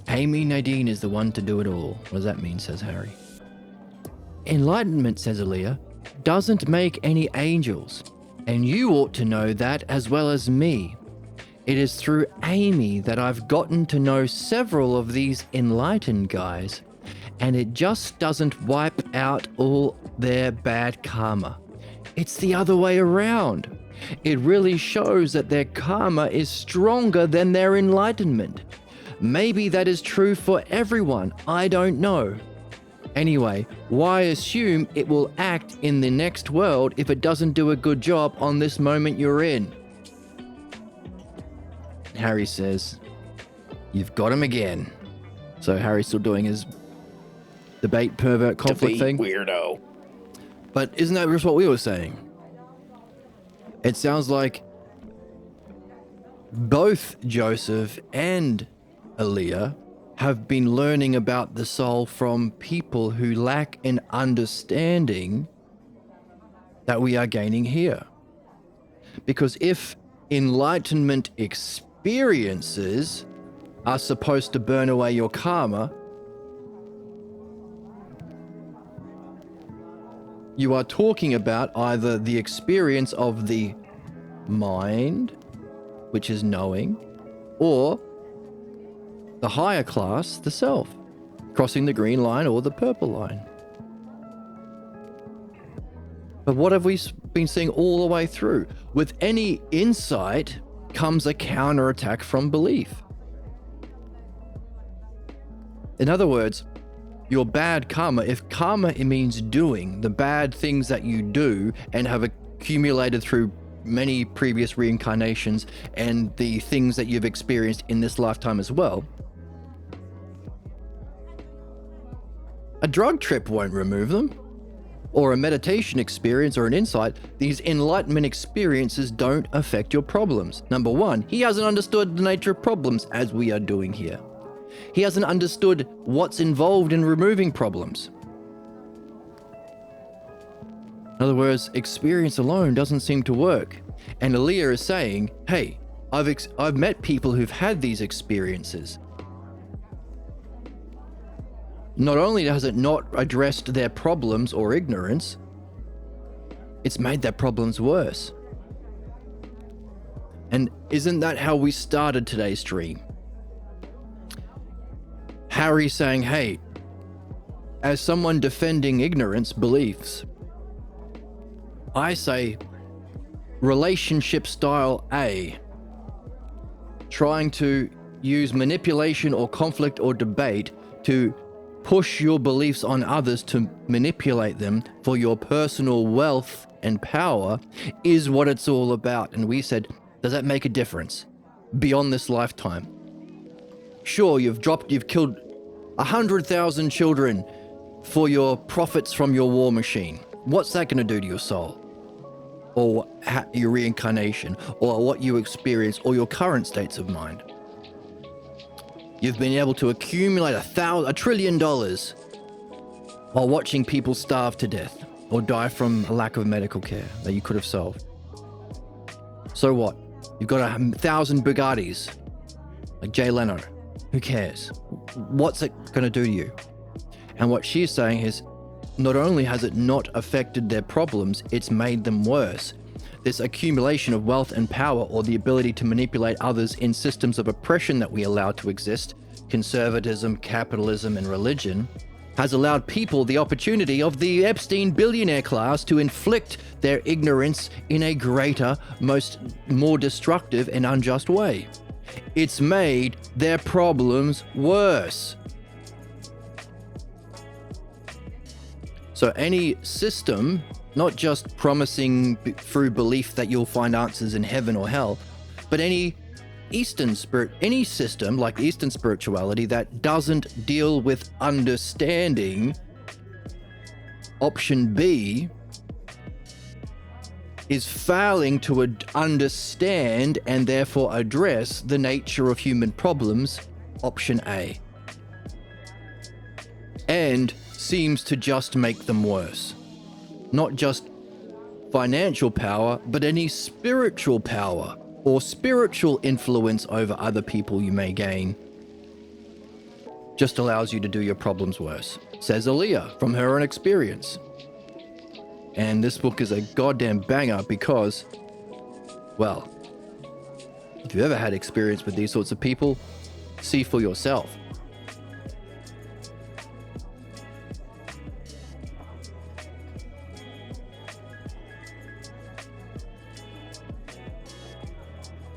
Amy Nadine is the one to do it all. What does that mean, says Harry. Enlightenment, says Elia, doesn't make any angels, and you ought to know that as well as me. It is through Amy that I've gotten to know several of these enlightened guys, and it just doesn't wipe out all their bad karma. It's the other way around. It really shows that their karma is stronger than their enlightenment. Maybe that is true for everyone, I don't know. Anyway, why assume it will act in the next world if it doesn't do a good job on this moment you're in? Harry says, "You've got him again." So Harry's still doing his debate pervert conflict thing. Weirdo. But isn't that just what we were saying? It sounds like both Joseph and Elia have been learning about the soul from people who lack an understanding that we are gaining here. Because if enlightenment experiences are supposed to burn away your karma, you are talking about either the experience of the mind, which is knowing, or the higher class, the self, crossing the green line or the purple line. But what have we been seeing all the way through? With any insight comes a counterattack from belief. In other words, your bad karma, if karma it means doing the bad things that you do and have accumulated through many previous reincarnations and the things that you've experienced in this lifetime as well, a drug trip won't remove them. or a meditation experience or an insight, these enlightenment experiences don't affect your problems. Number one, he hasn't understood the nature of problems as we are doing here. He hasn't understood what's involved in removing problems. In other words, experience alone doesn't seem to work. And Aaliyah is saying, hey, I've met people who've had these experiences. Not only has it not addressed their problems or ignorance, it's made their problems worse. And isn't that how we started today's stream? Harry saying, hey, as someone defending ignorance beliefs, I say relationship style A, trying to use manipulation or conflict or debate to push your beliefs on others to manipulate them for your personal wealth and power is what it's all about. And we said, does that make a difference beyond this lifetime? Sure, you've killed 100,000 children for your profits from your war machine. What's that going to do to your soul? Or your reincarnation, or what you experience, or your current states of mind? You've been able to accumulate $1 trillion while watching people starve to death or die from a lack of medical care that you could have solved. So what? You've got 1,000 Bugattis, like Jay Leno. Who cares? What's it going to do to you? And what she's saying is, not only has it not affected their problems, it's made them worse. This accumulation of wealth and power, or the ability to manipulate others in systems of oppression that we allow to exist, conservatism, capitalism, and religion, has allowed people the opportunity of the Epstein billionaire class to inflict their ignorance in a greater, more destructive and unjust way. It's made their problems worse. So any system, not just promising through belief that you'll find answers in heaven or hell, but any system like Eastern spirituality that doesn't deal with understanding, option B, is failing to understand and therefore address the nature of human problems, option A, and seems to just make them worse. Not just financial power, but any spiritual power or spiritual influence over other people you may gain just allows you to do your problems worse, says Aaliyah from her own experience. And this book is a goddamn banger because, well, if you've ever had experience with these sorts of people, see for yourself.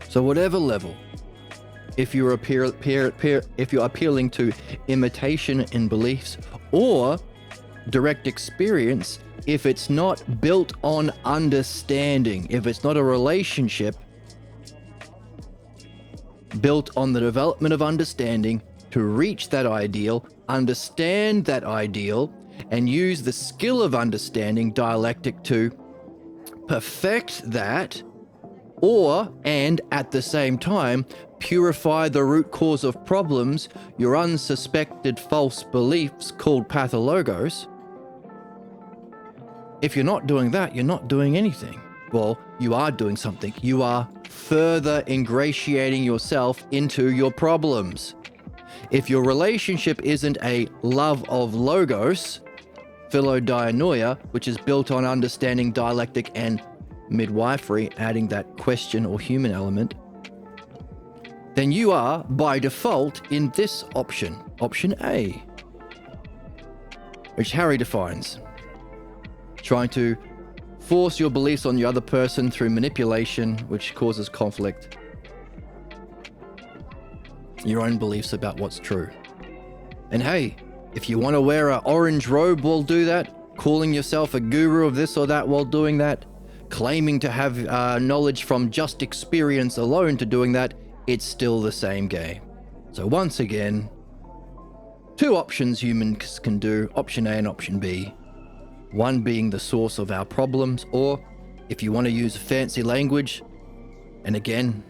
So whatever level, if you're appealing to imitation in beliefs or direct experience, if it's not built on understanding, if it's not a relationship built on the development of understanding to reach that ideal, understand that ideal, and use the skill of understanding dialectic to perfect that, and at the same time, purify the root cause of problems, your unsuspected false beliefs called pathologos. If you're not doing that, you're not doing anything. Well, you are doing something. You are further ingratiating yourself into your problems. If your relationship isn't a love of logos, philodianoia, which is built on understanding dialectic and midwifery, adding that question or human element, then you are by default in this option, option A, which Harry defines. Trying to force your beliefs on the other person through manipulation, which causes conflict. Your own beliefs about what's true. And hey, if you want to wear an orange robe while do that, calling yourself a guru of this or that while doing that, claiming to have knowledge from just experience alone to doing that, it's still the same game. So once again, two options humans can do, option A and option B. one being the source of our problems, or if you want to use fancy language, and again,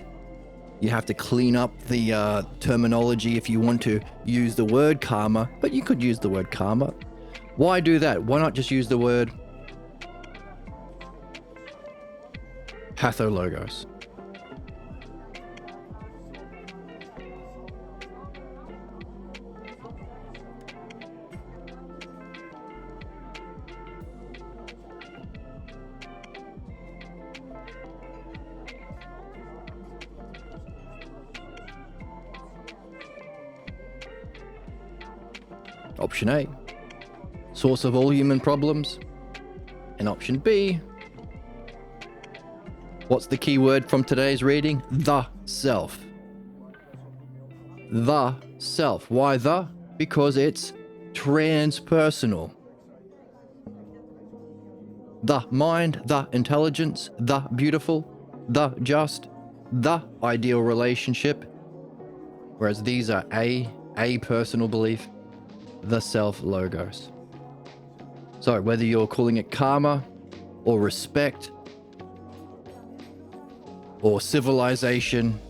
you have to clean up the terminology if you want to use the word karma, but you could use the word karma. Why do that? Why not just use the word pathologos? Option A, source of all human problems. And option B, what's the key word from today's reading? The self. The self. Why the? Because it's transpersonal. The mind, the intelligence, the beautiful, the just, the ideal relationship. Whereas these are a personal belief. The self logos. So whether you're calling it karma or respect or civilization,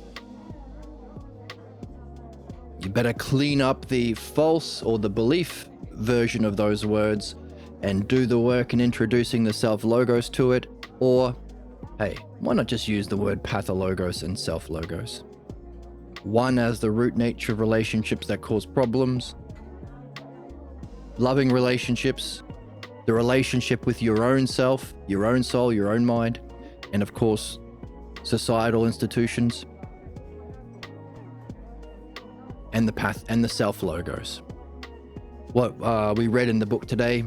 you better clean up the false or the belief version of those words and do the work in introducing the self logos to it. Or hey, why not just use the word pathologos and self logos? One as the root nature of relationships that cause problems, loving relationships, the relationship with your own self, your own soul, your own mind, and of course, societal institutions, and the path and the self logos. What we read in the book today,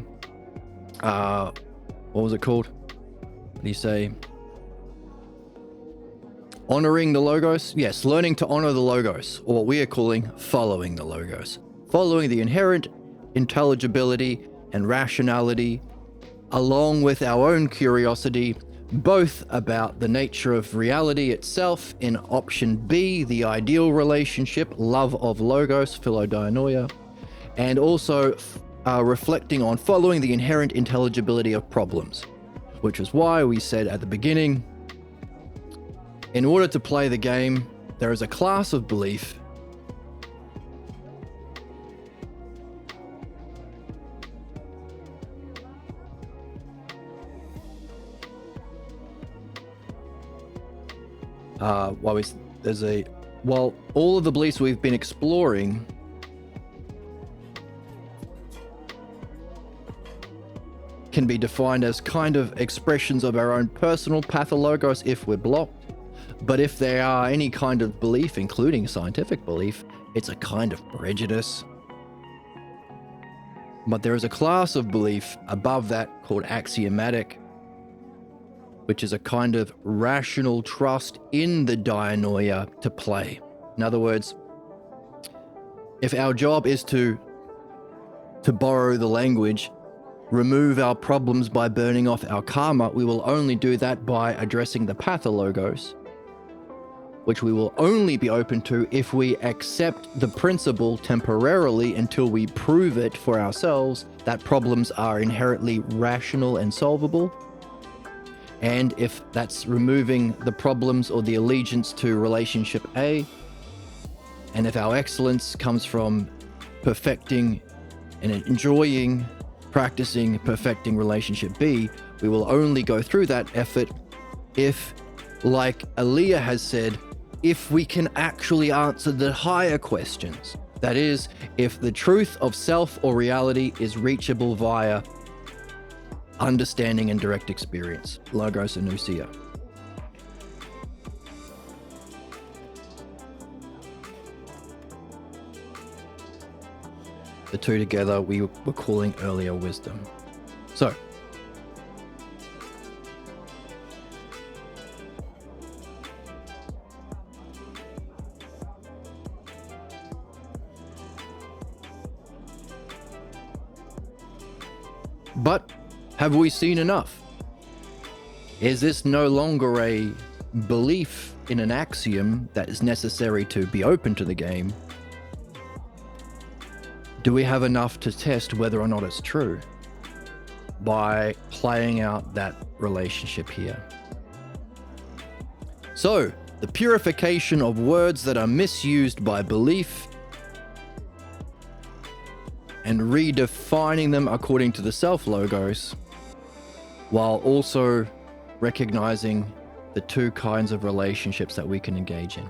what was it called? What do you say? Honoring the logos? Yes, learning to honor the logos, or what we are calling following the logos. Following the inherent intelligibility and rationality, along with our own curiosity, both about the nature of reality itself in option B, the ideal relationship, love of logos, philodianoia, and also reflecting on following the inherent intelligibility of problems, which is why we said at the beginning, in order to play the game, there is a class of belief all of the beliefs we've been exploring can be defined as kind of expressions of our own personal pathologos if we're blocked. But if there are any kind of belief, including scientific belief, it's a kind of prejudice. But there is a class of belief above that called axiomatic, which is a kind of rational trust in the dianoia to play. In other words, if our job is to borrow the language, remove our problems by burning off our karma, we will only do that by addressing the pathologos, which we will only be open to if we accept the principle temporarily until we prove it for ourselves that problems are inherently rational and solvable. And if that's removing the problems or the allegiance to relationship A, and if our excellence comes from perfecting and enjoying, practicing, perfecting relationship B, we will only go through that effort if, like Aliyah has said, if we can actually answer the higher questions. That is, if the truth of self or reality is reachable via understanding and direct experience, logos and ousia. The two together we were calling earlier wisdom. So, but have we seen enough? Is this no longer a belief in an axiom that is necessary to be open to the game? Do we have enough to test whether or not it's true? by playing out that relationship here. So, the purification of words that are misused by belief and redefining them according to the self-logos, while also recognizing the two kinds of relationships that we can engage in.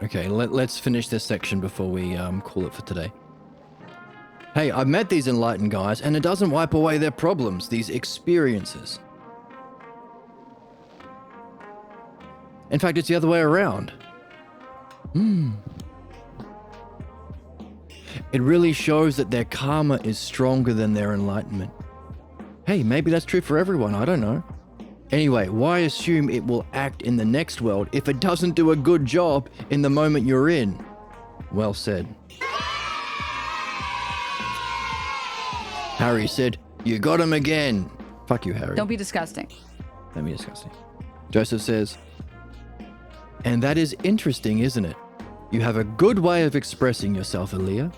Okay, let's finish this section before we call it for today. Hey, I've met these enlightened guys, and it doesn't wipe away their problems, these experiences. In fact, it's the other way around. It really shows that their karma is stronger than their enlightenment. Hey, maybe that's true for everyone, I don't know. Anyway, why assume it will act in the next world if it doesn't do a good job in the moment you're in? Well said. Harry said, "You got him again." Fuck you, Harry. Don't be disgusting. Don't be disgusting. Joseph says, "And that is interesting, isn't it? You have a good way of expressing yourself, Aaliyah.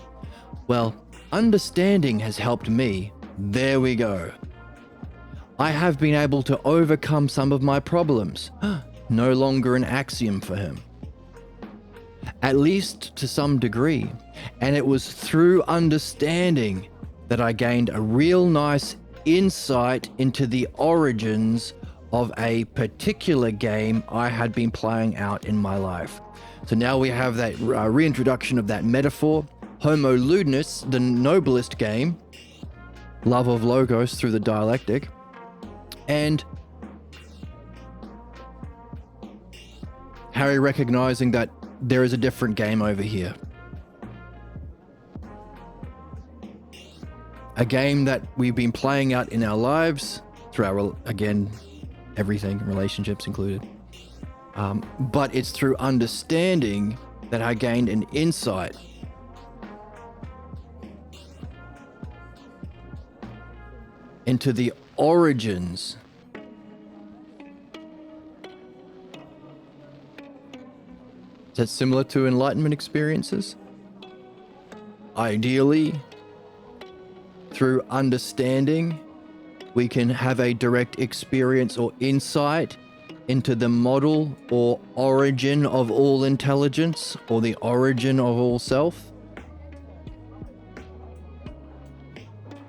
Well, understanding has helped me. There we go. I have been able to overcome some of my problems." No longer an axiom for him. At least to some degree. And it was through understanding that I gained a real nice insight into the origins of a particular game I had been playing out in my life. So now we have that reintroduction of that metaphor. Homo Ludinus, the noblest game. Love of logos through the dialectic. And Harry recognizing that there is a different game over here. A game that we've been playing out in our lives through our, again, everything, relationships included. But it's through understanding that I gained an insight into the origins Is that similar to Enlightenment Experiences? Ideally, through understanding, we can have a direct experience or insight into the model or origin of all intelligence, or the origin of all self.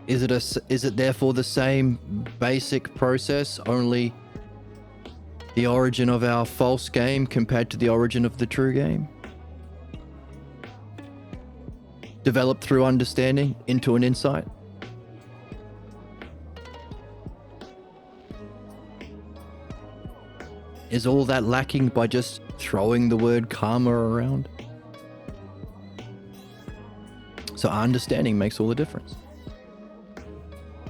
Is it therefore the same basic process, only the origin of our false game compared to the origin of the true game? Developed through understanding into an insight? Is all that lacking by just throwing the word karma around? So understanding makes all the difference.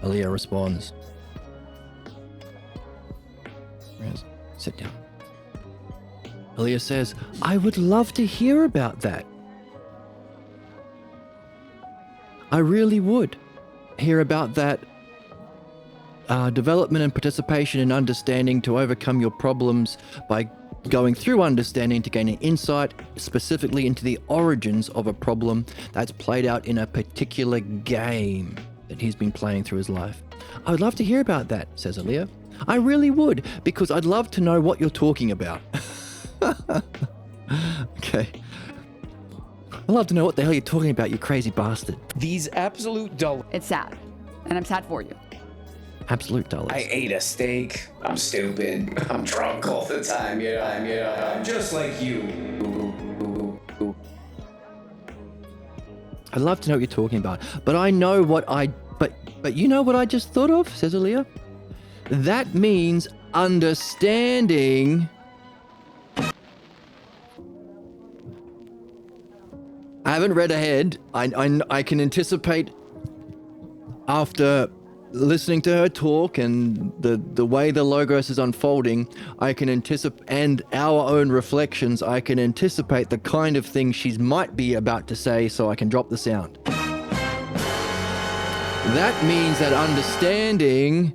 Aaliyah responds. Sit down. Aaliyah says, I would love to hear about that. I really would hear about that development and participation in understanding to overcome your problems by going through understanding to gain an insight specifically into the origins of a problem that's played out in a particular game that he's been playing through his life. I would love to hear about that, says Aaliyah. I really would, because I'd love to know what you're talking about. Okay. I'd love to know what the hell you're talking about, you crazy bastard. These absolute dull. It's sad. And I'm sad for you. Absolute dollars. I ate a steak. I'm stupid. I'm drunk all the time. I'm just like you. I'd love to know what you're talking about, but I know what but you know what I just thought of, says Aaliyah? That means understanding. I haven't read ahead. I can anticipate after listening to her talk and the way the Logos is unfolding, I can anticipate, and our own reflections, I can anticipate the kind of thing she might be about to say, so I can drop the sound. that means that understanding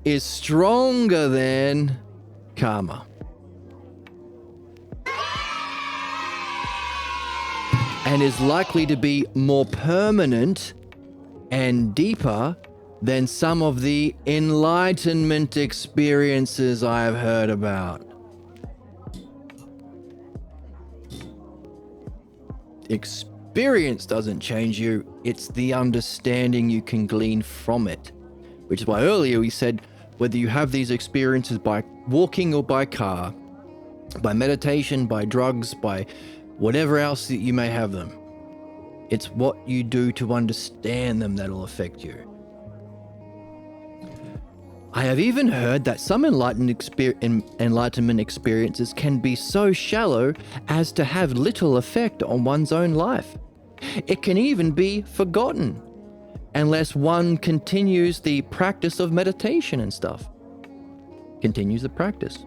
is stronger than karma. And is likely to be more permanent and deeper than some of the enlightenment experiences I have heard about. Experience doesn't change you, it's the understanding you can glean from it. Which is why earlier we said whether you have these experiences by walking or by car, by meditation, by drugs, by whatever else that you may have them, it's what you do to understand them that'll affect you. I have even heard that some enlightenment experiences can be so shallow as to have little effect on one's own life. It can even be forgotten unless one continues the practice of meditation and stuff. Continues the practice.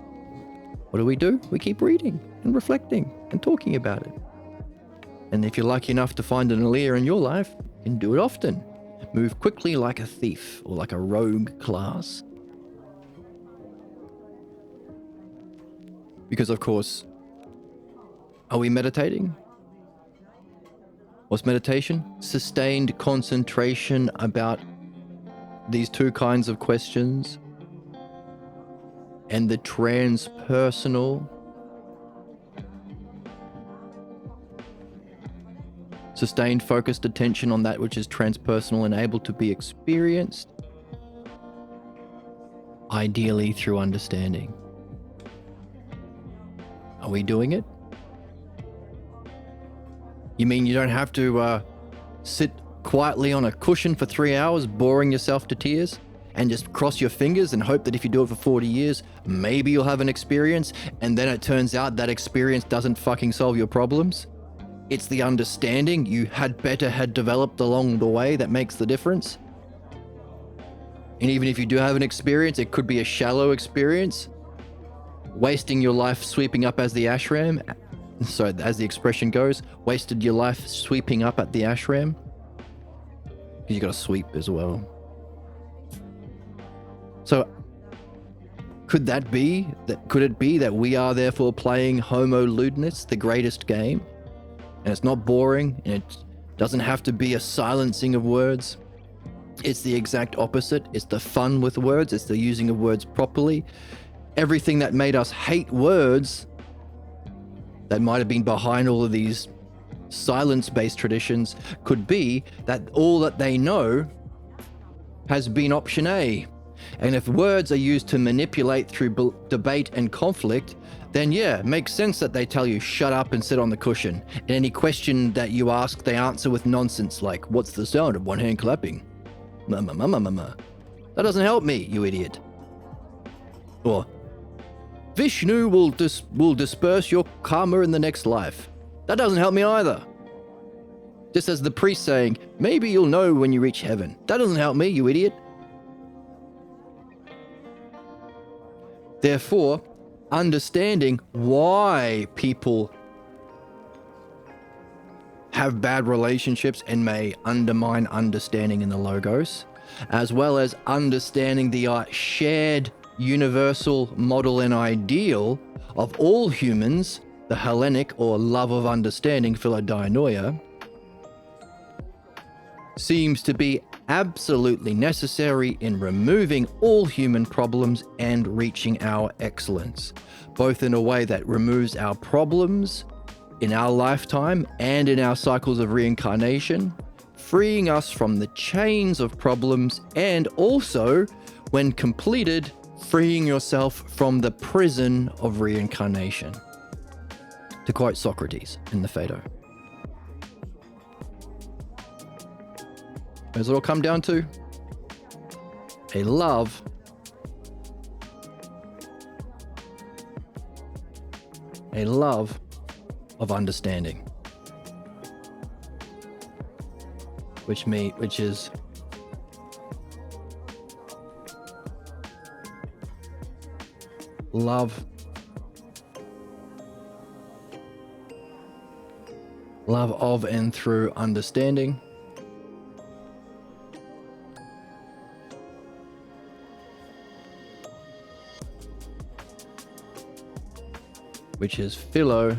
What do? We keep reading and reflecting and talking about it. And if you're lucky enough to find an Aliyah in your life, you can do it often. Move quickly like a thief or like a rogue class. Because of course, are we meditating? What's meditation? Sustained concentration about these two kinds of questions and the transpersonal. Sustained focused attention on that which is transpersonal and able to be experienced, ideally through understanding. Are we doing it? You mean you don't have to sit quietly on a cushion for 3 hours, boring yourself to tears, and just cross your fingers and hope that if you do it for 40 years, maybe you'll have an experience, and then it turns out that experience doesn't fucking solve your problems? It's the understanding you had developed along the way that makes the difference. And even if you do have an experience, it could be a shallow experience, wasting your life sweeping up as the ashram. So as the expression goes, wasted your life sweeping up at the ashram. You got to sweep as well. So could it be that we are therefore playing Homo Ludens, the greatest game? And it's not boring, and it doesn't have to be a silencing of words. It's the exact opposite. It's the fun with words. It's the using of words properly. Everything that made us hate words, that might have been behind all of these silence-based traditions, could be that all that they know has been option A. And if words are used to manipulate through debate and conflict, then yeah, it makes sense that they tell you shut up and sit on the cushion. And any question that you ask, they answer with nonsense like, what's the sound of one hand clapping? That doesn't help me, you idiot. Or, Vishnu will disperse your karma in the next life. That doesn't help me either. Just as the priest saying, maybe you'll know when you reach heaven. That doesn't help me, you idiot. Therefore, understanding why people have bad relationships and may undermine understanding in the Logos, as well as understanding the shared universal model and ideal of all humans, the Hellenic or love of understanding, philodainoia, seems to be absolutely necessary in removing all human problems and reaching our excellence, both in a way that removes our problems in our lifetime and in our cycles of reincarnation, freeing us from the chains of problems, and also, when completed, freeing yourself from the prison of reincarnation. To quote Socrates in the Phaedo. What does it all come down to? A love of understanding. Which is love of and through understanding, which is philo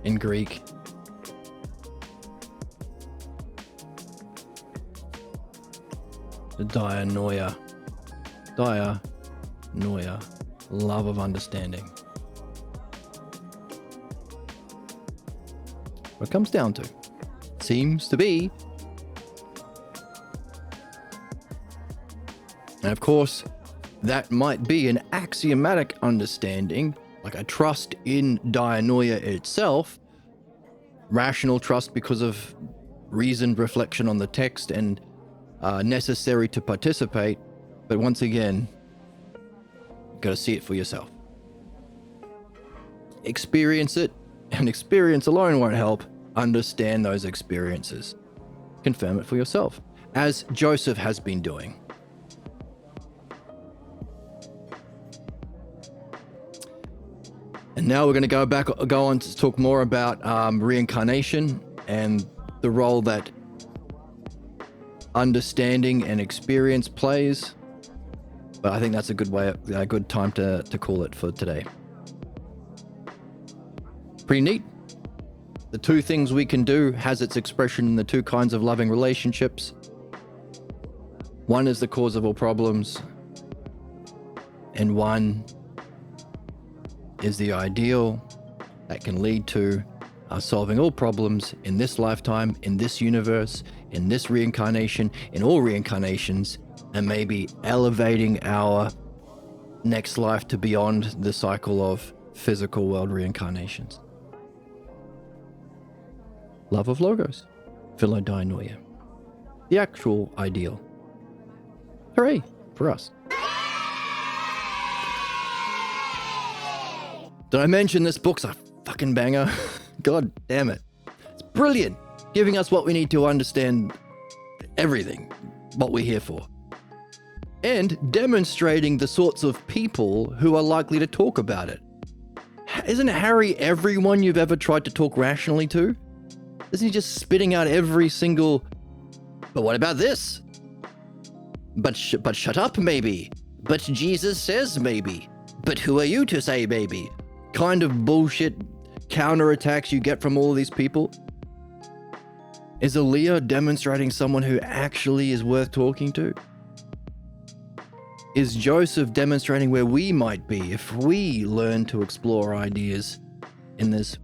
in Greek. The dianoia, love of understanding. What it comes down to seems to be, and of course, that might be an axiomatic understanding, like a trust in dianoia itself, rational trust because of reasoned reflection on the text and necessary to participate. But once again, you gotta see it for yourself. Experience it, and experience alone won't help. Understand those experiences. Confirm it for yourself, as Joseph has been doing. And now we're going to go on to talk more about reincarnation and the role that understanding and experience plays. But I think that's a good time to call it for today. Pretty neat. The two things we can do has its expression in the two kinds of loving relationships. One is the cause of all problems, and one is the ideal that can lead to solving all problems in this lifetime, in this universe, in this reincarnation, in all reincarnations, and maybe elevating our next life to beyond the cycle of physical world reincarnations. Love of logos, philodianoia, the actual ideal. Hooray for us. Did I mention this book's a fucking banger? God damn it. It's brilliant. Giving us what we need to understand everything, what we're here for. And demonstrating the sorts of people who are likely to talk about it. Isn't Harry everyone you've ever tried to talk rationally to? Isn't he just spitting out every single, but what about this? But shut up, maybe. But Jesus says maybe. But who are you to say maybe? Kind of bullshit counterattacks you get from all of these people. Is Aaliyah demonstrating someone who actually is worth talking to? Is Joseph demonstrating where we might be if we learn to explore ideas in this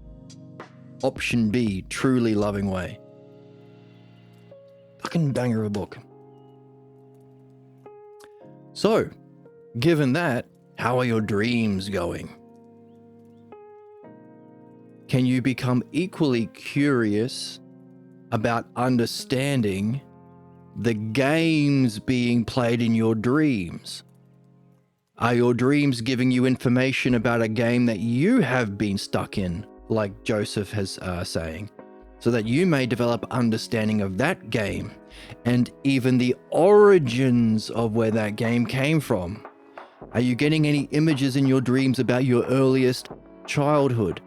option B, truly loving way? Fucking banger of a book. So, given that, how are your dreams going? Can you become equally curious about understanding the games being played in your dreams? Are your dreams giving you information about a game that you have been stuck in, like Joseph has saying, so that you may develop understanding of that game and even the origins of where that game came from? Are you getting any images in your dreams about your earliest childhood?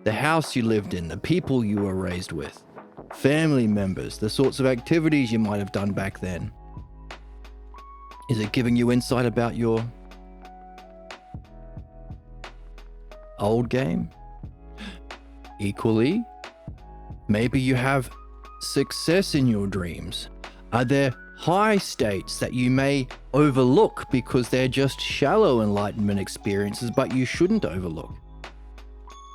The house you lived in, the people you were raised with, family members, the sorts of activities you might have done back then. Is it giving you insight about your old game? Equally, maybe you have success in your dreams. Are there high states that you may overlook because they're just shallow enlightenment experiences, but you shouldn't overlook?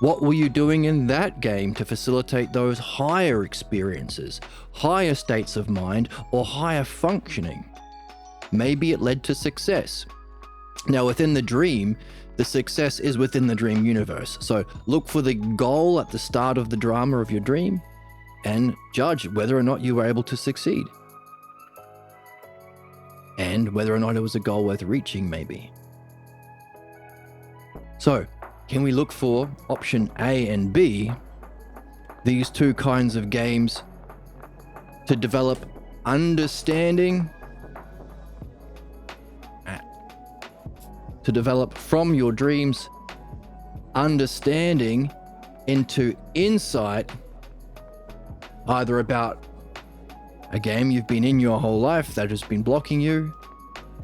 What were you doing in that game to facilitate those higher experiences, higher states of mind, or higher functioning? Maybe it led to success. Now, within the dream, the success is within the dream universe. So look for the goal at the start of the drama of your dream and judge whether or not you were able to succeed. And whether or not it was a goal worth reaching, maybe. So, can we look for option A and B, these two kinds of games, to develop understanding, to develop from your dreams understanding into insight, either about A game you've been in your whole life that has been blocking you,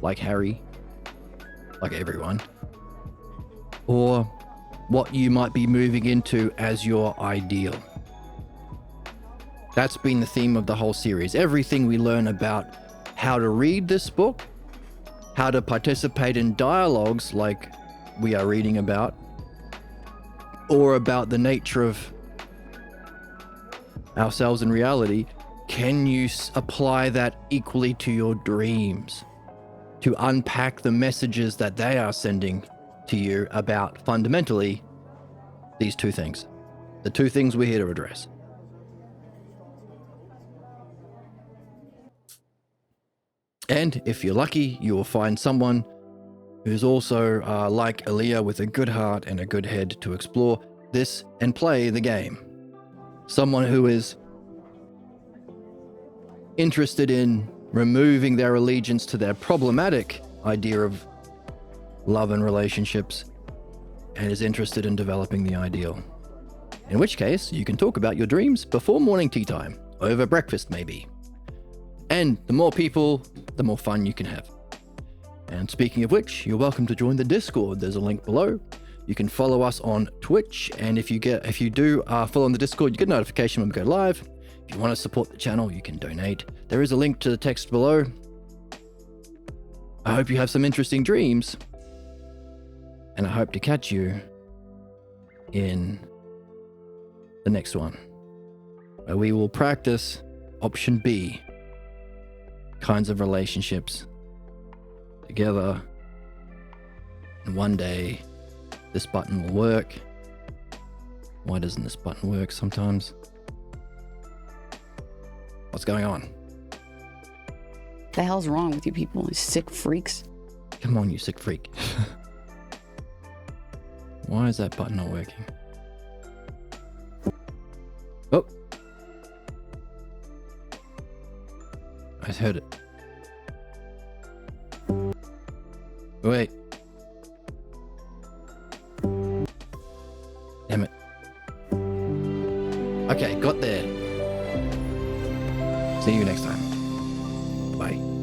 like Harry, like everyone. Or what you might be moving into as your ideal. That's been the theme of the whole series. Everything we learn about how to read this book, how to participate in dialogues like we are reading about, or about the nature of ourselves in reality, can you apply that equally to your dreams? To unpack the messages that they are sending to you about fundamentally these two things. The two things we're here to address. And if you're lucky, you will find someone who's also like Aaliyah with a good heart and a good head to explore this and play the game. Someone who is interested in removing their allegiance to their problematic idea of love and relationships and is interested in developing the ideal. In which case, you can talk about your dreams before morning tea time, over breakfast maybe. And the more people, the more fun you can have. And speaking of which, you're welcome to join the Discord. There's a link below. You can follow us on Twitch, and if you do follow on the Discord, you get a notification when we go live. If you want to support the channel, you can donate. There is a link to the text below. I hope you have some interesting dreams, and I hope to catch you in the next one, where we will practice option B, kinds of relationships together, and one day this button will work. Why doesn't this button work sometimes? What's going on? The hell's wrong with you people, you sick freaks? Come on, you sick freak. Why is that button not working? Oh. I heard it. Wait. Damn it. Okay, got there. See you next time. Bye.